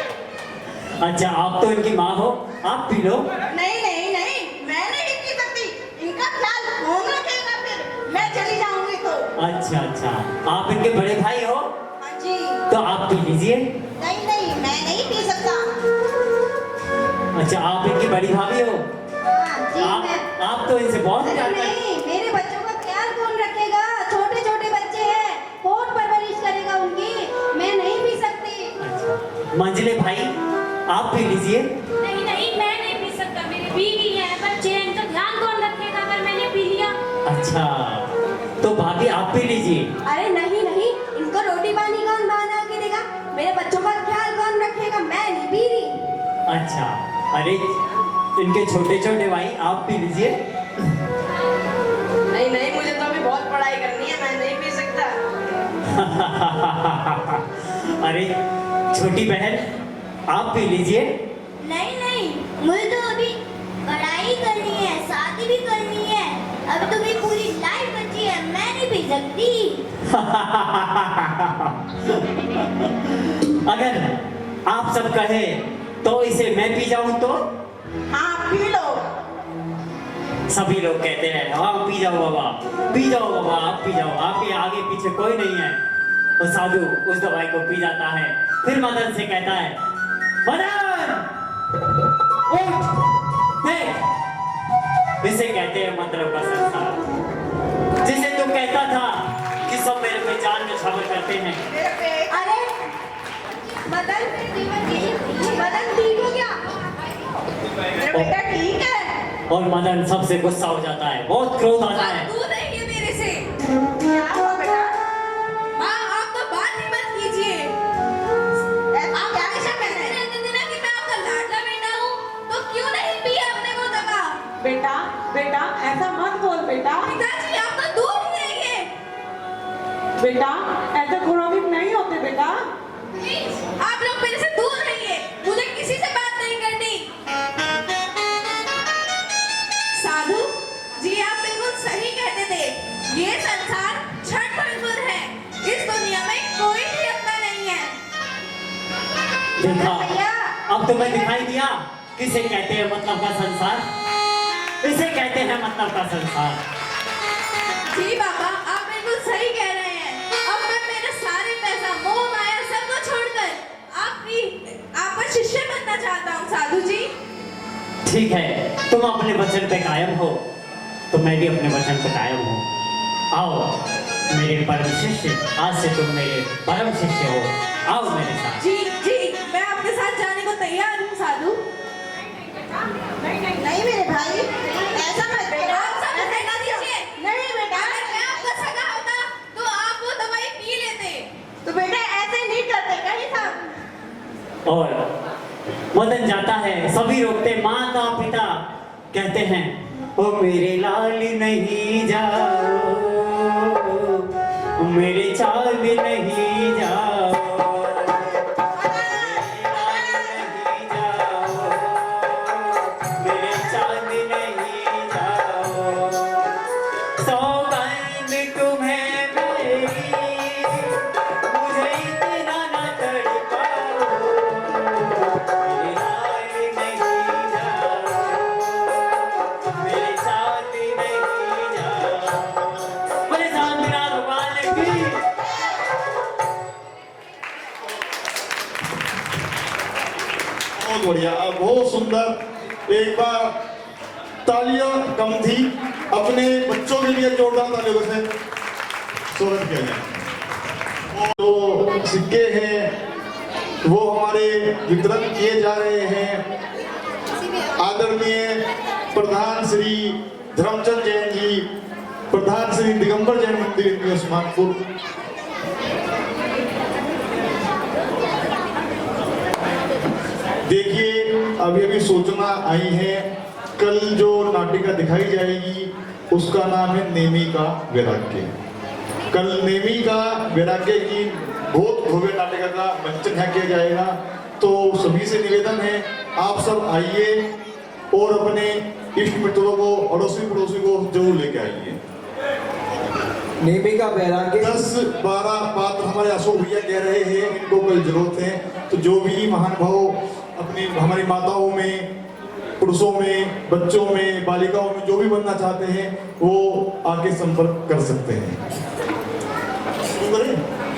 Speaker 6: अच्छा, आप तो इनकी माँ हो, आप पी लो।
Speaker 8: नहीं नहीं नहीं, मैं नहीं पी सकती, इनका ख्याल कौन रखेगा? फिर मैं चली जाऊंगी तो।
Speaker 6: अच्छा, आप इनके बड़े भाई हो,
Speaker 8: हाँ जी।
Speaker 6: तो आप पी लीजिए।
Speaker 8: नहीं नहीं, मैं नहीं पी सकता।
Speaker 6: अच्छा, आप इनकी बड़ी भाभी हो,
Speaker 9: हाँ जी
Speaker 6: आप तो इनसे बहुत
Speaker 9: अरे
Speaker 6: प्यार करते हैं।
Speaker 9: नहीं, मेरे बच्चों का ख्याल कौन रखेगा? छोटे छोटे बच्चे हैं, कौन परवरिश करेगा उनकी? मैं नहीं पी सकती।
Speaker 6: अच्छा, मंझले भाई, आप पी लीजिए।
Speaker 3: नहीं, मैं नहीं पी सकता,
Speaker 6: अच्छा, तो भाभी आप भी लीजिए।
Speaker 9: अरे नहीं नहीं, इनको रोटी पानी कौन बना के देगा, मेरे बच्चों का ख्याल कौन रखेगा, मैं नहीं पी रही।
Speaker 6: अच्छा, अरे इनके छोटे छोटे भाई आप भी लीजिए।
Speaker 10: नहीं नहीं, मुझे तो अभी बहुत पढ़ाई करनी है, मैं नहीं पी सकता।
Speaker 6: अरे छोटी बहन आप भी लीजिए।
Speaker 11: नहीं नहीं, मुझे तो अभी पढ़ाई करनी है, शादी भी करनी है, अभी तो मेरी पूरी लाइफ बची है, मैं नहीं पी सकती।
Speaker 6: अगर आप सब कहे तो इसे मैं पी जाऊं तो?
Speaker 8: हाँ पी लो।
Speaker 6: सभी लोग कहते हैं हाँ पी जाओ बाबा, पी जाओ बाबा, आप पी जाओ, आपके आगे पीछे कोई नहीं है। तो साधु उस दवाई को पी जाता है, फिर मदन से कहता है, मदन उठ, देख। इसे कहते हैं मतलब का संसार, जिसे तू कहता था कि सब मेरे पे जान न्यौछावर करते हैं।
Speaker 9: अरे मदन, मदन ठीक हो क्या?
Speaker 8: मेरा बेटा ठीक है।
Speaker 6: और मदन सबसे गुस्सा हो जाता है, बहुत क्रोध आता है।
Speaker 3: दूर रहिए मेरे से।
Speaker 8: क्या हुआ बेटा?
Speaker 3: माँ आप तो बात ही मत कीजिए। आप हमेशा कहते रहते थे ना कि मैं आपका लाडला बेटा हूँ, तो क्यों नहीं पिया आपने वो दवा?
Speaker 7: बेटा बेटा ऐसा मत बोल बेटा।
Speaker 3: पिताजी आप तो दूर ही रहिए।
Speaker 7: बेटा ऐसे गुलामी नहीं होते बेटा।
Speaker 3: प्लीज आप लोग मेरे से दूर रहिए, मुझे किसी से बात नहीं करनी। साधु जी आप बिल्कुल सही कहते थे, ये संसार छठ भरपूर है, इस दुनिया में कोई भी अपना नहीं है।
Speaker 6: देखा, अब तुम्हें दिखाई दिया किसे कहते हैं मतलब का संसार? इसे कहते हैं मतलब का संसार।
Speaker 3: जी बाबा आप बिल्कुल सही कह रहे हैं। अब मैं मेरा सारे पैसा मोह माया सबको छोड़कर आपका शिष्य बनना चाहता हूँ साधु जी।
Speaker 6: ठीक है, तुम अपने वचन पे कायम हो तो मैं भी अपने वचन पे कायम हूँ। आओ मेरे परम शिष्य, आज से तुम मेरे परम शिष्य हो, आओ मेरे साथ।
Speaker 3: जी जी मैं आपके साथ जाने को तैयार हूँ साधु।
Speaker 8: नहीं मेरे भाई, ऐसा मत करो।
Speaker 3: आप सब रहना दीजिए।
Speaker 8: नहीं बेटा,
Speaker 3: अगर मैं आपका सगा होता तो आप वो दवाई पी लेते।
Speaker 8: तो बेटा ऐसे नहीं करते कहीं था।
Speaker 6: और मदन जाता है, सभी रोकते, माता पिता कहते हैं ओ मेरे लाल नहीं जाओ, मेरे चाल नहीं जाओ, मेरे चाल नहीं जाओ, सौगंध तुम्हें मेरी, मुझे इतना ना तड़पाओ, मेरे लाल नहीं जाओ, मेरे साथ नहीं जाओ, मेरे साथ बिना भगवान की।
Speaker 4: बहुत बढ़िया, बहुत सुंदर। एक बार तालियां कम थी, अपने बच्चों के लिए जोरदार तालियों से स्वागत किया जाए। जो सिक्के हैं वो हमारे वितरण किए जा रहे हैं। आदरणीय प्रधान श्री धर्मचंद जैन जी, प्रधान श्री दिगंबर जैन मंदिर उस्मानपुर। देखिए अभी अभी सूचना आई है, कल जो नाटिका दिखाई जाएगी उसका नाम है नेमी का वैराग्य। कल नेमी का वैराग्य की बहुत भव्य नाटिका का मंचन है किया जाएगा। तो सभी से निवेदन है आप सब आइए और अपने इष्ट मित्रों को, अड़ोसी पड़ोसी को जरूर लेके आइए।
Speaker 5: नेमी का वैराग्य
Speaker 4: 10-12 पात्र हमारे अशोक भैया कह रहे हैं, इनको कल जरूरत है। तो जो भी महानुभाव अपनी हमारी माताओं में, पुरुषों में, बच्चों में, बालिकाओं में जो भी बनना चाहते हैं वो आके संपर्क कर सकते हैं।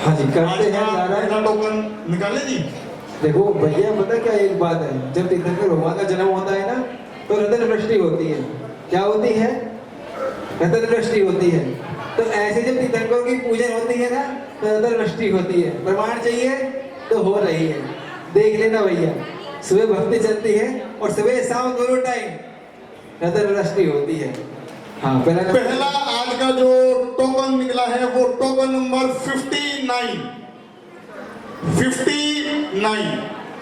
Speaker 5: हाँ जी करते हैं।
Speaker 4: पहला टोकन निकाले जी।
Speaker 5: देखो भैया पता क्या एक बात है, जब तीर्थंकर भगवान का जन्म होता है ना तो रतन वृष्टि होती है। क्या होती है? रतन वृष्टि होती है। तो ऐसे जब तीर्थंकरों की पूजन होती है ना तो रतन वृष्टि होती है। प्रमाण चाहिए तो हो रही है, देख लेना भैया। सुबह भक्ति चलती है और सुबह शाम दोनों टाइम रतन वृष्टि होती है। हाँ पहला नंबर।
Speaker 4: पहला आज का जो टोकन निकला है वो टोकन नंबर 59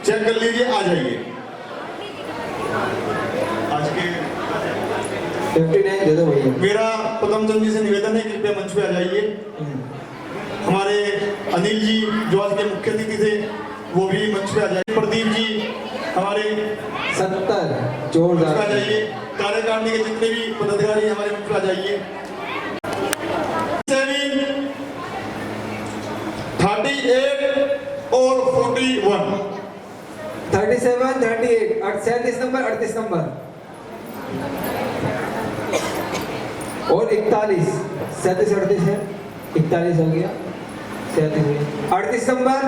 Speaker 4: चेक कर लीजिए, आ जाइए। आज के
Speaker 5: 59 दे दो भैया।
Speaker 4: मेरा पदमचंद जी से निवेदन है कि कृपया मंच पे आ जाइए। हमारे अनिल जी जो आज के मुख्य अतिथि थे वो भी मंच पे आ जाइए। प्रदीप जी हमारे
Speaker 5: 70
Speaker 4: मंच
Speaker 5: जोरदार।
Speaker 4: पे आ जाइए। कार्यकारिणी के जितने भी पदाधिकारी हमारे मंच पे आ जाइए। 38 और 41
Speaker 5: 37 38 37 नंबर 38 नंबर और 41 37 38 है 41 हो गया 38 नंबर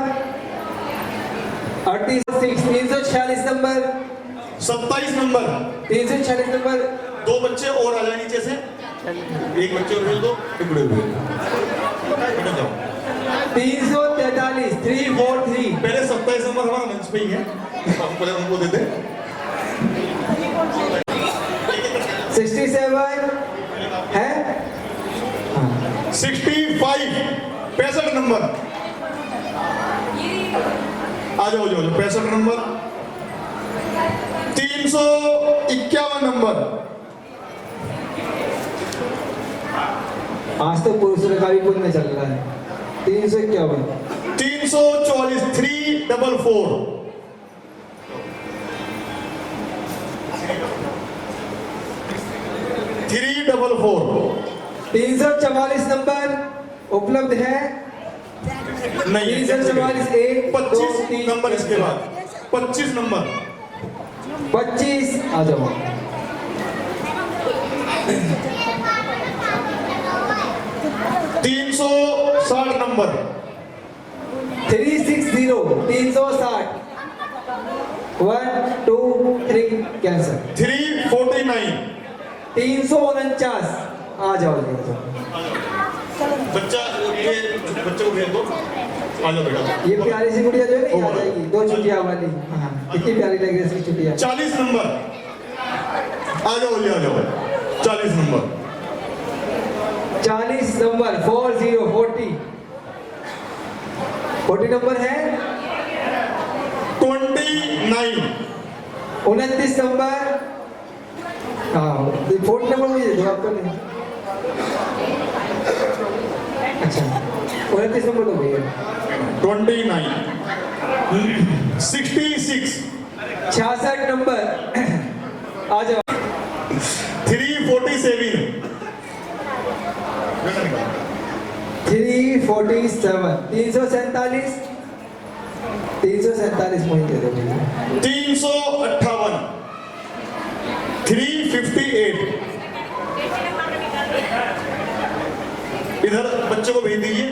Speaker 5: 38 346 नंबर
Speaker 4: 27 नंबर
Speaker 5: 346 नंबर।
Speaker 4: दो बच्चे और आ जाए नीचे से, एक बच्चे और भेज दो, टुकड़े हुए बेटा जाओ।
Speaker 5: 343 343
Speaker 4: पहले 27 नंबर हमारा मंच पे ही है, हम पहले उनको दे दे।
Speaker 5: 67 है
Speaker 4: 65 65 नंबर आ जाओ, जाओ 65 नंबर। 351 नंबर।
Speaker 5: आज तो पुरुषों का भी पुण्य चल रहा है। 351
Speaker 4: 344 344
Speaker 5: 344 नंबर उपलब्ध है।
Speaker 4: नहीं
Speaker 5: 344 1
Speaker 4: 25 नंबर इसके बाद 25 नंबर
Speaker 5: 25 आ जाओ।
Speaker 4: 360 नंबर
Speaker 5: 360 360 1 2 3 कैंसर।
Speaker 4: 349
Speaker 5: 349 आ जाओ।
Speaker 4: बच्चा ये बच्चे को भेज दो, आ जाओ बेटा।
Speaker 5: ये प्यारी सी गुड़िया जो है ना, ये आ जाएगी 2 छुट्टियां वाली। हाँ कितनी प्यारी लग रही है इसकी छुट्टियां।
Speaker 4: 40 नंबर आ जाओ, ले आ जाओ। 40 नंबर
Speaker 5: 40 नंबर 40 40 नंबर है।
Speaker 4: 29
Speaker 5: 29 नंबर। हाँ 40 नंबर मुझे दो आपको नहीं। अच्छा 29 नंबर तो भैया।
Speaker 4: 29 66
Speaker 5: 66 नंबर आ जाओ।
Speaker 4: 347
Speaker 5: 347 347 347 मुझे दे दो भैया।
Speaker 4: 358 358 इधर बच्चे को भेज दीजिए।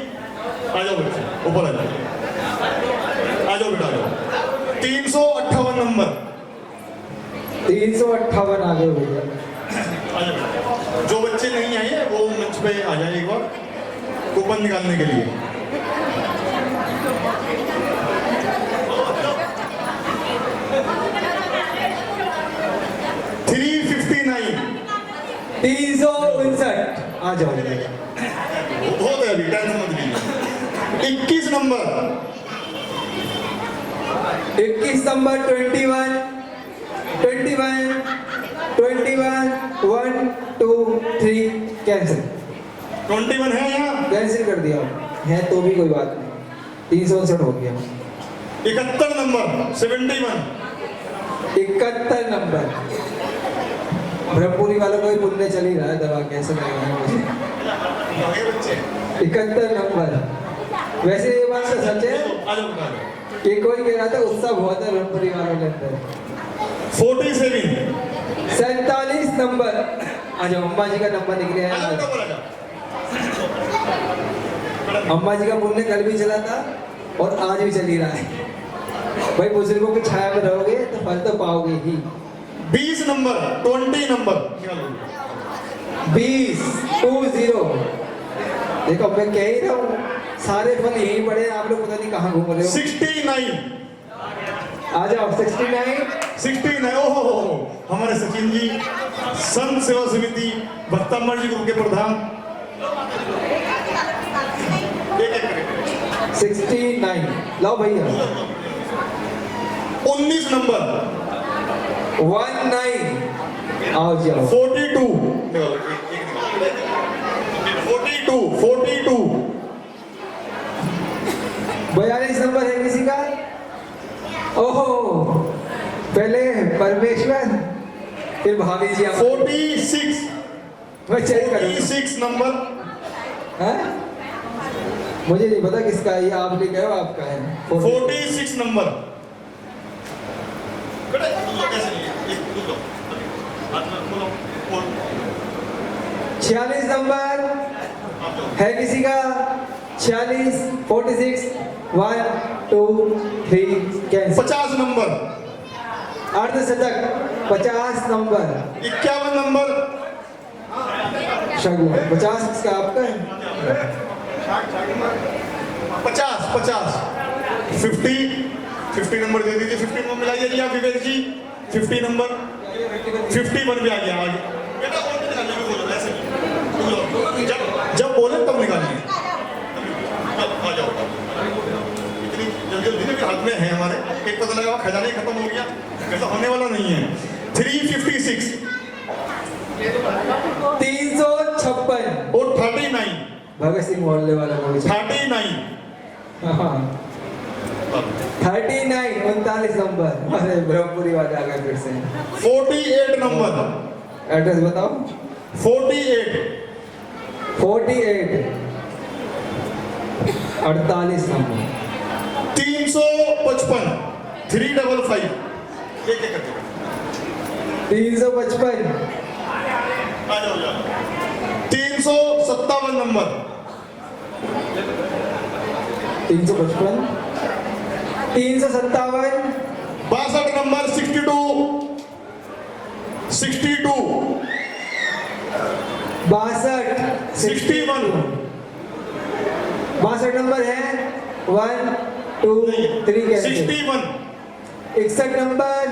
Speaker 4: आ जाओ बच्चे, ऊपर आ जाओ, आ जाओ बेटा, आ जाओ। 358 नंबर
Speaker 5: 358 आ गए भैया।
Speaker 4: आ जाओ बेटा। जो बच्चे नहीं आए हैं वो मंच पे आ जाए एक बार कूपन निकालने के लिए। आ
Speaker 5: जाओ।
Speaker 4: बहुत है अभी, टेंशन मत लीजिए। 21 नंबर
Speaker 5: 21 नंबर 21 1 2 3 कैंसिल।
Speaker 4: 21 है यहाँ,
Speaker 5: कैंसिल कर दिया है तो भी कोई बात नहीं। 359 हो गया।
Speaker 4: 71 नंबर 71
Speaker 5: 71 नंबर ब्रह्मपुरी वालों को ही पुण्य चल ही रहा है, दवा कैसे लगेगा मुझे। 71 नंबर। वैसे ये बात तो सच है कि कोई कह रहा था उत्साह बहुत है ब्रह्मपुरी वालों के अंदर। 47 नंबर आ जाओ। अम्मा जी का नंबर निकले हैं। अम्मा जी का पुण्य कल भी चला था और आज भी चल ही रहा है। भाई बुजुर्गों की छाया में रहोगे तो फल तो पाओगे ही।
Speaker 4: 20 नंबर 20 नंबर
Speaker 5: 20 देखो मैं कह ही रहा हूँ सारे फल यहीं पड़े हैं, आप लोग पता नहीं कहाँ घूम रहे हो।
Speaker 4: 69
Speaker 5: आ जाओ। 69
Speaker 4: ओहो हमारे सचिन जी संत सेवा समिति भक्तामण जी ग्रुप के प्रधान। एक
Speaker 5: 69 लाओ भैया।
Speaker 4: 19 नंबर
Speaker 5: 19 आओ जाओ।
Speaker 4: 42
Speaker 5: 42 नंबर है किसी का? ओहो, पहले परमेश्वर फिर भाभी जी।
Speaker 4: 46
Speaker 5: मैं चेक करूँ।
Speaker 4: 46 नंबर।
Speaker 5: हैं? मुझे नहीं पता किसका है, ये आप ले गए हो, आपका है।
Speaker 4: 46 नंबर। बेटा कैसे नहीं है? एक दो हाथ में बोलो।
Speaker 5: 46 नंबर है किसी का? 46 46 1 2 3 कैंसिल।
Speaker 4: 50 नंबर।
Speaker 5: अर्धशतक 50 नंबर।
Speaker 4: 51 नंबर।
Speaker 5: शगुन 50 किसका? आपका है?
Speaker 4: 50 50 नंबर दे दीजिए। 50 नंबर मिलाइए जी आप विवेक जी। 50 नंबर 51 भी आ गया आगे। बेटा और भी निकालिए, भी बोलो ऐसे नहीं। जब बोले तब निकालिए। आ जाओ। इतनी जल्दी भी हाथ में है हमारे, एक पता लगा खजाना ही खत्म हो गया, ऐसा होने वाला नहीं है। 356
Speaker 5: 356
Speaker 4: और 39
Speaker 5: भगत सिंह मोहल्ले वाला बोल।
Speaker 4: 39
Speaker 5: 39 39 नंबर। अरे ब्रह्मपुरी वाले आ गए फिर से।
Speaker 4: 48 नंबर।
Speaker 5: एड्रेस बताओ।
Speaker 4: 48
Speaker 5: 48 नंबर।
Speaker 4: 355 355 एक एक करके
Speaker 5: 355
Speaker 4: आ जाओ। 357 नंबर।
Speaker 5: 355 357
Speaker 4: 62 नंबर। 62
Speaker 5: 62 62 नंबर है। 1 2 3 कैसे?
Speaker 4: 61
Speaker 5: 61 नंबर।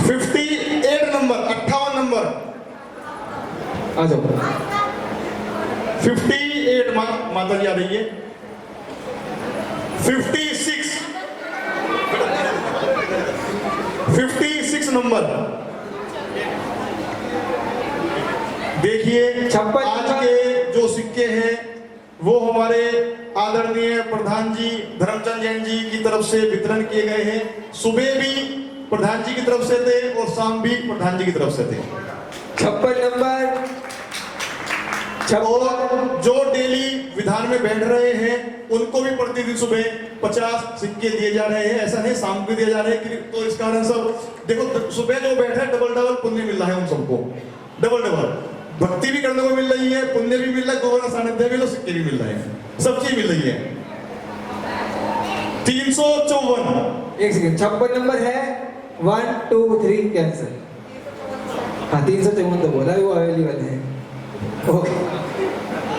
Speaker 4: 58 नंबर। 58 नंबर।
Speaker 5: आ जाओ।
Speaker 4: 58 माता जी आ रही है। 56 नंबर। देखिए
Speaker 5: 56
Speaker 4: आज के जो सिक्के हैं वो हमारे आदरणीय प्रधान जी धर्मचंद जैन जी की तरफ से वितरण किए गए हैं। सुबह भी प्रधान जी की तरफ से थे और शाम भी प्रधान जी की तरफ से थे।
Speaker 5: 56 नंबर।
Speaker 4: और जो डेली विधान में बैठ रहे हैं उनको भी प्रतिदिन सुबह 50 सिक्के दिए जा रहे हैं। ऐसा नहीं शाम को दिए जा रहे हैं। तो इस कारण सब देखो सुबह जो बैठे डबल पुण्य मिल रहा है उन सबको। डबल भक्ति भी करने को मिल रही है, पुण्य भी मिल रहा है, गोवर्धन सानिध्य भी, सिक्के भी मिल रहे हैं, सब चीज मिल रही है। 354
Speaker 5: एक सेकंड। 56 नंबर है। 1 2 3 कैंसिल। हाँ 354 तो बोला वो अवेलेबल है। ओके।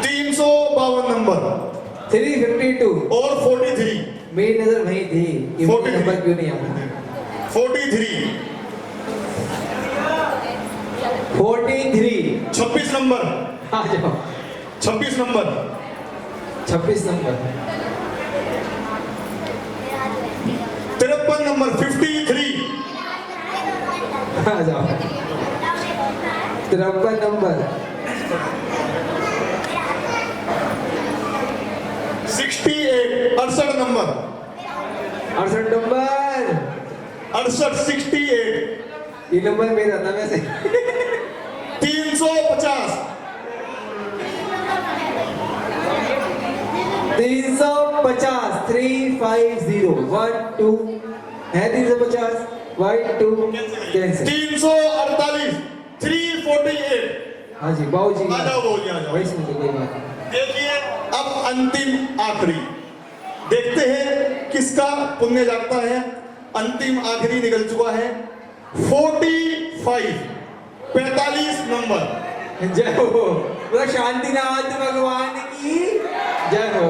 Speaker 4: 352 नंबर
Speaker 5: 352
Speaker 4: और 43
Speaker 5: मेरी नजर वही थी कि वो
Speaker 4: 43
Speaker 5: नंबर क्यों नहीं आता।
Speaker 4: 43
Speaker 5: 43
Speaker 4: 26 नंबर।
Speaker 5: आ जाओ।
Speaker 4: 26 नंबर
Speaker 5: 26 नंबर।
Speaker 4: 53 नंबर 53
Speaker 5: आ जाओ। 53 नंबर।
Speaker 4: 68 68 number
Speaker 5: 68 number.
Speaker 4: 68 68
Speaker 5: ये नंबर मेरा था वैसे।
Speaker 4: 350
Speaker 5: 350 350 1 2 है 350 1 2 कैंसिल।
Speaker 4: 348 348
Speaker 5: हाँ जी बाबू जी
Speaker 4: आ जाओ बोलिए, आ जाओ।
Speaker 5: वही सुनते कोई बात नहीं।
Speaker 4: देखिए अब अंतिम आखिरी देखते हैं किसका पुण्य जागता है। अंतिम आखिरी निकल चुका है। 45 नंबर।
Speaker 5: जय हो। बोला शांतिनाथ भगवान की जय हो।